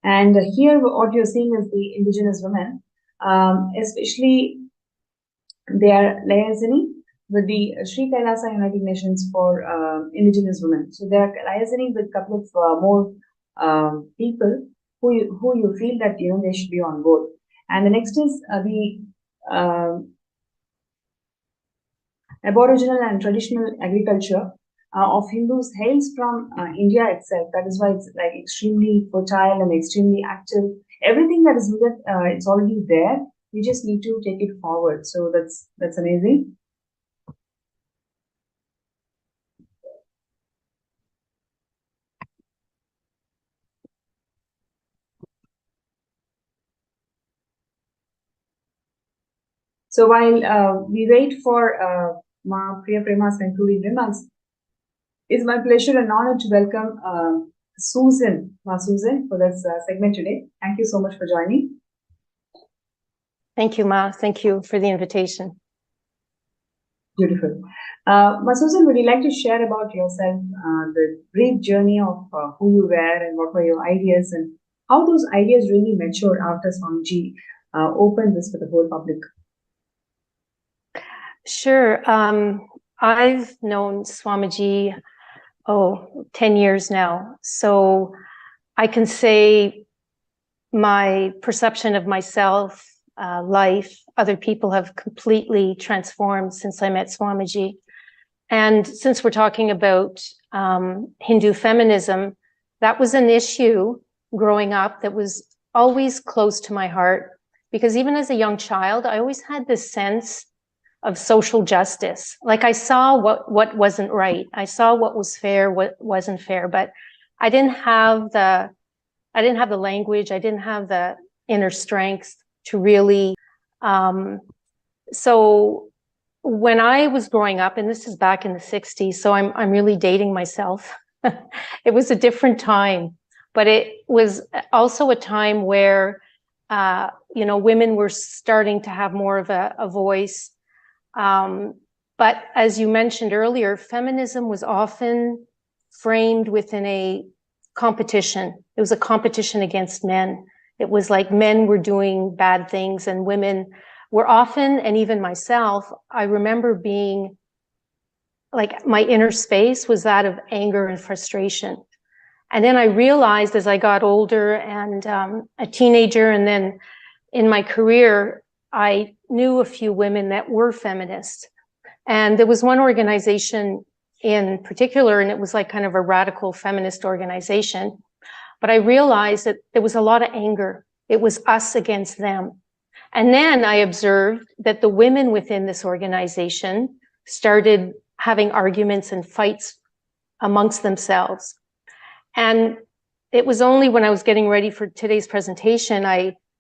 And here, what you're seeing is the indigenous women, especially they are liaising with the Sri Kailasa United Nations for indigenous women. So they are liaising with a couple of more people who you feel that they should be on board. And the next is the Aboriginal and traditional agriculture of Hindus hails from India itself. That is why it's like extremely fertile and extremely active. Everything that is needed, it's already there. We just need to take it forward. So that's amazing. So while we wait for Ma Priya Prema's concluding remarks, it's my pleasure and honor to welcome Susan, Ma Susan, for this segment today. Thank you so much for joining. Thank you, Ma. Thank you for the invitation. Beautiful. Ma Susan, would you like to share about yourself, the brief journey of who you were and what were your ideas and how those ideas really matured after Swamiji opened this for the whole public? Sure. I've known Swamiji, 10 years now. So I can say my perception of myself, life, other people have completely transformed since I met Swamiji. And since we're talking about Hindu feminism, that was an issue growing up that was always close to my heart, because even as a young child, I always had this sense of social justice. Like I saw what wasn't right. I saw what was fair, what wasn't fair, but I didn't have the language. I didn't have the inner strength to really, so when I was growing up, and this is back in the 60s, so I'm really dating myself. It was a different time, but it was also a time where, women were starting to have more of a voice. But as you mentioned earlier, feminism was often framed within a competition. It was a competition against men. It was like men were doing bad things and women were often, and even myself, I remember being like, my inner space was that of anger and frustration. And then I realized as I got older and a teenager, and then in my career, I knew a few women that were feminists. And there was one organization in particular, and it was like kind of a radical feminist organization. But I realized that there was a lot of anger. It was us against them. And then I observed that the women within this organization started having arguments and fights amongst themselves. And it was only when I was getting ready for today's presentation,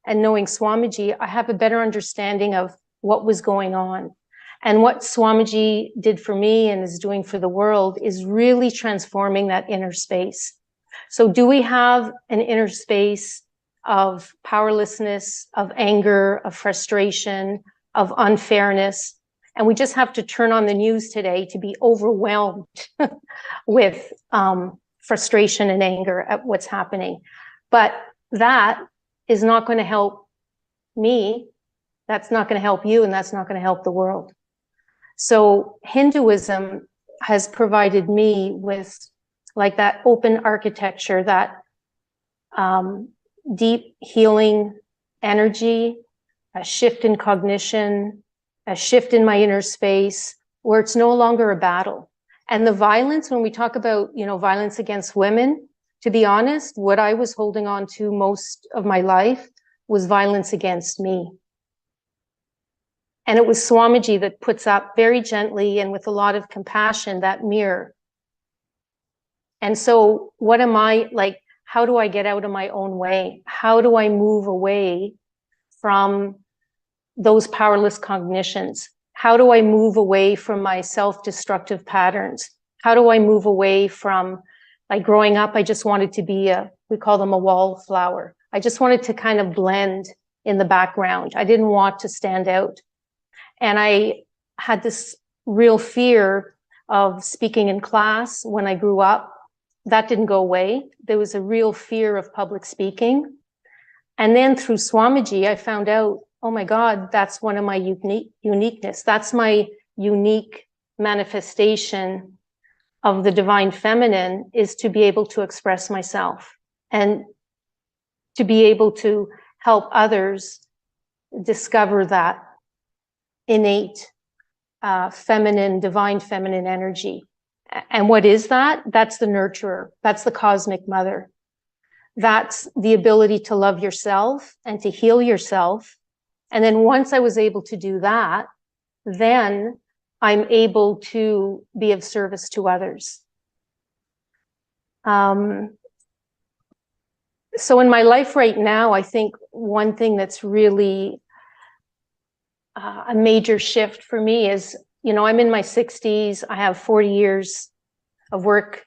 and knowing Swamiji, I have a better understanding of what was going on. And what Swamiji did for me and is doing for the world is really transforming that inner space. So do we have an inner space of powerlessness, of anger, of frustration, of unfairness? And we just have to turn on the news today to be overwhelmed with frustration and anger at what's happening. But that is not going to help me. That's not going to help you, and that's not going to help the world. So Hinduism has provided me with like that open architecture, that deep healing energy, a shift in cognition, a shift in my inner space where it's no longer a battle. And the violence, when we talk about, violence against women, to be honest, what I was holding on to most of my life was violence against me. And it was Swamiji that puts up very gently and with a lot of compassion that mirror. And so what am I like? How do I get out of my own way? How do I move away from those powerless cognitions? how do I move away from my self-destructive patterns? How do I move away from, like growing up, I just wanted to be we call them a wallflower. I just wanted to kind of blend in the background. I didn't want to stand out. And I had this real fear of speaking in class when I grew up. That didn't go away. There was a real fear of public speaking. And then through Swamiji, I found out, oh my God, that's one of my uniqueness. That's my unique manifestation of the divine feminine, is to be able to express myself and to be able to help others discover that innate feminine, divine feminine energy. And what is that? That's the nurturer. That's the cosmic mother. That's the ability to love yourself and to heal yourself. And then once I was able to do that, then I'm able to be of service to others. So in my life right now, I think one thing that's really a major shift for me is, I'm in my 60s. I have 40 years of work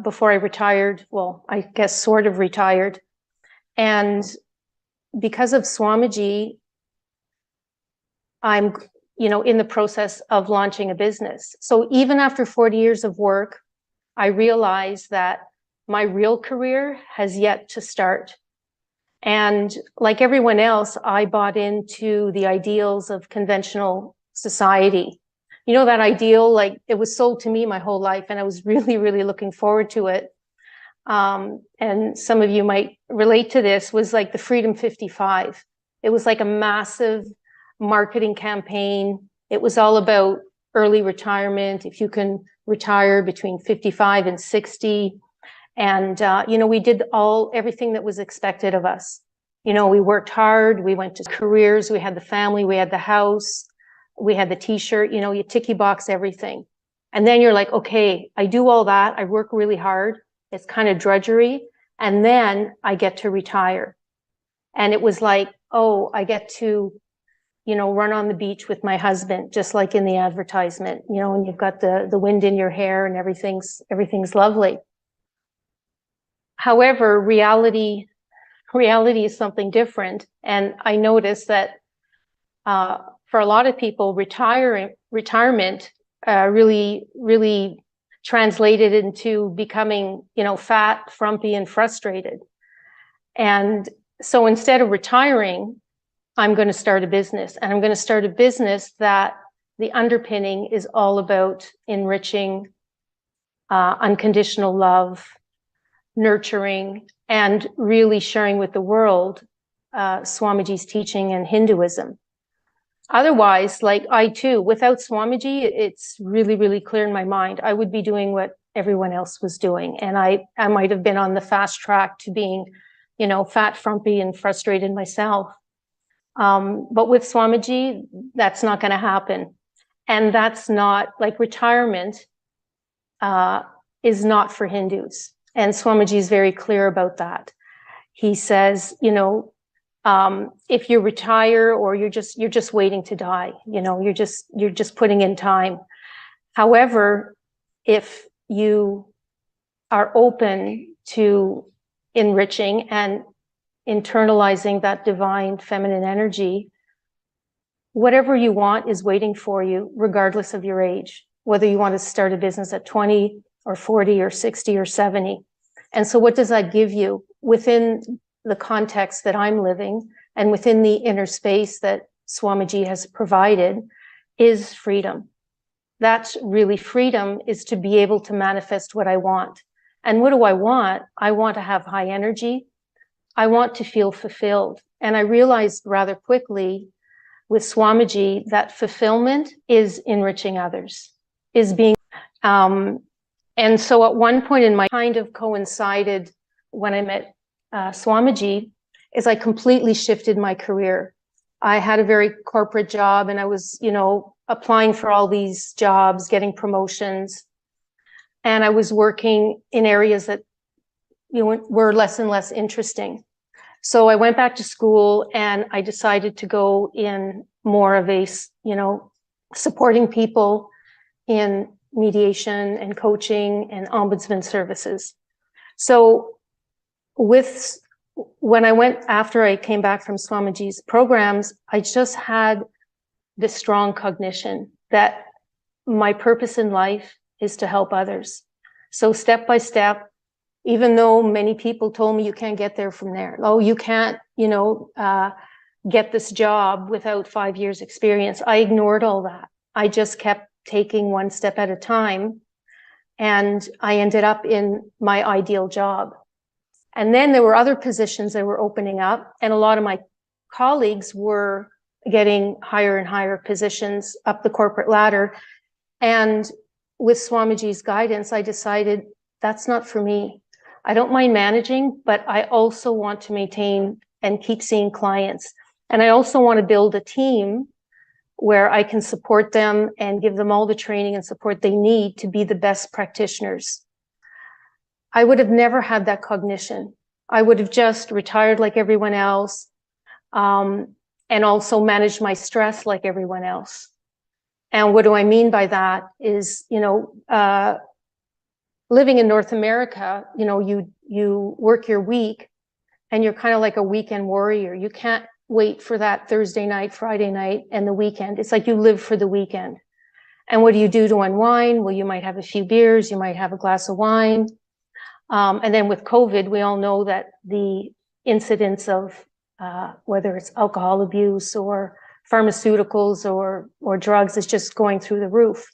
before I retired. Well, I guess sort of retired. And because of Swamiji, I'm, in the process of launching a business. So even after 40 years of work, I realized that my real career has yet to start. And like everyone else, I bought into the ideals of conventional society. That ideal, like it was sold to me my whole life, and I was really, really looking forward to it. And some of you might relate to this, was like the Freedom 55. It was like a massive marketing campaign. It was all about early retirement, if you can retire between 55 and 60. And, we did everything that was expected of us. We worked hard, we went to careers, we had the family, we had the house, we had the t-shirt, you ticky box everything. And then you're like, okay, I do all that. I work really hard. It's kind of drudgery. And then I get to retire. And it was like, oh, I get to, run on the beach with my husband, just like in the advertisement, and you've got the wind in your hair and everything's lovely. However, reality is something different. And I noticed that for a lot of people, retirement really, really translated into becoming, fat, frumpy, and frustrated. And so instead of retiring, I'm going to start a business. And I'm going to start a business that the underpinning is all about enriching, unconditional love, nurturing, and really sharing with the world Swamiji's teaching and Hinduism. Otherwise, like I too, without Swamiji, it's really, really clear in my mind, I would be doing what everyone else was doing. And I might have been on the fast track to being, fat, frumpy, and frustrated myself. But with Swamiji, that's not going to happen. And that's not, like, retirement is not for Hindus. And Swamiji is very clear about that. He says, if you retire, or you're just waiting to die, you're just putting in time. However, if you are open to enriching and internalizing that divine feminine energy, whatever you want is waiting for you, regardless of your age, whether you want to start a business at 20 or 40 or 60 or 70. And so what does that give you within the context that I'm living and within the inner space that Swamiji has provided is freedom. That's really freedom, is to be able to manifest what I want. And what do I want? I want to have high energy. I want to feel fulfilled. And I realized rather quickly with Swamiji that fulfillment is enriching others, is being, and so at one point in my kind of coincided when I met Swamiji, is I completely shifted my career. I had a very corporate job, and I was, applying for all these jobs, getting promotions. And I was working in areas that, were less and less interesting. So I went back to school, and I decided to go in more of a, supporting people in mediation and coaching and ombudsman services. So when I went, after I came back from Swamiji's programs, I just had this strong cognition that my purpose in life is to help others. So step by step, even though many people told me you can't get there from there. Oh, you can't, get this job without 5 years experience. I ignored all that. I just kept taking one step at a time. And I ended up in my ideal job. And then there were other positions that were opening up, and a lot of my colleagues were getting higher and higher positions up the corporate ladder. And with Swamiji's guidance, I decided that's not for me. I don't mind managing, but I also want to maintain and keep seeing clients. And I also want to build a team where I can support them and give them all the training and support they need to be the best practitioners. I would have never had that cognition. I would have just retired like everyone else, and also managed my stress like everyone else. And what do I mean by that is, living in North America, you work your week and you're kind of like a weekend warrior. You can't wait for that Thursday night, Friday night, and the weekend. It's like you live for the weekend. And what do you do to unwind? Well, you might have a few beers, you might have a glass of wine. And then with COVID, we all know that the incidence of whether it's alcohol abuse or pharmaceuticals or drugs is just going through the roof,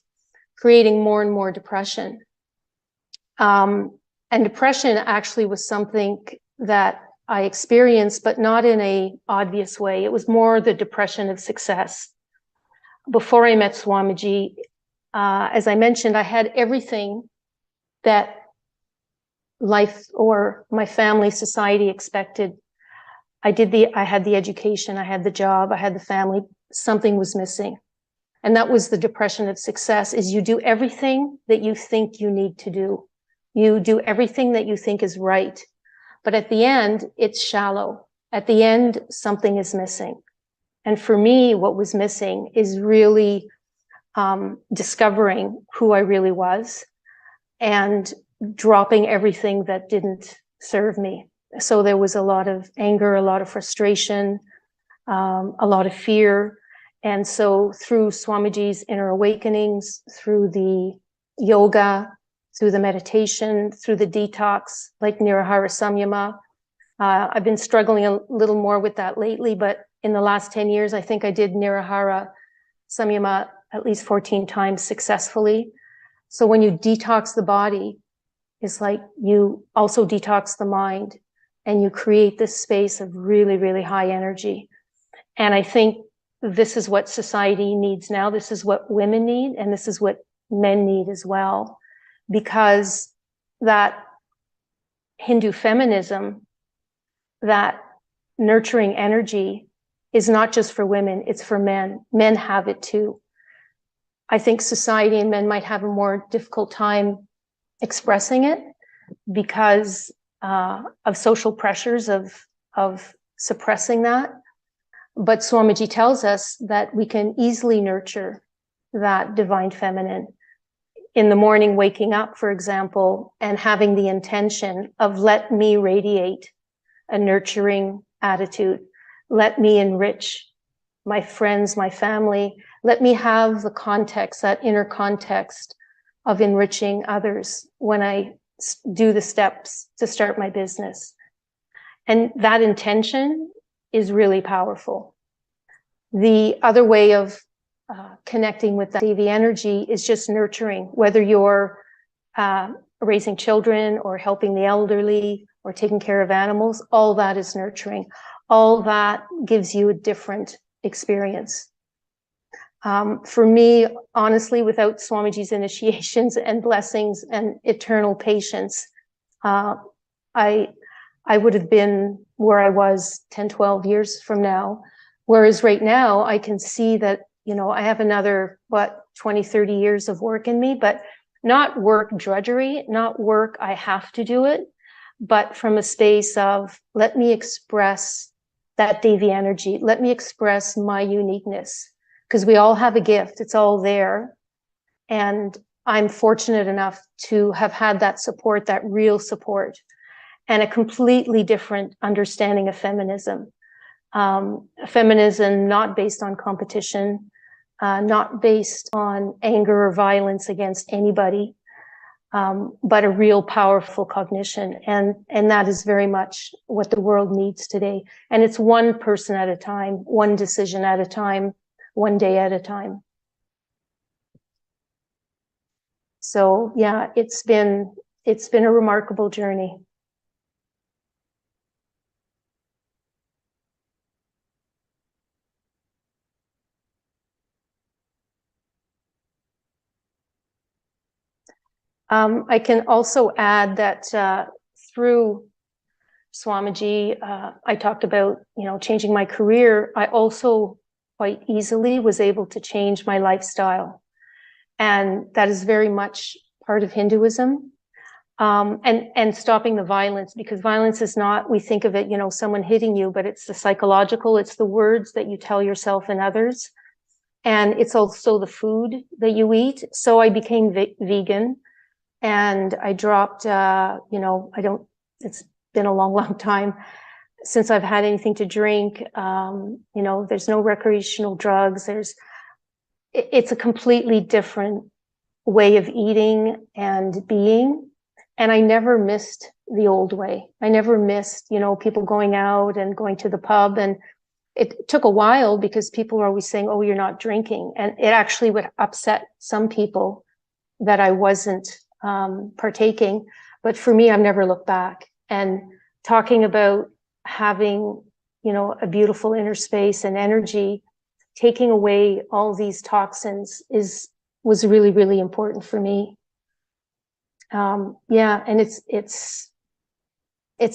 creating more and more depression. And depression actually was something that I experienced, but not in a obvious way. It was more the depression of success. Before I met Swamiji, as I mentioned, I had everything that life or my family, society expected. I had the education, I had the job, I had the family. Something was missing. And that was the depression of success, is you do everything that you think you need to do. You do everything that you think is right. But at the end, it's shallow. At the end, something is missing. And for me, what was missing is really discovering who I really was and dropping everything that didn't serve me. So there was a lot of anger, a lot of frustration, a lot of fear. And so through Swamiji's inner awakenings, through the yoga, through the meditation, through the detox, like Nirahara Samyama, I've been struggling a little more with that lately, but in the last 10 years, I think I did Nirahara Samyama at least 14 times successfully. So when you detox the body, it's like you also detox the mind and you create this space of really, really high energy. And I think this is what society needs now. This is what women need, and this is what men need as well, because that Hindu feminism, that nurturing energy is not just for women, it's for men. Men have it too. I think society and men might have a more difficult time expressing it because of social pressures of suppressing that. But Swamiji tells us that we can easily nurture that divine feminine. In the morning, waking up, for example, and having the intention of let me radiate a nurturing attitude. Let me enrich my friends, my family. Let me have the context, that inner context of enriching others when I do the steps to start my business. And that intention is really powerful. The other way of connecting with that Devi energy is just nurturing, whether you're raising children or helping the elderly or taking care of animals, all that is nurturing. All that gives you a different experience. For me, honestly, without Swamiji's initiations and blessings and eternal patience, I would have been where I was 10, 12 years from now. Whereas right now, I can see that, I have another, 20, 30 years of work in me, but not work drudgery, not work I have to do it, but from a space of, let me express that Devi energy. Let me express my uniqueness. because we all have a gift. It's all there. And I'm fortunate enough to have had that support, that real support, and a completely different understanding of feminism. Feminism not based on competition, not based on anger or violence against anybody, but a real powerful cognition. And that is very much what the world needs today. And it's one person at a time, one decision at a time, one day at a time. So yeah, it's been a remarkable journey. I can also add that through Swamiji, I talked about, changing my career. I also quite easily was able to change my lifestyle. And that is very much part of Hinduism. And stopping the violence, because violence is not, we think of it, someone hitting you, but it's the psychological, it's the words that you tell yourself and others. And it's also the food that you eat. So I became vegan. And I dropped, it's been a long, long time since I've had anything to drink. There's no recreational drugs. It's a completely different way of eating and being. And I never missed the old way. I never missed, people going out and going to the pub. And it took a while because people were always saying, oh, you're not drinking. And it actually would upset some people that I wasn't partaking. But for me, I've never looked back. And talking about having, a beautiful inner space and energy, taking away all these toxins was really, really important for me. And it's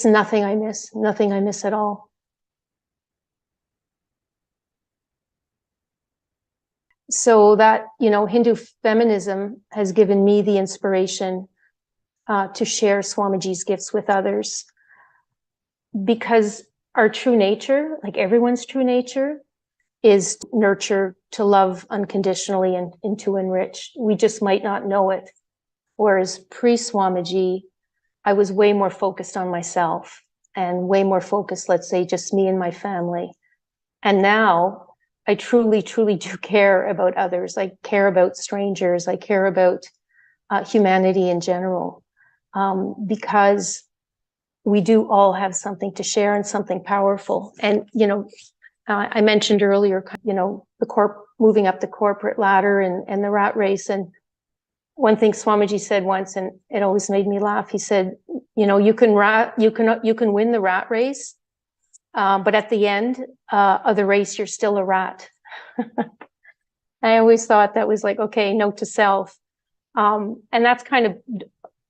nothing I miss at all. So that, Hindu feminism has given me the inspiration to share Swamiji's gifts with others, because our true nature, like everyone's true nature, is nurture, to love unconditionally and to enrich. We just might not know it. Whereas pre-Swamiji, I was way more focused on myself and way more focused, let's say, just me and my family. And now I truly, truly do care about others. I care about strangers. I care about humanity in general, because we do all have something to share and something powerful. And, I mentioned earlier, moving up the corporate ladder and the rat race. And one thing Swamiji said once, and it always made me laugh. He said, you can win the rat race, but at the end of the race, you're still a rat. I always thought that was like, okay, note to self. And that's kind of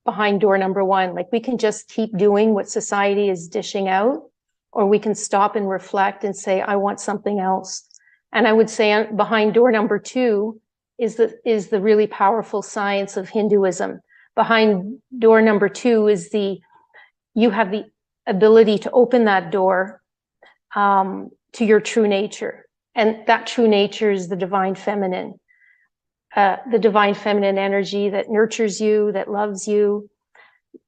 behind door number one. Like, we can just keep doing what society is dishing out, or we can stop and reflect and say, I want something else. And I would say behind door number two is the really powerful science of Hinduism. Behind door number two is you have the ability to open that door to your true nature. And that true nature is the divine feminine energy that nurtures you, that loves you,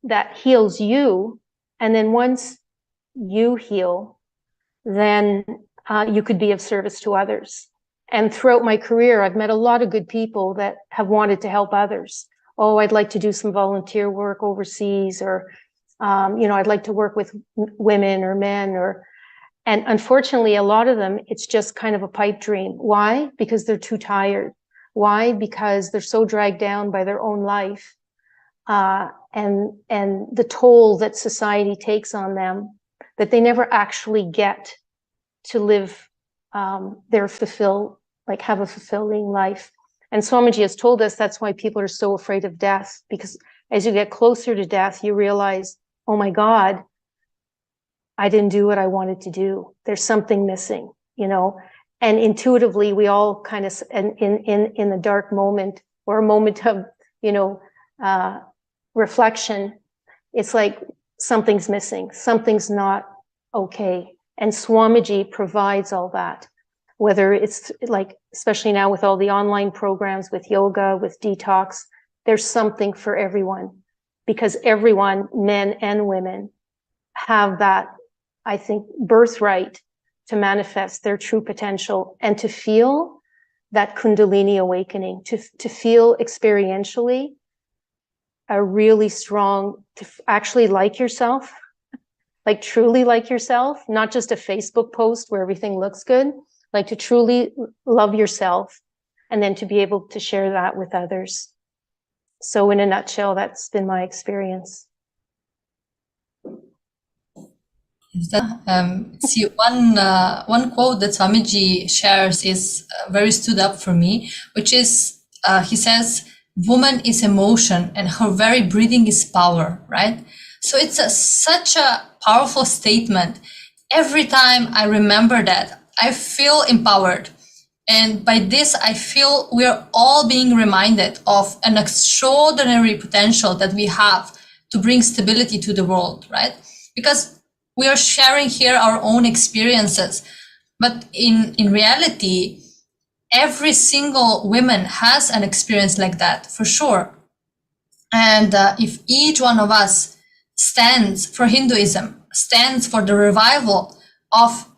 that heals you. And then once you heal, then you could be of service to others. And throughout my career, I've met a lot of good people that have wanted to help others. Oh, I'd like to do some volunteer work overseas, or, I'd like to work with women or men, and unfortunately, a lot of them, it's just kind of a pipe dream. Why? Because they're too tired. Why? Because they're so dragged down by their own life, and the toll that society takes on them, that they never actually get to live have a fulfilling life. And Swamiji has told us that's why people are so afraid of death, because as you get closer to death, you realize, oh my God, I didn't do what I wanted to do. There's something missing, and intuitively we all kind of, in the dark moment, or a moment of, reflection, it's like something's missing, something's not okay. And Swamiji provides all that. whether it's like, especially now with all the online programs, with yoga, with detox, there's something for everyone, because everyone, men and women, have that, I think, birthright to manifest their true potential and to feel that Kundalini awakening, to feel experientially a really strong, to actually like yourself, like truly like yourself, not just a Facebook post where everything looks good, like to truly love yourself and then to be able to share that with others. So in a nutshell, that's been my experience. See, one quote that Swamiji shares is very stood up for me, which is, he says, woman is emotion and her very breathing is power, right? So it's such a powerful statement. Every time I remember that, I feel empowered. And by this, I feel we're all being reminded of an extraordinary potential that we have to bring stability to the world, right? Because we are sharing here our own experiences, but in reality, every single woman has an experience like that, for sure. And if each one of us stands for Hinduism, stands for the revival of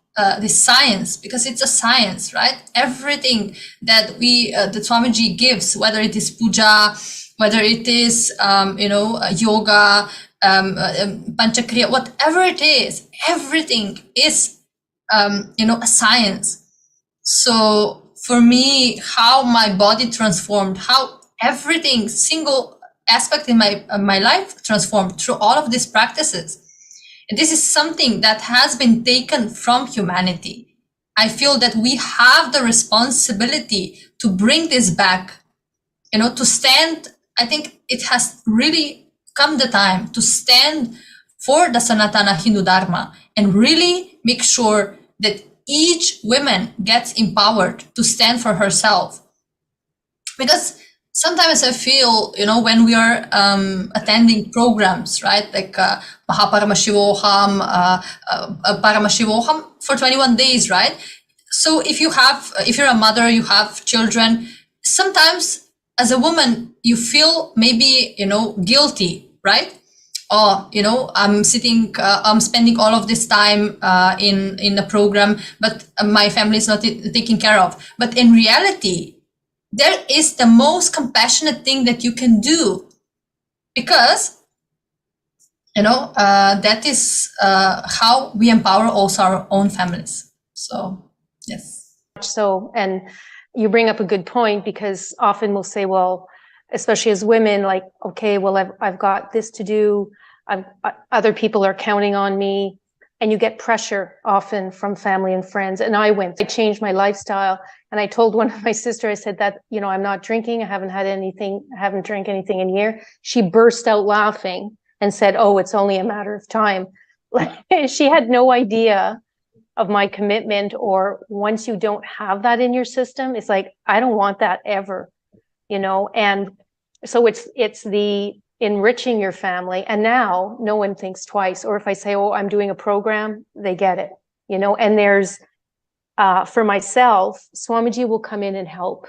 the science, because it's a science, right? Everything that that Swamiji gives, whether it is puja, whether it is, yoga, Panchakriya, whatever it is, everything is, a science. So for me, how my body transformed, how everything, single aspect in my life transformed through all of these practices. And this is something that has been taken from humanity. I feel that we have the responsibility to bring this back, to stand. I think it has really come the time to stand for the Sanatana Hindu Dharma and really make sure that each woman gets empowered to stand for herself. Because sometimes I feel, when we are attending programs, right, like Paramashivam, Paramashivam for 21 days, right? So if you're a mother, you have children, sometimes as a woman, you feel maybe, guilty, right? Or, I'm spending all of this time in the program, but my family is not taken care of. But in reality, there is the most compassionate thing that you can do, because, that is how we empower also our own families. So, yes. So, and you bring up a good point, because often we'll say, well, especially as women, like, okay, well, I've got this to do. Other people are counting on me, and you get pressure often from family and friends. And I changed my lifestyle, and I told one of my sister, I said that, I'm not drinking. I haven't drank anything in a year. She burst out laughing and said, oh, it's only a matter of time. Like, she had no idea of my commitment, or once you don't have that in your system, it's like, I don't want that ever, and so it's the enriching your family. And now no one thinks twice. Or if I say, oh, I'm doing a program, they get it, and there's, for myself, Swamiji will come in and help.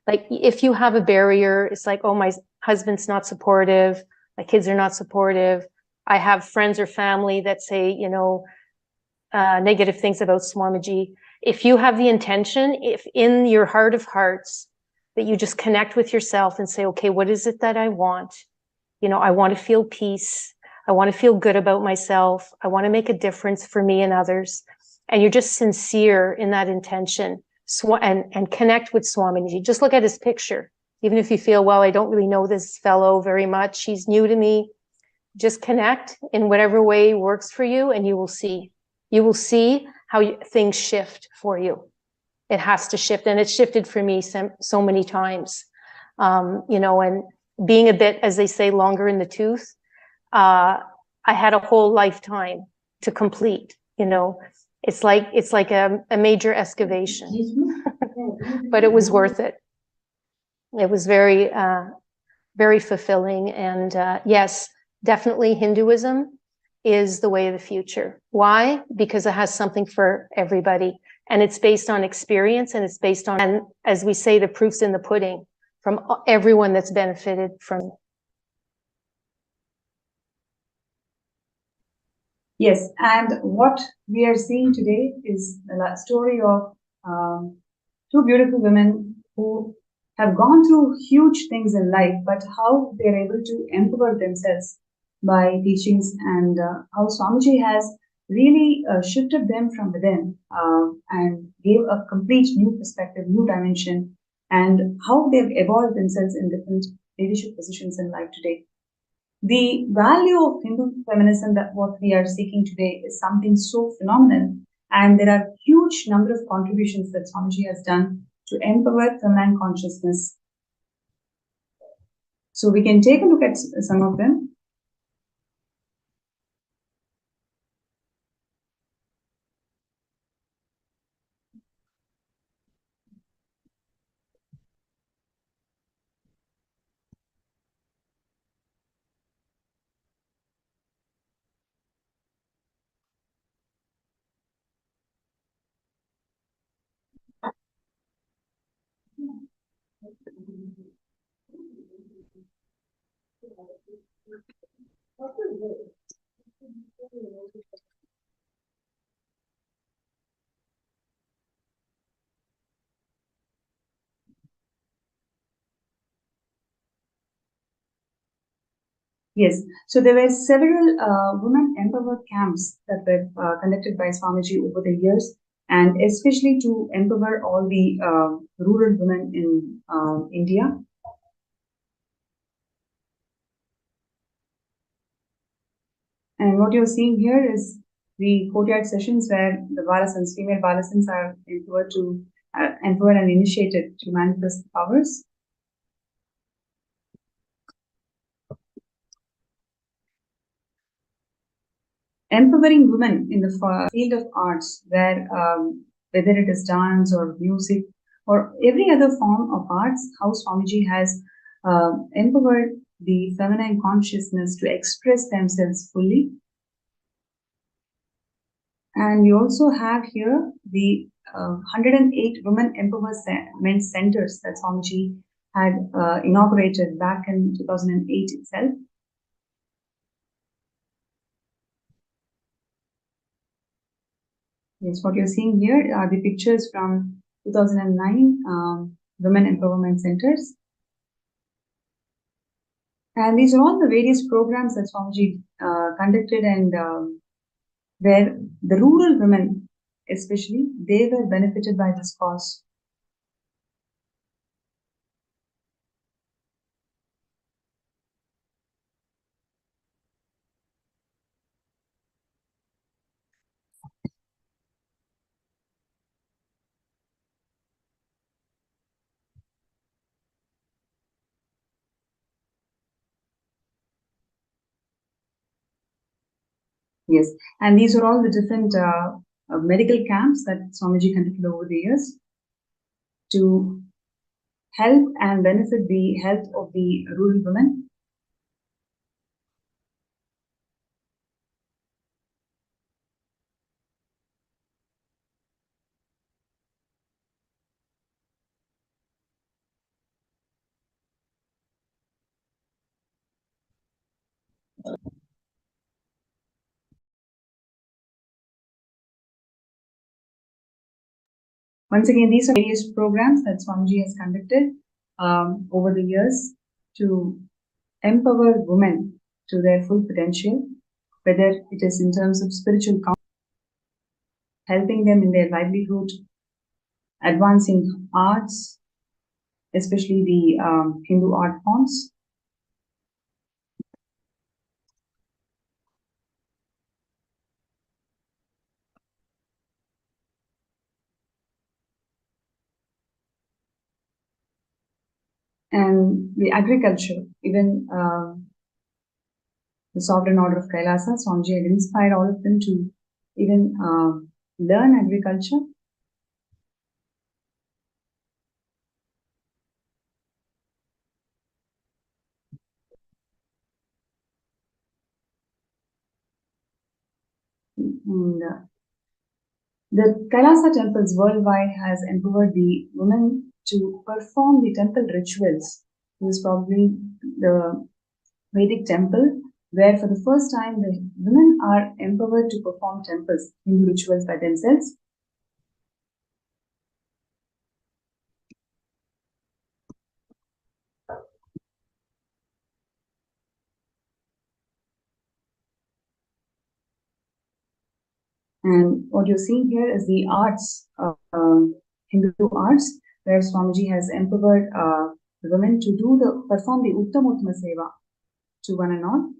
Like, if you have a barrier, it's like, oh, my husband's not supportive, my kids are not supportive. I have friends or family that say, negative things about Swamiji. If you have the intention, if in your heart of hearts, that you just connect with yourself and say, okay, what is it that I want? I want to feel peace. I want to feel good about myself. I want to make a difference for me and others. And you're just sincere in that intention, and connect with Swamiji. Just look at his picture. Even if you feel, well, I don't really know this fellow very much, he's new to me, just connect in whatever way works for you, and you will see. You will see how things shift for you. It has to shift, and it's shifted for me so many times. And being a bit, as they say, longer in the tooth, I had a whole lifetime to complete. It's like a major excavation, but it was worth it. It was very, very fulfilling. And yes, definitely Hinduism is the way of the future. Why? Because it has something for everybody. And it's based on experience, and it's based on, and as we say, the proof's in the pudding from everyone that's benefited from. Yes, and what we are seeing today is the story of two beautiful women who have gone through huge things in life, but how they're able to empower themselves by teachings, and how Swamiji has really shifted them from within and gave a complete new perspective, new dimension, and how they've evolved themselves in different leadership positions in life today. The value of Hindu feminism, that what we are seeking today, is something so phenomenal, and there are huge number of contributions that Swamiji has done to empower feminine consciousness. So we can take a look at some of them. Yes, so there were several women empowered camps that were conducted by Swamiji over the years, and especially to empower all the rural women in India. And what you're seeing here is the courtyard sessions where the Balasans, female Balasans, are empowered and initiated to manifest the powers. Empowering women in the field of arts, where whether it is dance or music or every other form of arts, how Swamiji has empowered the feminine consciousness to express themselves fully. And we also have here the 108 women empowerment centers that Swamiji had inaugurated back in 2008 itself. Yes, what you're seeing here are the pictures from 2009 Women Empowerment Centers. And these are all the various programs that Swamiji conducted, and where the rural women, especially, they were benefited by this cause. Yes, and these are all the different medical camps that Swamiji conducted over the years to help and benefit the health of the rural women. Once again, these are various programs that Swamiji has conducted over the years to empower women to their full potential, whether it is in terms of spiritual helping them in their livelihood, advancing arts, especially the Hindu art forms. And the agriculture, even the sovereign order of Kailasa, Swamiji had inspired all of them to even learn agriculture. And The Kailasa temples worldwide has empowered the women to perform the temple rituals. This is probably the Vedic temple where for the first time the women are empowered to perform temples, Hindu rituals by themselves. And what you're seeing here is the arts, Hindu arts, where Swamiji has empowered the women to perform the Uttamottama Seva to one and all.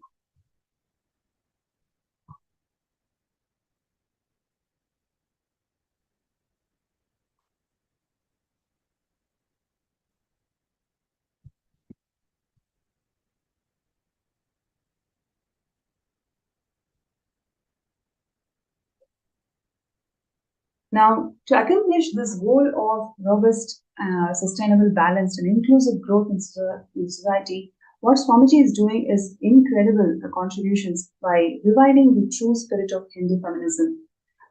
Now, to accomplish this goal of robust, sustainable, balanced, and inclusive growth in society, what Swamiji is doing is incredible contributions by reviving the true spirit of Hindu feminism.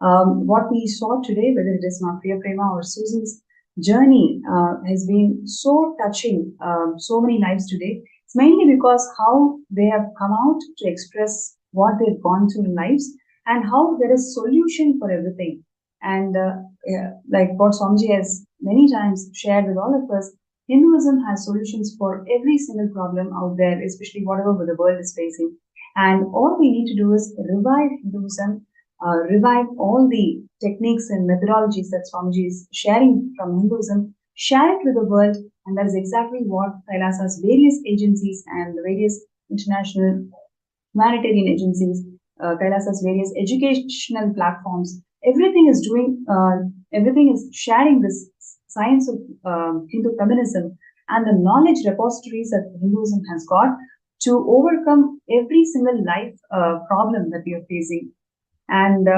What we saw today, whether it is Priya Prema or Susan's journey, has been so touching, so many lives today. It's mainly because how they have come out to express what they've gone through in lives and how there is solution for everything. And like what Swamiji has many times shared with all of us, Hinduism has solutions for every single problem out there, especially whatever the world is facing. And all we need to do is revive Hinduism, revive all the techniques and methodologies that Swamiji is sharing from Hinduism, share it with the world, and that is exactly what Kailasa's various agencies and the various international humanitarian agencies, Kailasa's various educational platforms, everything is doing, everything is sharing this science of Hindu feminism and the knowledge repositories that Hinduism has got to overcome every single life problem that we are facing. And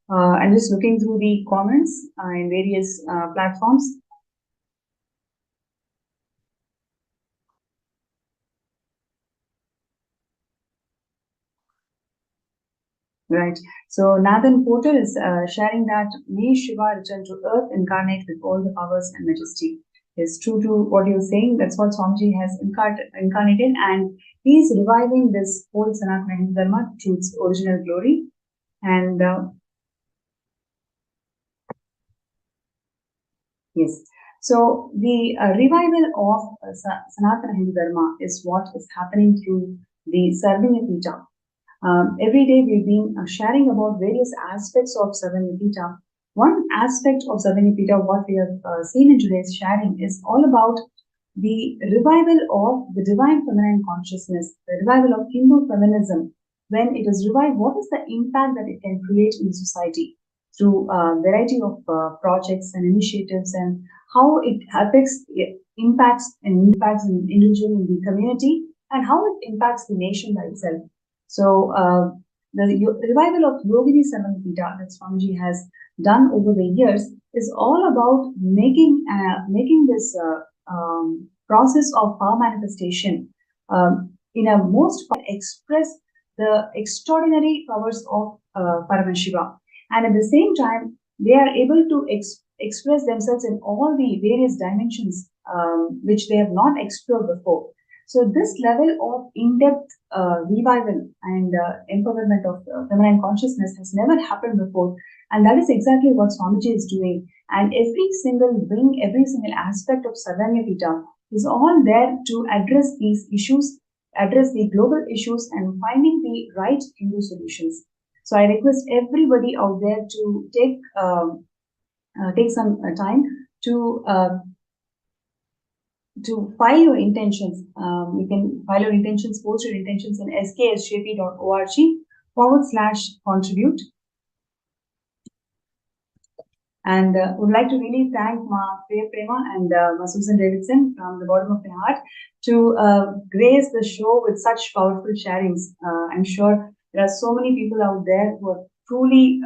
I'm just looking through the comments in various platforms. Right. So Nathan Porter is sharing that may Shiva return to earth, incarnate with all the powers and majesty. Is true to what you're saying. That's what Swamiji has incarnated, and he is reviving this whole Sanatana Hindu Dharma to its original glory. And yes, so the revival of Sanatana Hindu Dharma is what is happening through the Sarvanyapita. Every day we've been sharing about various aspects of Sarvanyapita. One aspect of Sarvanyapita, what we have seen in today's sharing, is all about the revival of the divine feminine consciousness, the revival of Hindu feminism. When it is revived, what is the impact that it can create in society through a variety of projects and initiatives, and how it impacts an individual in the community, and how it impacts the nation by itself. So the revival of Yogini Sarvanyapita that Swamiji has done over the years is all about making this process of power manifestation in a most express the extraordinary powers of Paramashivam, and at the same time they are able to express themselves in all the various dimensions which they have not explored before. So this level of in-depth revival and empowerment of feminine consciousness has never happened before, and that is exactly what Swamiji is doing. And every single wing, every single aspect of Sarvanyapita is all there to address these issues, address the global issues, and finding the right Hindu solutions. So I request everybody out there to take some time to file your intentions. You can file your intentions, post your intentions in skshp.org/contribute. And would like to really thank Priya Prema and Susan Davidson from the bottom of my heart to grace the show with such powerful sharings. I'm sure there are so many people out there who are truly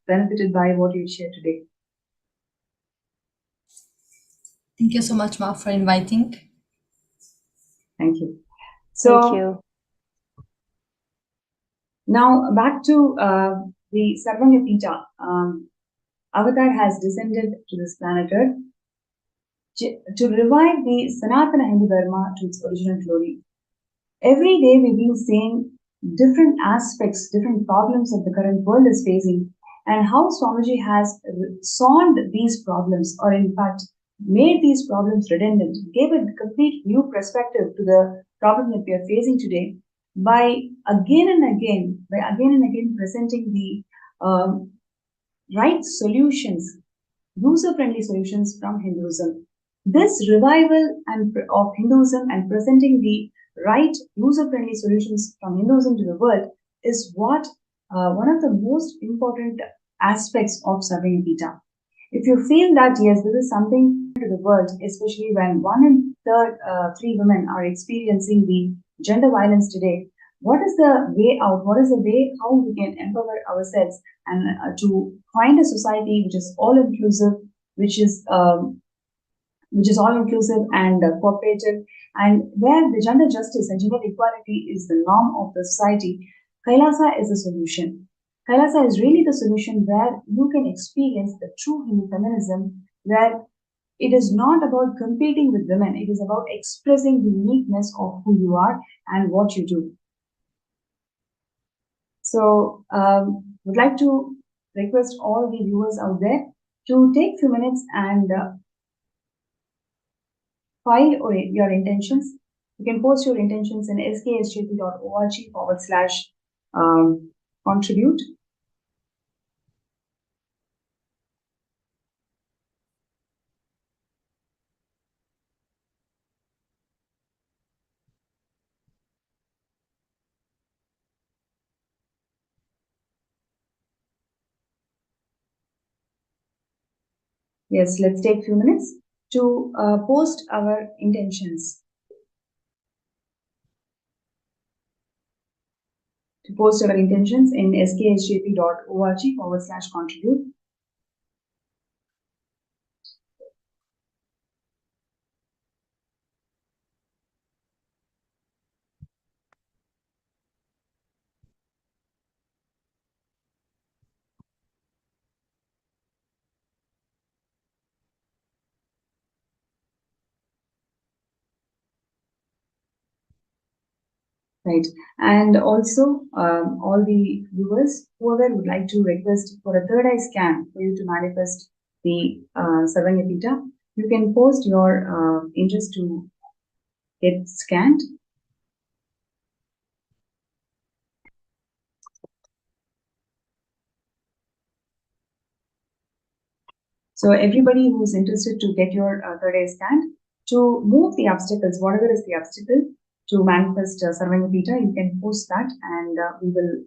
benefited by what you shared today. Thank you so much, Ma, for inviting. Thank you. So Thank you. now back to the Sarvanyapita. Avatar has descended to this planet Earth to revive the Sanatana Hindu Dharma to its original glory. Every day we've been seeing different aspects, different problems that the current world is facing, and how Swamiji has solved these problems, or in fact, made these problems redundant, gave a complete new perspective to the problem that we are facing today by again and again presenting the right solutions, user-friendly solutions from Hinduism. This revival of Hinduism and presenting the right user-friendly solutions from Hinduism to the world is what one of the most important aspects of Sarvanyapita. If you feel that yes, this is something to the world, especially when 3 women are experiencing the gender violence today, what is the way out? What is the way how we can empower ourselves and to find a society which is all inclusive, which is all inclusive and cooperative, and where the gender justice and gender equality is the norm of the society? Kailasa is the solution. Kailasa is really the solution where you can experience the true Hindu feminism, where it is not about competing with women, it is about expressing the uniqueness of who you are and what you do. So, would like to request all the viewers out there to take a few minutes and file your intentions. You can post your intentions in sksjp.org/contribute. Yes, let's take a few minutes to post our intentions. To post our intentions in sksjp.org/contribute. Right. And also, all the viewers, whoever would like to request for a third eye scan for you to manifest the Sarvanyapita, you can post your interest to get scanned. So everybody who's interested to get your third eye scanned, to move the obstacles, whatever is the obstacle to manifest Sarvanyapita, you can post that and we will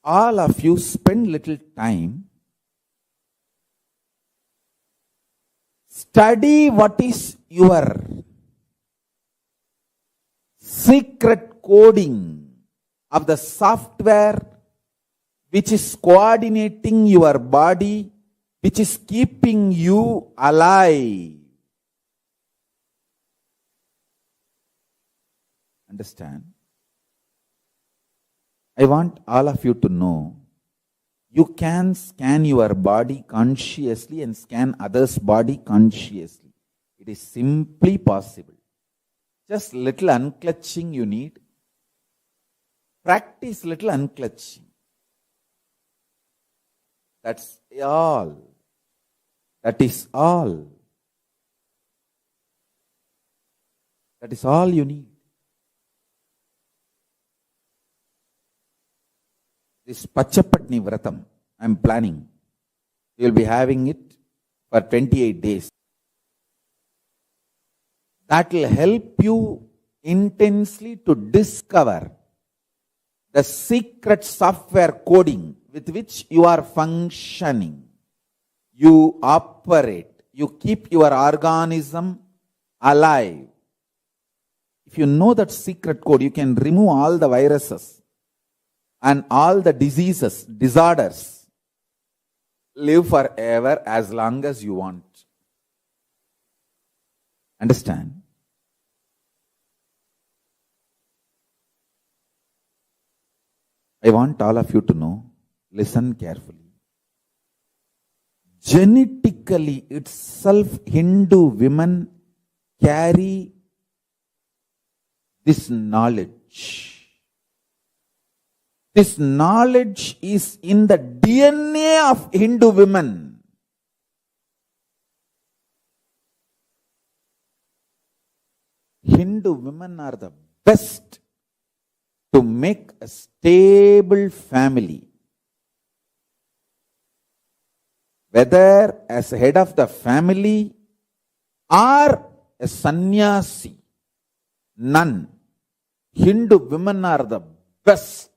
all of you spend little time, study what is your secret coding of the software which is coordinating your body, which is keeping you alive. Understand? I want all of you to know, you can scan your body consciously and scan others' body consciously. It is simply possible. Just little unclutching you need. Practice little unclutching. That's all. That is all. That is all you need. This Pachapatni Vratam, I am planning. You will be having it for 28 days. That will help you intensely to discover the secret software coding with which you are functioning. You operate. You keep your organism alive. If you know that secret code, you can remove all the viruses and all the diseases, disorders. Live forever as long as you want. Understand? I want all of you to know, listen carefully. Genetically itself, Hindu women carry this knowledge. This knowledge is in the DNA of Hindu women. Hindu women are the best to make a stable family. Whether as head of the family or a sannyasi, nun, Hindu women are the best.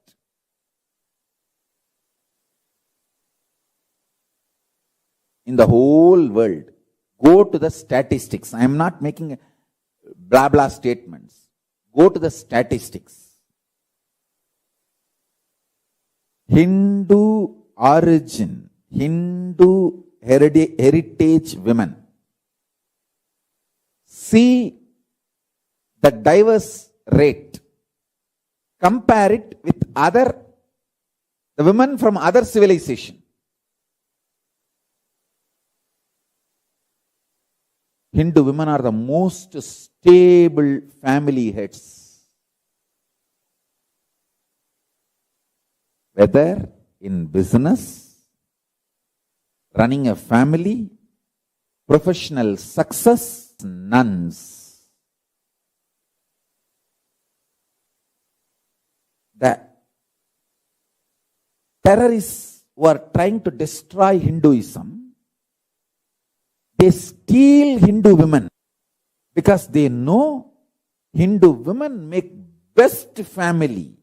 In the whole world. Go to the statistics. I am not making blah blah statements. Go to the statistics. Hindu origin, Hindu heritage women. See the diverse rate. Compare it with the women from other civilization. Hindu women are the most stable family heads. Whether in business, running a family, professional success, nuns. The terrorists who are trying to destroy Hinduism, they steal Hindu women because they know Hindu women make best family.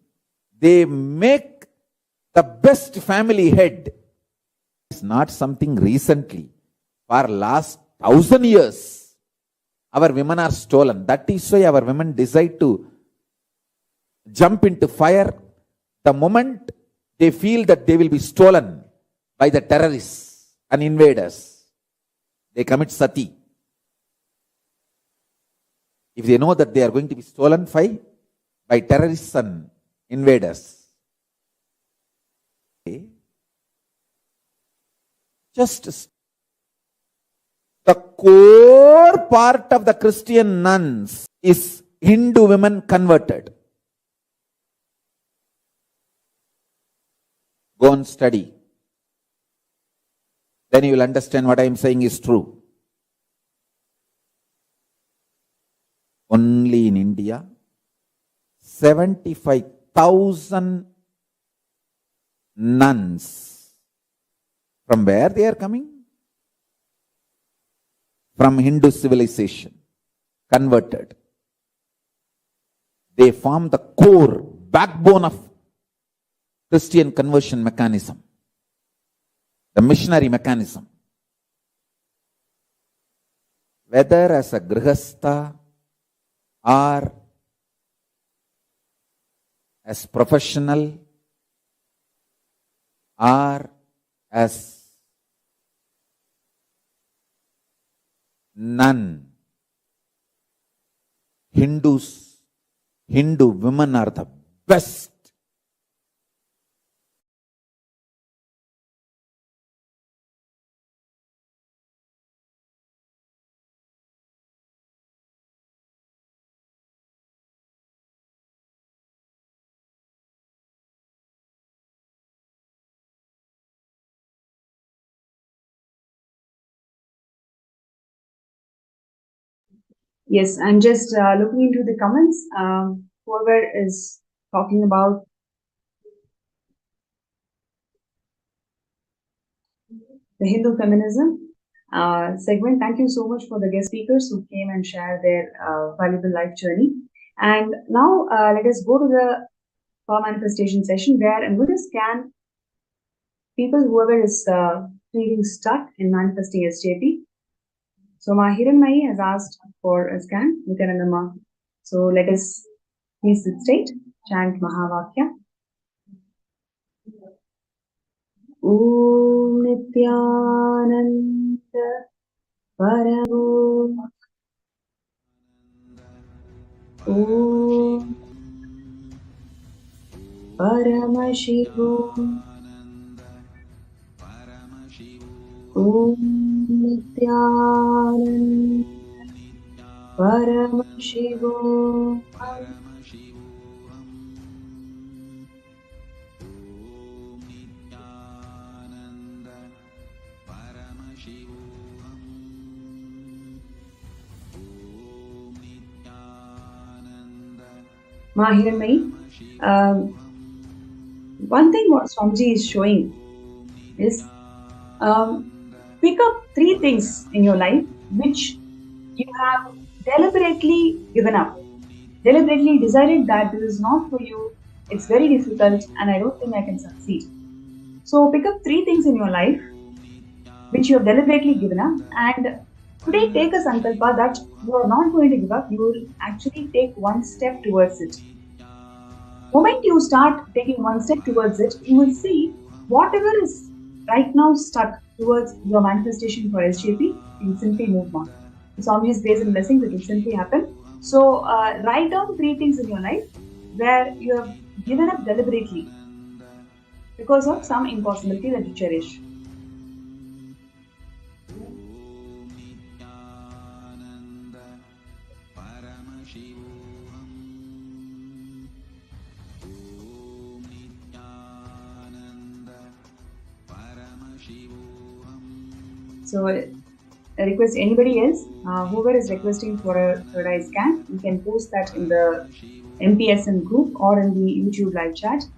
They make the best family head. It's not something recently. For last 1,000 years, our women are stolen. That is why our women decide to jump into fire the moment they feel that they will be stolen by the terrorists and invaders. They commit sati. If they know that they are going to be stolen by terrorists and invaders. Just the core part of the Christian nuns is Hindu women converted. Go and study. Then you will understand what I am saying is true. Only in India, 75,000 nuns. From where they are coming? From Hindu civilization, converted. They form the core, backbone of Christian conversion mechanism. The missionary mechanism. Whether as a grihastha or as professional or as nun, Hindu women are the best Yes, I'm just looking into the comments. Whoever is talking about the Hindu feminism segment, thank you so much for the guest speakers who came and shared their valuable life journey. And now let us go to the power manifestation session where I'm going to scan people, whoever is feeling stuck in manifesting SJP. So Hiranmayi has asked for a scan, Nithyananda. So let us please sit straight, chant Mahavakya. Om Nithyananda Paramo Om Paramashivam Om Nithyananda Paramashivam Hiranmayi, one thing what Swamiji is showing is pick up 3 things in your life which you have deliberately given up, deliberately decided that this is not for you, it's very difficult and I don't think I can succeed. So pick up 3 things in your life which you have deliberately given up, and today take a sankalpa that you are not going to give up, you will actually take one step towards it. The moment you start taking one step towards it, you will see whatever is right now stuck towards your manifestation for SJP, you will simply move on. Swamiji's grace and blessings, it will simply happen. So write down 3 things in your life where you have given up deliberately because of some impossibility that you cherish. So I request anybody else, whoever is requesting for a third eye scan, you can post that in the MPSN group or in the YouTube live chat.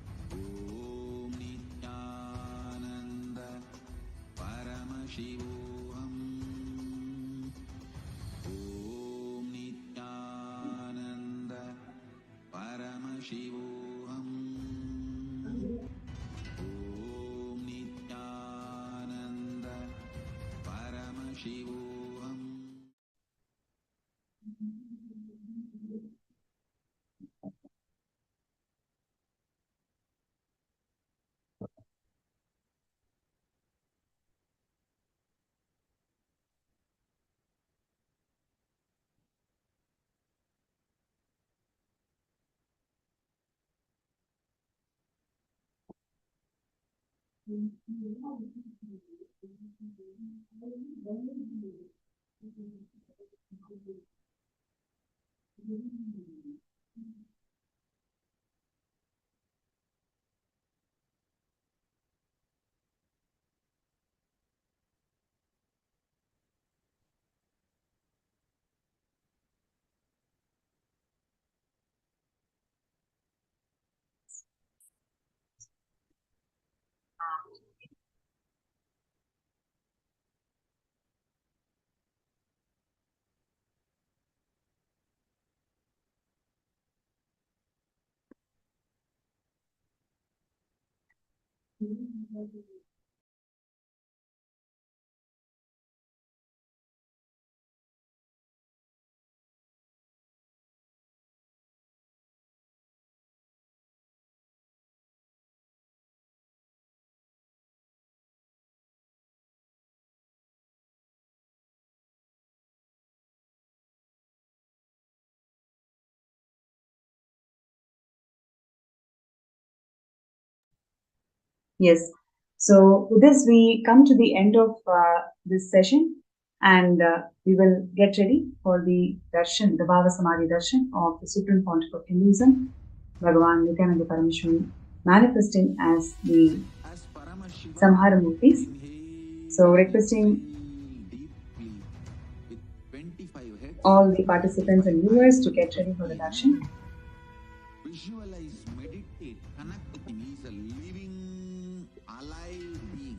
Yes. So with this, we come to the end of this session, and we will get ready for the Darshan, the Bhava Samadhi Darshan of the Supreme Pontiff of Hinduism, Bhagavan Nithyananda Paramashivam, manifesting as the Samhara Murthis. So requesting all the participants and viewers to get ready for the darshan. Visualize, meditate, connect with him. He is a living, alive being.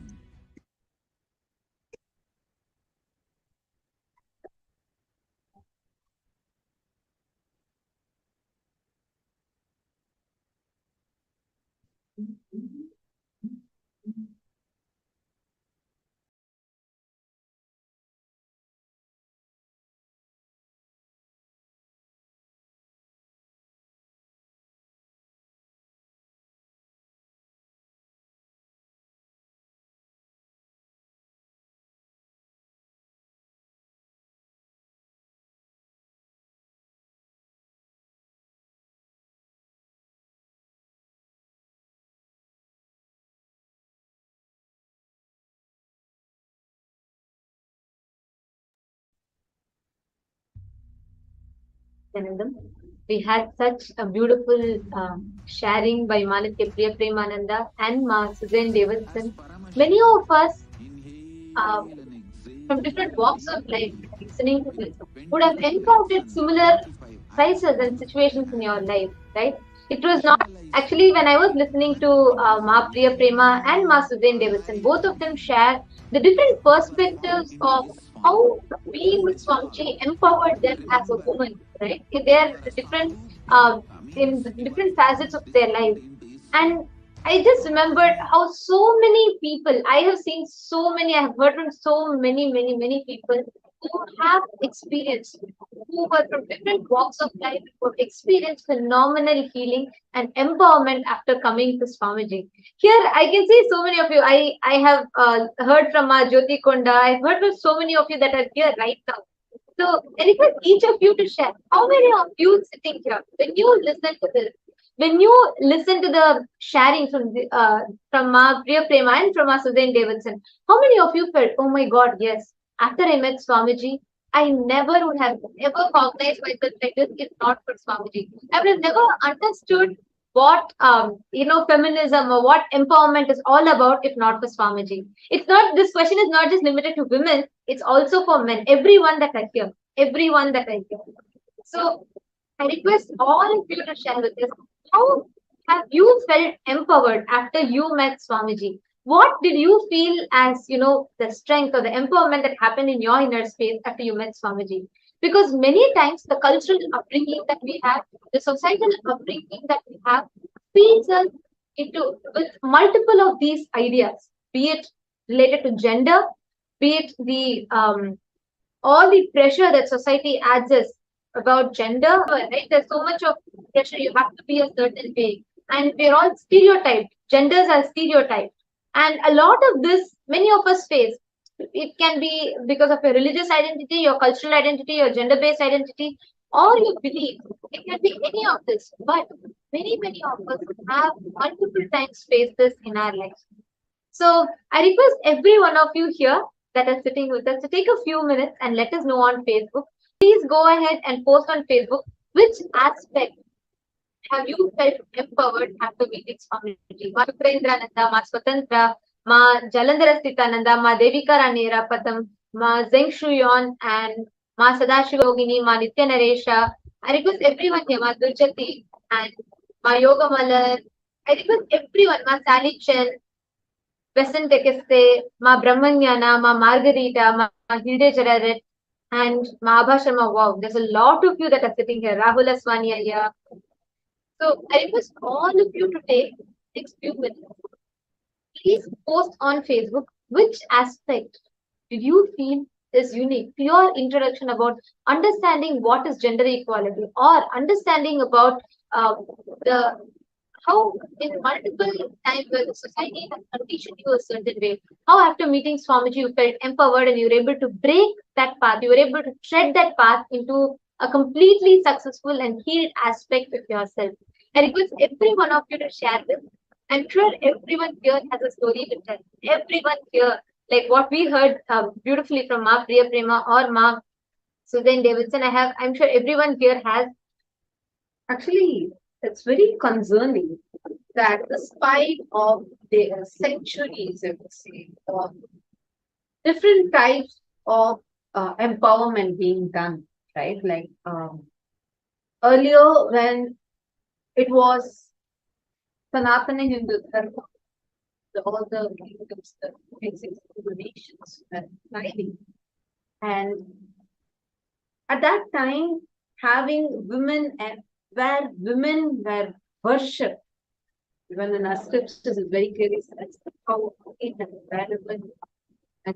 Nityanandam. We had such a beautiful sharing by Manitya Priya Premananda and Ma Suzanne Davidson. Many of us uh, from different walks of life listening to this would have encountered similar crises and situations in your life, right? It was not actually when I was listening to Ma Priya Prema and Ma Suzanne Davidson, both of them share the different perspectives of how being with Swamiji empowered them as a woman, right? They're different in the different facets of their life. And I just remembered how so many people, I have seen so many, I have heard from so many people who have experienced, who were from different walks of life, who have experienced phenomenal healing and empowerment after coming to Swamiji. Here, I can see so many of you. I have heard from Jyoti Konda. I've heard from so many of you that are here right now. So I request each of you to share. How many of you sitting here, when you listen to this, when you listen to the sharing from Ma Priya Prema and from Ma Suzanne Davidson, how many of you felt, oh my God, yes, after I met Swamiji, I never would have ever cognized myself like this if not for Swamiji. I would have never understood what feminism or what empowerment is all about if not for Swamiji. It's not, this question is not just limited to women, it's also for men. Everyone that I hear. Everyone that I hear. So I request all of you to share with us, how have you felt empowered after you met Swamiji? What did you feel as, the strength or the empowerment that happened in your inner space after you met Swamiji? Because many times the cultural upbringing that we have, the societal upbringing that we have, feeds us into with multiple of these ideas, be it related to gender, be it the all the pressure that society adds us about gender, right? There's so much of pressure. You have to be a certain way, and we're all stereotyped. Genders are stereotyped, and a lot of this, many of us face. It can be because of your religious identity, your cultural identity, your gender-based identity, or your belief. It can be any of this, but many of us have multiple times faced this in our lives. So I request every one of you here that are sitting with us to take a few minutes and let us know on Facebook. Please go ahead and post on Facebook which aspect have you felt empowered after meeting Swamiji. Ma Suprendrananda, Ma Swatantra, Ma Jalandhara Sthitananda, Ma Devika Rani Rapatam, Ma Zeng Shuyon, and Ma Sadashiva Yogini, Ma Nitya Naresha. I request everyone here, Ma Durjati and Ma Yoga Malar. I request everyone, Ma Sally Chen, Besant Tekeste, Ma Brahmanyana, Ma Margarita, Ma Hilde Jararet, and Ma Abha Sharma. Wow, there's a lot of you that are sitting here. Rahul Aswani here. So I request all of you to take next few minutes. Please post on Facebook which aspect did you feel is unique. Your introduction about understanding what is gender equality, or understanding about the how in multiple times where the society has conditioned you a certain way, how after meeting Swamiji you felt empowered and you were able to break that path, you were able to tread that path into a completely successful and healed aspect of yourself. I request every one of you to share this. I'm sure everyone here has a story to tell. Everyone here, like what we heard beautifully from Ma Priya Prema or Ma Suzanne Davidson, I'm sure everyone here has. Actually, it's very concerning that despite of their centuries, I would say, of different types of empowerment being done, right? Like earlier when it was Sanatana Hindu Dharma, all the kingdoms, the basic nations were thriving. And at that time, having women and where women were worshipped, even in our scriptures is very clearly says how it is valuable and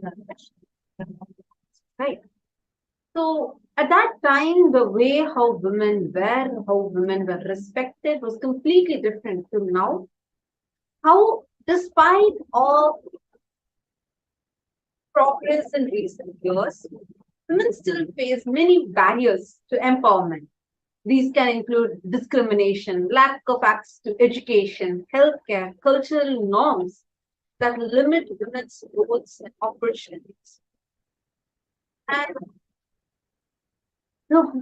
right. So at that time, the way how women were, how women were respected was completely different to now. How, despite all progress in recent years, women still face many barriers to empowerment. These can include discrimination, lack of access to education, healthcare, cultural norms that limit women's growth and opportunities. And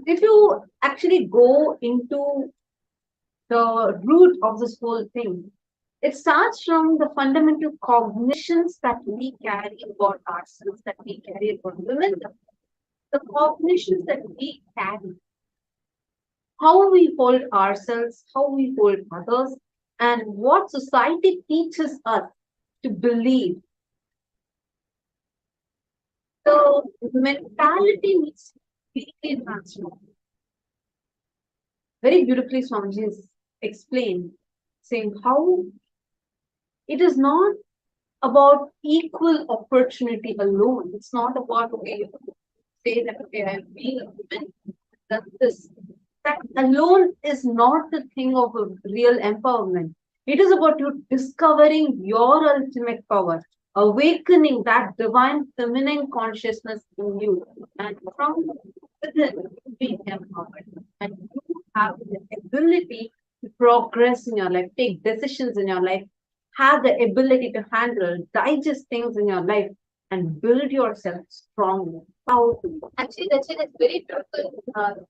if you actually go into the root of this whole thing, it starts from the fundamental cognitions that we carry about ourselves, that we carry about women, the cognitions that we carry, how we hold ourselves, how we hold others, and what society teaches us to believe. The mentality needs to be completely transformed. Very beautifully, Swamiji has explained, saying how it is not about equal opportunity alone. It's not about, okay, say that, okay, I'm being a woman, that this. That alone is not the thing of a real empowerment. It is about you discovering your ultimate power, awakening that divine feminine consciousness in you, and from within being empowered. And you have the ability to progress in your life, take decisions in your life, have the ability to handle, digest things in your life, and build yourself strong, powerful. Actually, that's it. It's very beautiful.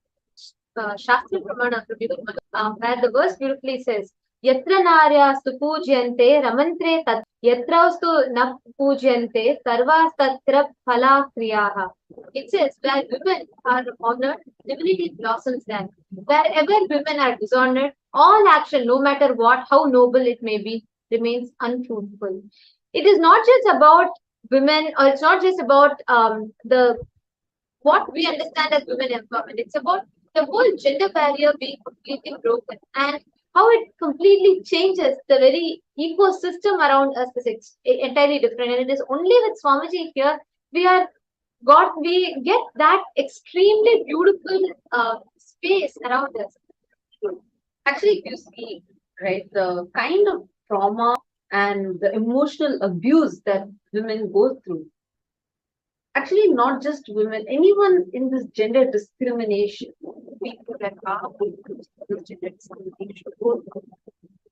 Shastra Pramana, where the verse beautifully says, Yatra naryastu pujyante ramantre tat yatrastu na pujyante sarvas tatra phala kriyaha. It says, where women are honored, divinity blossoms there. Wherever women are dishonored, all action, no matter what, how noble it may be, remains unfruitful. It is not just about women, or it's not just about the what we understand as women empowerment. It's about the whole gender barrier being completely broken, and how it completely changes the very ecosystem around us is entirely different. And it is only with Swamiji here we get that extremely beautiful space around us. Actually, if you see, right, the kind of trauma and the emotional abuse that women go through, actually not just women, anyone in this gender discrimination, people that are this gender discrimination go through,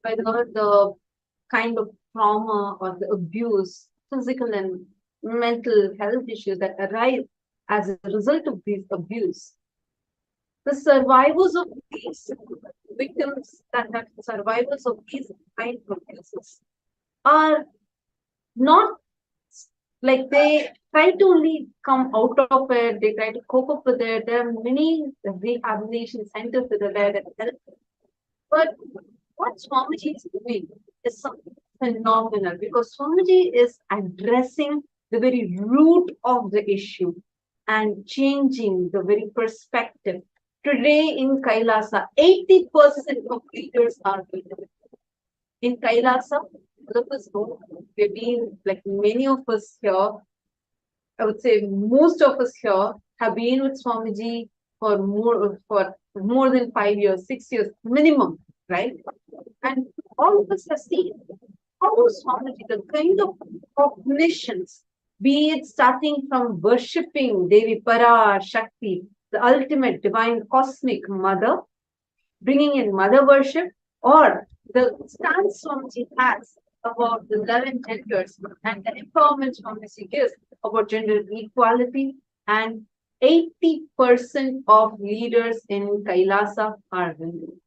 whether the kind of trauma or the abuse, physical and mental health issues that arise as a result of these abuse. The survivors of these victims that have survivors of these kind of abuses are not like they try to only come out of it, they try to cope up with it. There are many rehabilitation centers that are there that help. But what Swamiji is doing is something phenomenal, because Swamiji is addressing the very root of the issue and changing the very perspective. Today in Kailasa, 80% of leaders are women. In Kailasa, all of us know, we've been, like many of us here, I would say most of us here have been with Swamiji for more than 5 years, 6 years minimum, right? And all of us have seen how Swamiji, the kind of cognitions, be it starting from worshipping Devi Para Shakti, the ultimate divine cosmic mother, bringing in mother worship, or the stance Swamiji has about the 11 genders and the empowerment Swamiji gives about gender equality, and 80% of leaders in Kailasa are women.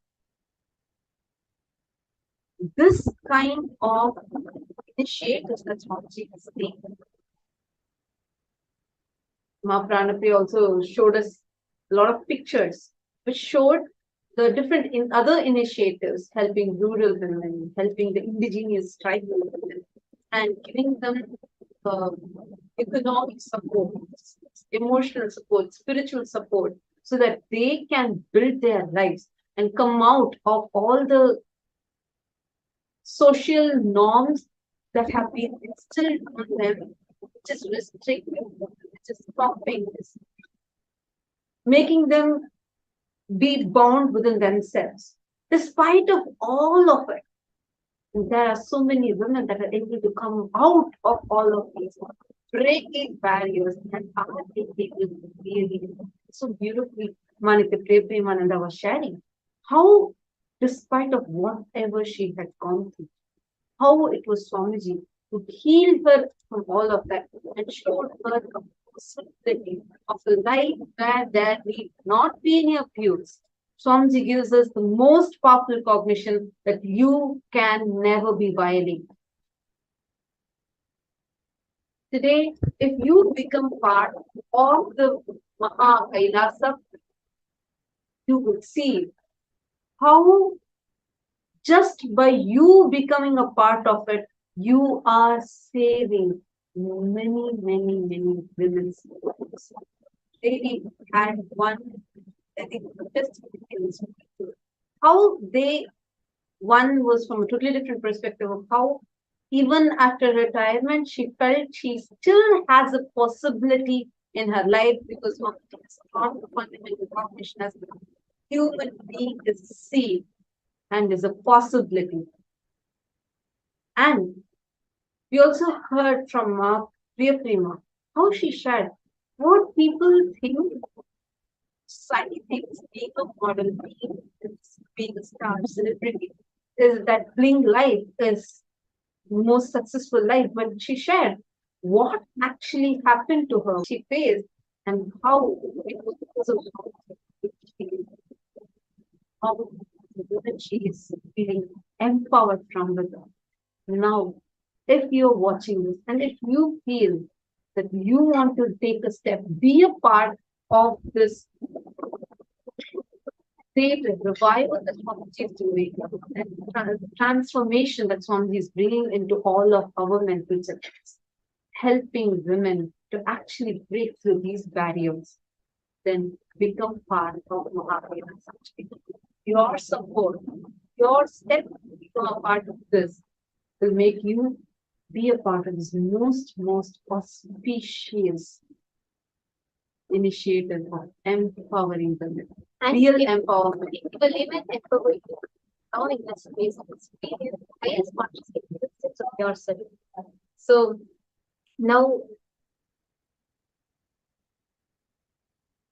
This kind of initiatives that Swamiji has taken. Ma Pranapriya also showed us a lot of pictures which showed the different other initiatives helping rural women, helping the indigenous tribal women, and giving them uh, economic support, emotional support, spiritual support, so that they can build their lives and come out of all the social norms that have been instilled on them, which is restricting, which is stopping this, making them be bound within themselves. Despite of all of it, there are so many women that are able to come out of all of these, breaking barriers, and are able to really so beautifully. Manitya Premananda was sharing how, despite of whatever she had gone through, how it was Swamiji who healed her from all of that and showed her the possibility of a life where there need not be any abuse. Swamiji gives us the most powerful cognition that you can never be violated. Today, if you become part of the Maha Kailasa, you will see how just by you becoming a part of it, you are saving many, many, many women's lives. They had one, I think, just how they, one was from a totally different perspective of how even after retirement, she felt she still has a possibility in her life because of the fundamental cognition as a human being is a seed and is a possibility. And we also heard from Priya Prema how she shared what people think society thinks being a model, being a star celebrity, is that bling life is the most successful life. But she shared what actually happened to her, she faced, and how it was because of how she is feeling empowered from within. Now, if you're watching this and if you feel that you want to take a step, be a part of this great revival that Swamiji is doing and transformation that Swamiji is bringing into all of our mental systems, helping women to actually break through these barriers, then become part of Mahavira. Your support, your step to become a part of this will make you be a part of this most auspicious initiative of empowering women. And Real if empowerment. you believe in empowering, now in this space of experience, highest consciousness of yourself. So now,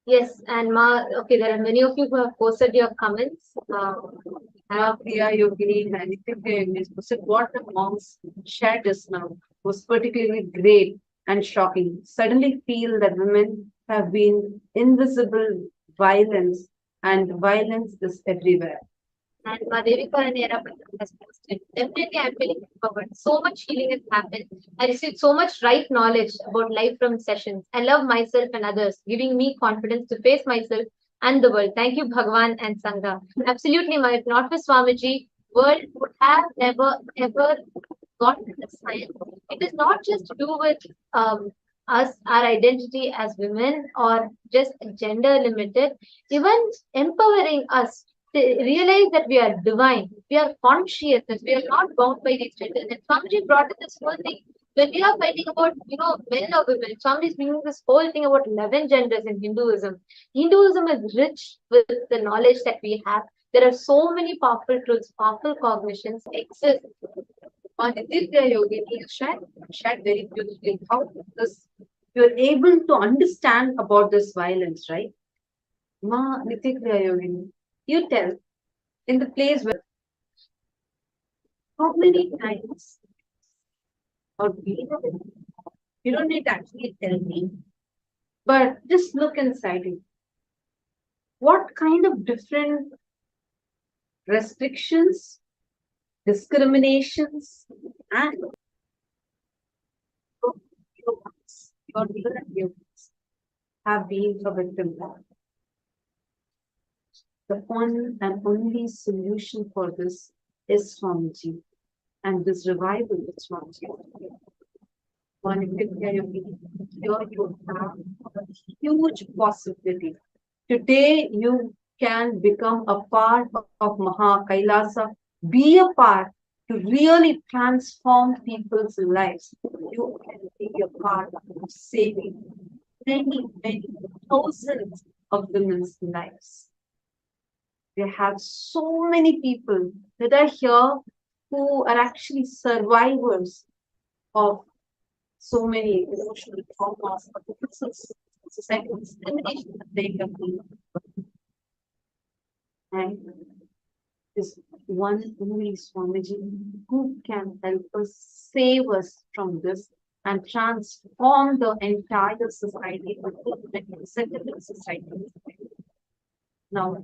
yes, and okay, there are many of you who have posted your comments. Priya Yogini and Nithyananda said what the monks shared just now was particularly great and shocking. Suddenly feel that women have been invisible violence and violence is everywhere. And Madhevika and Era has posted. Definitely, I'm feeling empowered. So much healing has happened. I received so much right knowledge about life from sessions. I love myself and others, giving me confidence to face myself and the world. Thank you, Bhagwan and Sangha. Absolutely, if not for Swamiji, world would have never ever gotten this science. It is not just to do with us, our identity as women, or just gender limited. Even empowering us to realize that we are divine, we are conscious, that we are not bound by these genders. And Swamiji brought in this whole thing. When we are fighting about, men or women, Swamiji is bringing this whole thing about 11 genders in Hinduism. Hinduism is rich with the knowledge that we have. There are so many powerful truths, powerful cognitions exist. On Nitya Yogini shared very beautifully how this you're able to understand about this violence, right? Ma Nitya Yogini, you tell in the place where how many times or you don't need to actually tell me, but just look inside you. What kind of different restrictions, discriminations, and your have been a victim of? The one and only solution for this is Swamiji. And this revival is Swamiji. One here you have a huge possibility. Today you can become a part of Maha Kailasa, be a part to really transform people's lives. You can be a part of saving many, many thousands of women's lives. We have so many people that are here who are actually survivors of so many emotional traumas, of the societal discrimination that they have been. And this one only Swamiji who can help us, save us from this, and transform the entire society, the secular society. Now,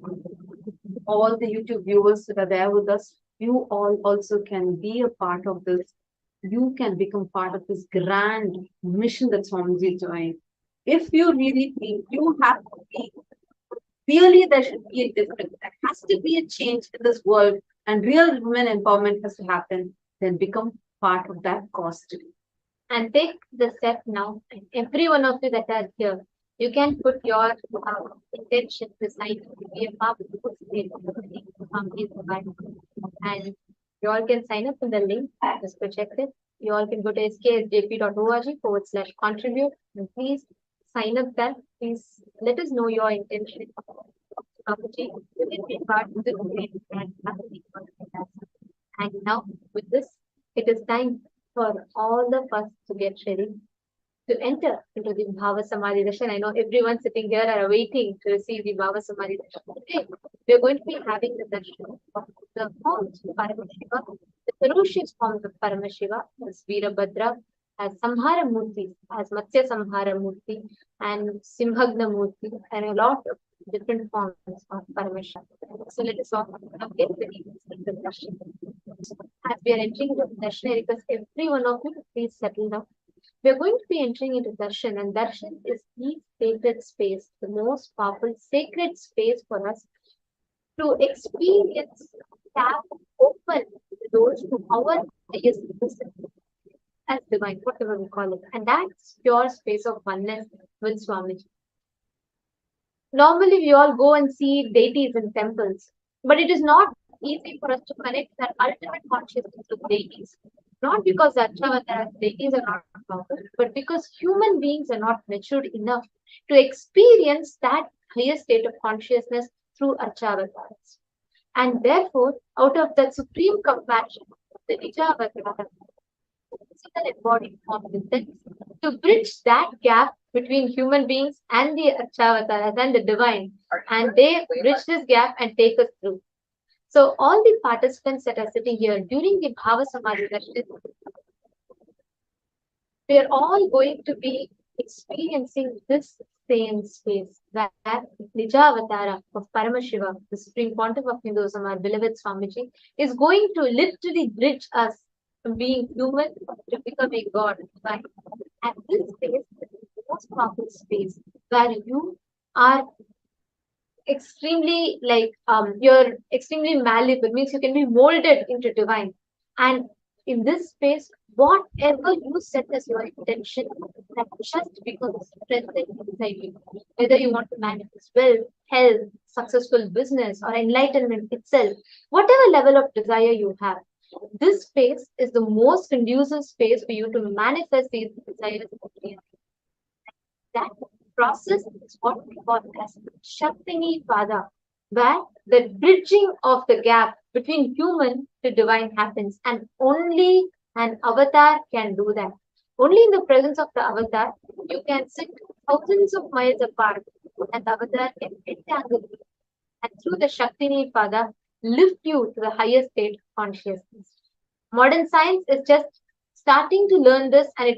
all the YouTube viewers that are there with us, you all also can be a part of this. You can become part of this grand mission that Swamiji is doing. If you really think you have to be, really there should be a difference. There has to be a change in this world and real women empowerment has to happen, then become part of that cause today. And take the step now. And every one of you that are here, you can put your intention beside to be a part of the and you all can sign up in the link. Just go check it. You all can go to sksjp.org/contribute and please sign up there. Please let us know your intention. And now with this, it is time for all of us to get ready to enter into the Bhava Samadhi Darshan. I know everyone sitting here are waiting to receive the Bhava Samadhi Darshan. Today, we are going to be having the darshan of the forms of Paramashiva, the ferocious forms of Paramashiva, as Virabhadra, as Samhara Murthy, as Matsya Samhara Murthy, and Simhagna Murthy, and a lot of different forms of Paramashiva. So let us all get ready to the darshan. As we are entering the darshan, I request every one of you to please settle down. We are going to be entering into Darshan, and Darshan is the sacred space, the most powerful sacred space for us to experience, tap, open the doors to our highest wisdom as divine, whatever we call it. And that's pure space of oneness with Swamiji. Normally, we all go and see deities in temples, but it is not easy for us to connect that ultimate consciousness with deities. Not because the Achavataras deities are not powerful, but because human beings are not matured enough to experience that higher state of consciousness through Achavataras. And therefore, out of that supreme compassion, the Nijavatara, physical embodied form within, to bridge that gap between human beings and the Achavataras and the divine, and they bridge this gap and take us through. So all the participants that are sitting here during the Bhava Samadhi Darshan, we are all going to be experiencing this same space where Nijavatara of Paramashiva, the Supreme Pontiff of Hinduism, our beloved Swamiji, is going to literally bridge us from being human to become a god. Right? And this space is the most powerful space where you are extremely you're extremely malleable, means you can be molded into divine. And in this space, whatever you set as your intention, that just becomes present inside you. Whether you want to manifest wealth, health, successful business, or enlightenment itself, whatever level of desire you have, this space is the most conducive space for you to manifest these desires. That process is what we call as Shaktini Pada, where the bridging of the gap between human to divine happens, and only an avatar can do that. Only in the presence of the avatar, you can sit thousands of miles apart, and the avatar can entangle you, and through the Shaktini Pada, lift you to the higher state of consciousness. Modern science is just starting to learn this, and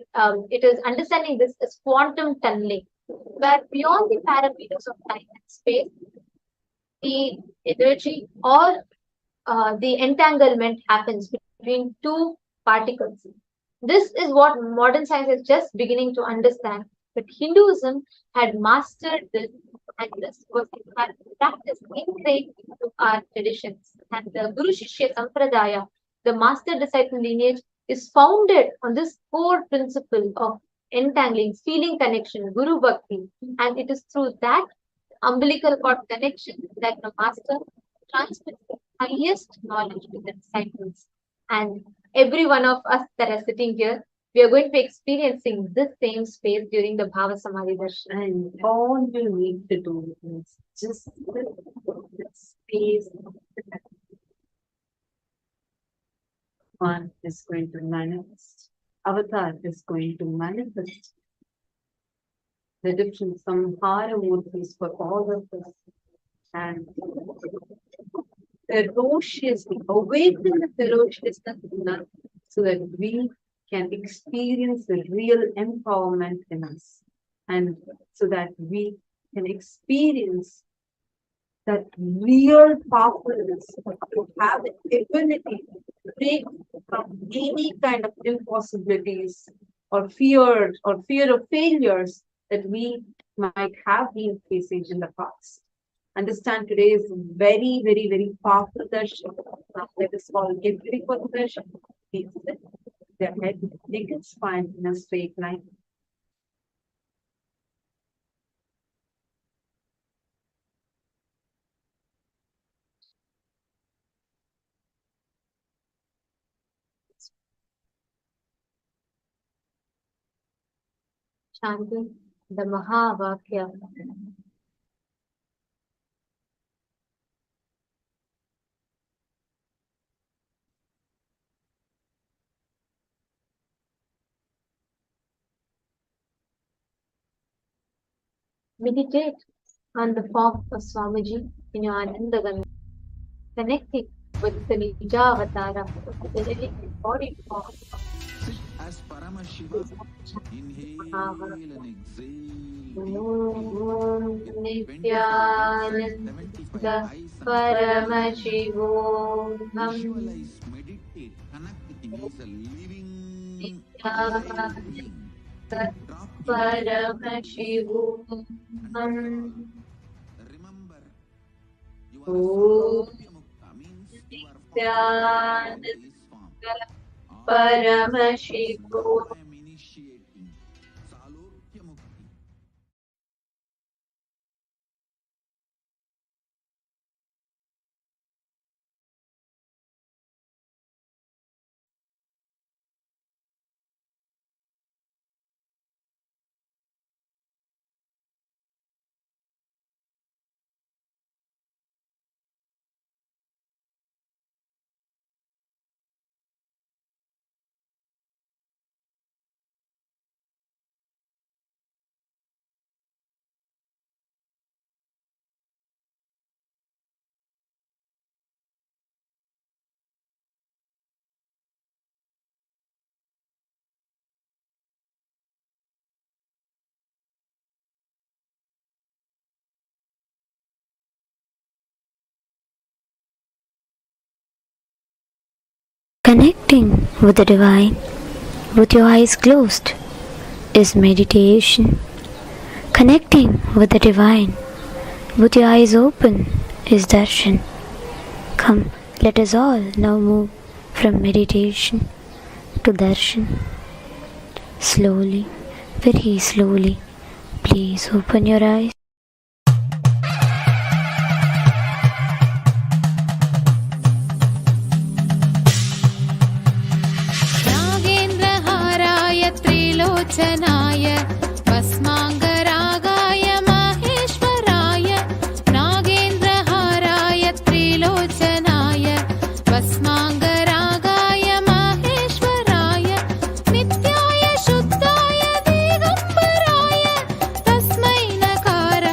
it is understanding this as quantum tunneling, where beyond the parameters of time and space, the energy or the entanglement happens between two particles. This is what modern science is just beginning to understand, but Hinduism had mastered this And this was in fact practice ingrained into our traditions. And the Guru Shishya Sampradaya, the master disciple lineage, is founded on this core principle of entangling, feeling connection, Guru Bhakti. And it is through that umbilical cord connection that the master transmits the highest knowledge to the disciples. And every one of us that are sitting here, we are going to be experiencing this same space during the Bhava Samadhi Darshan. And all you need to do is just let the space. One is going to manifest. Avatar is going to manifest the different samhara murtis for all of us. And ferociously, awaken the ferociousness in us so that we can experience the real empowerment in us. And so that we can experience that real powerfulness to have the ability to break from any kind of impossibilities or fear of failures that we might have been facing in the past. Understand today is very, very, very powerful darshan. Now let us all get ready for the darshan. Please sit their head, naked spine in a straight line. Chanting the Mahavakya. Meditate on the form of Swamiji in your Anandagami, connecting with the Nijavatara, the living embodied form of As Paramashivam, inhale and exhale. Nithyananda Paramashivam. Visualize, meditate, connect with him. He's a living Nithyananda being. Paramashivam. Remember, you are Oh, Salokya means you are found in this form. Paramashivam. I am initiating Salokya Mukti. Connecting with the divine with your eyes closed is meditation. Connecting with the divine with your eyes open is darshan. Come, let us all now move from meditation to darshan. Slowly, very slowly, please open your eyes. त्रिलोचनाय भस्माङ्गरागाय माहेश्वराय नागेन्द्रहाराय त्रिलोचनाय भस्माङ्गरागाय माहेश्वराय नित्याय शुद्धाय दिगम्बराय तस्मै नकार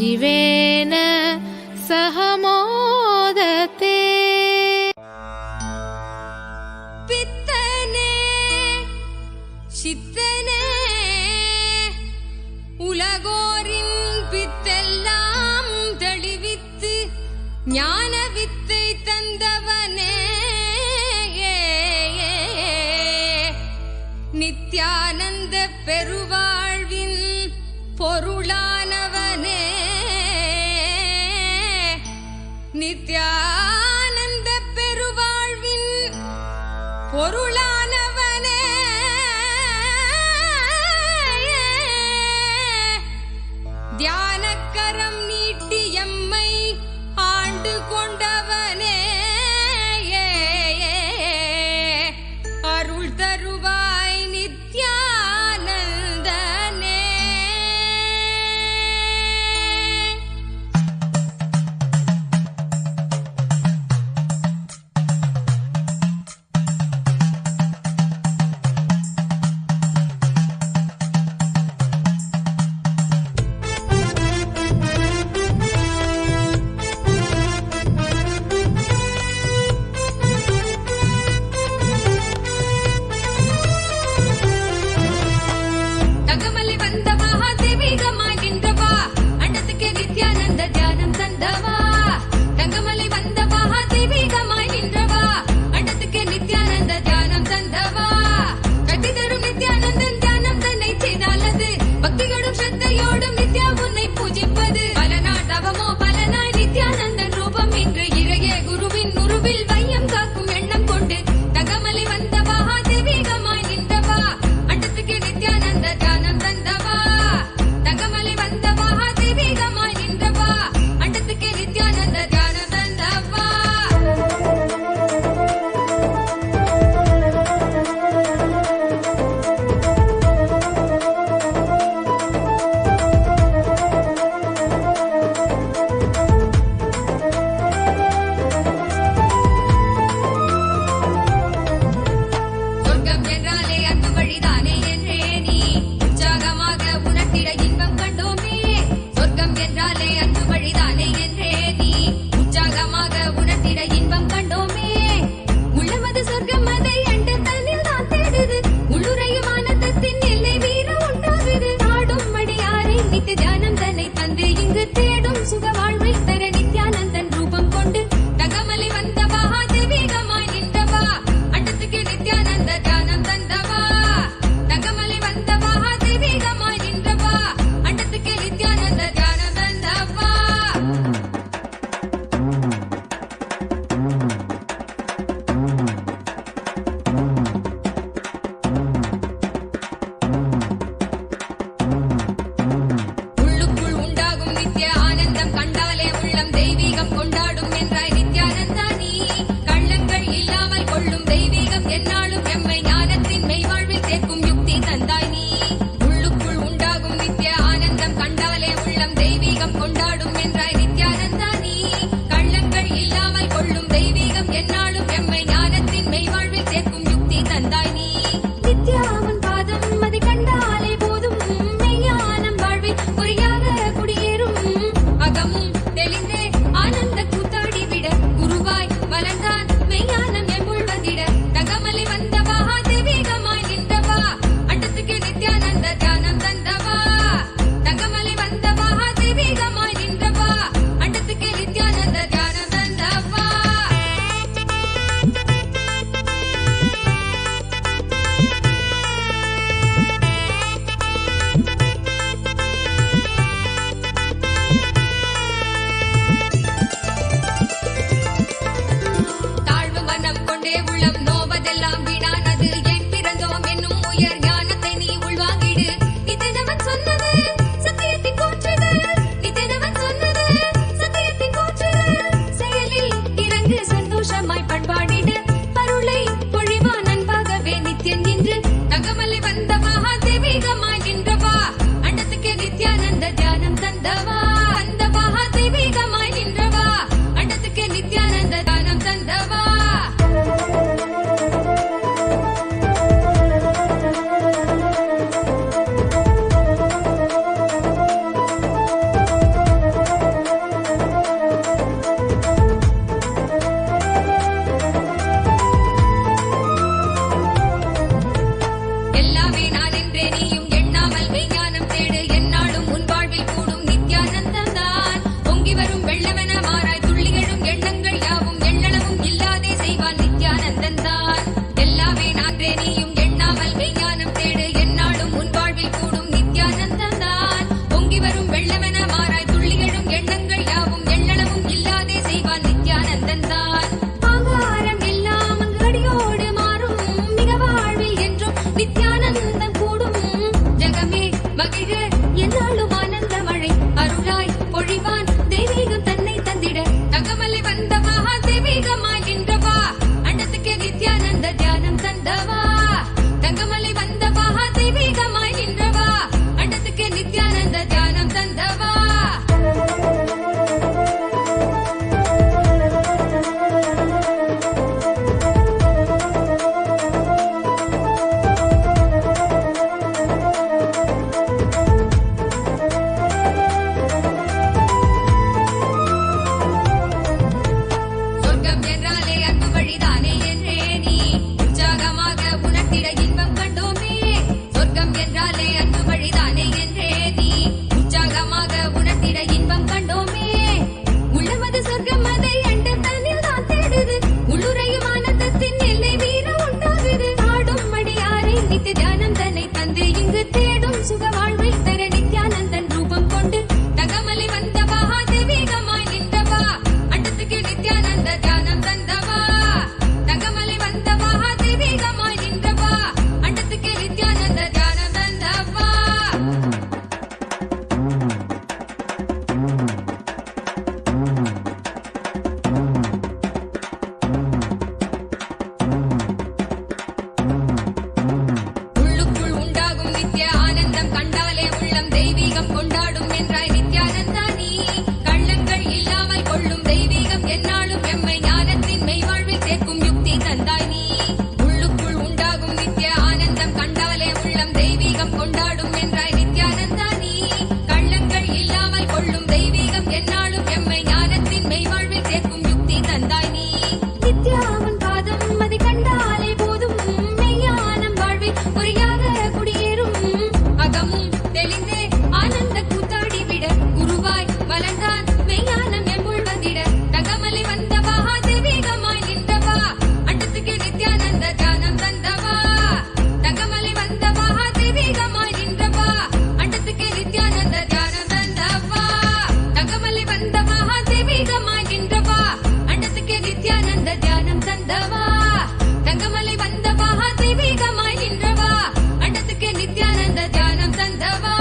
जीवेन सह मोदते பித்தனே சித்தனே உலகோரின் பித்தெல்லாம் தெளிவித்து ஞான வித்தை தந்தவனே நித்யானந்த பெருவாழ்வின் பொருளானவனே நித்யானந்த பெருவாழ்வின் பொருளானவனே தியானக்கரம் நீட்டி எம்மை ஆண்டு கொண்டவனே அருள் தருவாய் நித்யானந்தனே. தகமலை வந்த மகாதேவிகமாய் நின்றவா அண்டத்துக்கு நித்யானந்த தியானம் தந்தவா. தகமலை வந்த மகாதேவிகமாய் நின்றவா அண்டத்துக்கு நித்யானந்த தியானம் தந்தவா. கட்டி தரும் நித்யானந்தன் தியானம் தன்னை செய்தாலது பக்தியோடும் ஸ்ரத்தையோடும் நித்யா உன்னை பூஜிப்பது. பல நாள் தவமோ பல நாள் நித்யானந்தன் ரூபம் இன்று இறையே குருவின் உருவில் வையம் காக்கும் எண்ணம் கொண்டு தகமலை வந்த மகாதேவிகமாய் நின்றவா அண்டத்துக்கு நித்யானந்த தியானம் தந்தவா. தகமலை வந்த மகாதேவிகமாய் நின்றவா அண்டத்துக்கு நித்யானந்த தியானம் தந்தவா. சொர்க்கம் என்றாலே அன்பு வழிதானே என்றே நீ உற்சாகமாக உணர்த்திட இன்பம் கண்டோமே. சொர்க்கம் என்றாலே அன்பு வழிதானே என்றே நீ உற்சாகமாக உணர்த்திட இன்பம் கண்டோமே. உள்ளமது சொர்க்கம் அதை அண்ட தன்னில் தான் தேடுது. உள்ளுரையும் ஆனந்தத்தின் எல்லை வீர உண்டாகுது. நாடும் மடியாரை நித்திய தியானம் தன்னை தந்து இங்கு தேடும் சுக வாழ்வை தர நித்யானந்தன் ரூபம் கொண்டு தகமலை வந்த மகாதேவிகமாய் நின்றவா அண்டத்துக்கு நித்யானந்த தியானம் தந்தவா. தகமலை வந்த மகாதேவிகமாய் நின்றவா அண்டத்துக்கு நித்யானந்த தியானம் தந்தவா. உள்ளுக்குள் உண்டாகும் நித்ய ஆனந்தம் கண்டாலே உள்ளம் தெய்வீகம் கொண்டாடும் என்றாய் நித்யானந்தா நீ. கள்ளங்கள் இல்லாமல் கொள்ளும் தெய்வீகம் எந்நாளும் எம்மை ஞானத்தின் மெய்வாழ்வில் சேர்க்கும் யுக்தி தந்தாய் நீ. உள்ளுக்குள் உண்டாகும் நித்ய ஆனந்தம் கண்டாலே உள்ளம் தெய்வீகம் கொண்டாடும் என்றாய் நித்யானந்தா நீ. கள்ளங்கள் இல்லாமல் கொள்ளும் தெய்வீகம் எந்நாளும் எம்மை ஞானத்தின் மெய்வாழ்வில் சேர்க்கும் யுக்தி தந்தாய் நீ. நித்யாவன் பாதம் அதை கண்டாலே போதும் மெய்ஞானம் வாழ்வில் பொறியாக குடியேறும். அகமும் தெளிந்தே ஆனந்த கூத்தாடி விட குருவாய் வளர்ந்தான் மெய்ஞானம் எம்புழ்வதிட. தகமலை வந்த மகாதேவிகமாய் நின்றவா அண்டத்துக்கு நித்யானந்த தியானம் தந்தவா. தகமலை வந்த மகாதேவிகமாய் நின்றவா அண்டத்துக்கு நித்யானந்தன் தான். எல்லாமே நான்றே நீயும் எண்ணாமல் மெய்ஞானம் தேடு, எந்நாளும் உன் வாழ்வில் கூடும் நித்யானந்தன் தான். பொங்கி வரும் வெள்ளமென மாறாய் துள்ளி எழும் எண்ணங்கள் யாவும் எள்ளளவும் இல்லாதே செய்வான் நித்யானந்தன் தான். ஆகாரம் எல்லாம் அங்கு அடியோடு மாறும், மிக வாழ்வில் என்றும் நித்யானந்தம் கூடும். ஜகமே மகிழ எந்நாளும் ஆனந்த மழை அருளாய் பொழிவான் தெய்வீகம் தன்னை தந்திட. தகமலை வந்தவா தெய்வீகமாய் நின்றவா, அண்டத்துக்கே நித்யானந்த தியானம் தந்தவா. தங்கமலை வந்தவா தெய்வீகமாய் நின்றவா, அண்டத்துக்கே நித்யானந்த தியானம் தந்தவா. சொர்க்கம் என்றாலே அன்பு வழிதானே என்றே நீ உற்சாகமாக உணர்த்திட இன்பம் கண்டோமே. சொர்க்கம் என்றாலே அன்பு வழிதானே என்றே நீ உற்சாகமாக உணர்த்திட இன்பம் கண்டோமே. உள்ளமது சொர்க்கம் அதை அண்ட தன்னில் தான் தேடுது, உள்ளுரையும் ஆனந்தத்தின் எல்லை வீர உண்டாகுது. ஆடும் மடியாரை நித்திய தியானம் தன்னை தந்து இங்கு தேடும் சுக வாழ்வை தர நித்யானந்தன் ரூபம் கொண்டு. தகமலை வந்தவா தெய்வீகமாய் நின்றவா, அண்டத்துக்கு நித்யானந்த தியானம் தந்தவா. தகமலை வந்தவா தெய்வீகமாய் நின்றவா, அண்டத்துக்கு நித்யானந்த தியானம் தந்தவா. உள்ளுக்குள் உண்டாகும் நித்ய ஆனந்தம் கண்டாலே உள்ளம் தெய்வீகம் கொண்டாடும் என்றாய் நித்யானந்தா நீ. கள்ளங்கள் இல்லாமல் கொள்ளும் தெய்வீகம் எந்நாளும் எம்மை ஞானத்தின் மெய்வாழ்வில் சேர்க்கும் யுக்தி தந்தாய் நீ. உள்ளுக்குள் உண்டாகும் நித்ய ஆனந்தம் கண்டாலே உள்ளம் தெய்வீகம் கொண்டாடும் என்றாய் நித்யானந்தா நீ. கள்ளங்கள் இல்லாமல் கொள்ளும் தெய்வீகம் எந்நாளும் எம்மை ஞானத்தின் மெய்வாழ்வில் சேர்க்கும் யுக்தி தந்தாய் நீ. நித்யாவன் பாதம் அதை கண்டாலே போதும், மெய்ஞானம் வாழ்வில் பொறியாக குடியேறும். அகமும் தெளிந்தே ஆனந்த கூத்தாடி விட, குருவாய் வளர்ந்தான் மெய்ஞானம் எம்முள் வந்திட. தகமலை வந்தவா தெய்வீகமாய் நின்றவா, அண்டத்துக்கு நித்யானந்த தியானம் தந்தவா. தகமலை வந்தவா தெய்வீகமாய் நின்றவா, அண்டத்துக்கு நித்யானந்த தியானம் தந்தவா. தகமலை வந்தவா தெய்வீகமாய் நின்றவா, அண்டத்துக்கு நித்யானந்த தியானம் தந்தவா. தங்கமலை வந்தவா தெய்வீகமாய் நின்றவா, அண்டத்துக்கு நித்யானந்த தியானம் தந்தவா.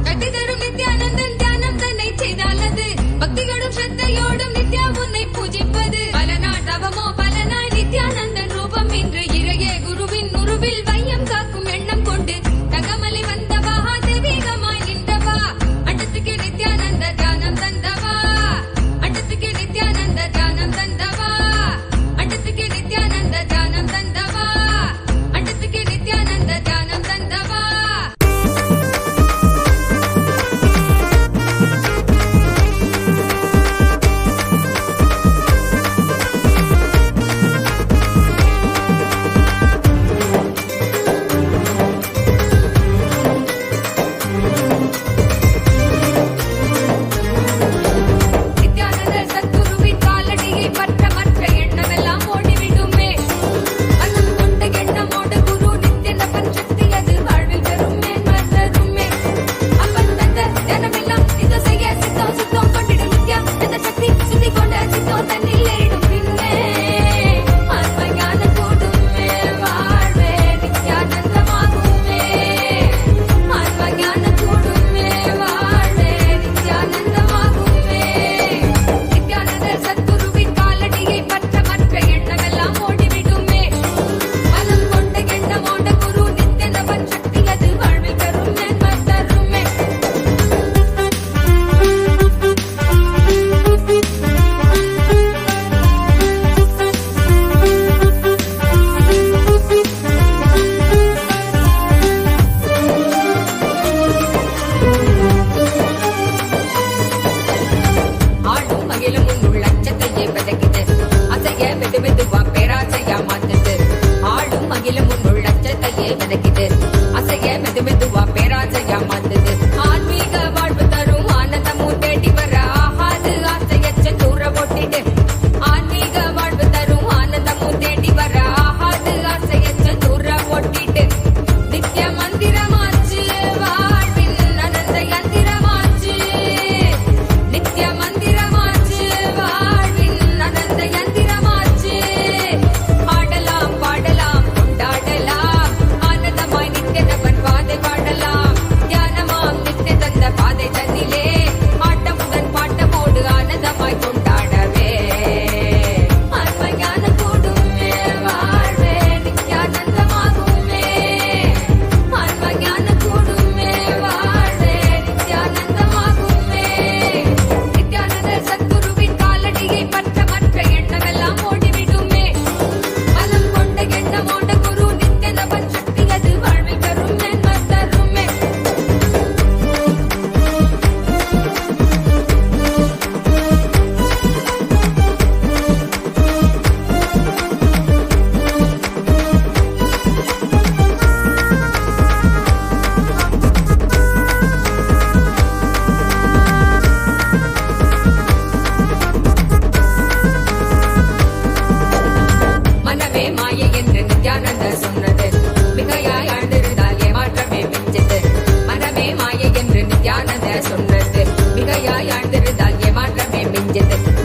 கட்டி தரும் நித்யானந்தன் தியானம் தன்னை செய்தாலது, பக்தியோடும் ஸ்ரத்தையோடும் நித்யா உன்னை பூஜிப்பது. பல நாள் தவமோ பல நாள் நித்யானந்தன் ரூபம் இன்று இறையே குருவின் உருவில் வையம் காக்கும் எண்ணம் கொண்டு. தகமலை வந்தவா தெய்வீகமாய் நின்றவா, அண்டத்துக்கு நித்யானந்த தியானம் தந்தவா. அண்டத்துக்கு நித்யானந்த தியானம் தந்தவா. அண்டத்துக்கு நித்யானந்த தியானம் தந்தவா. அண்டத்துக்கு நித்யானந்த தியானம் தந்தவா. get that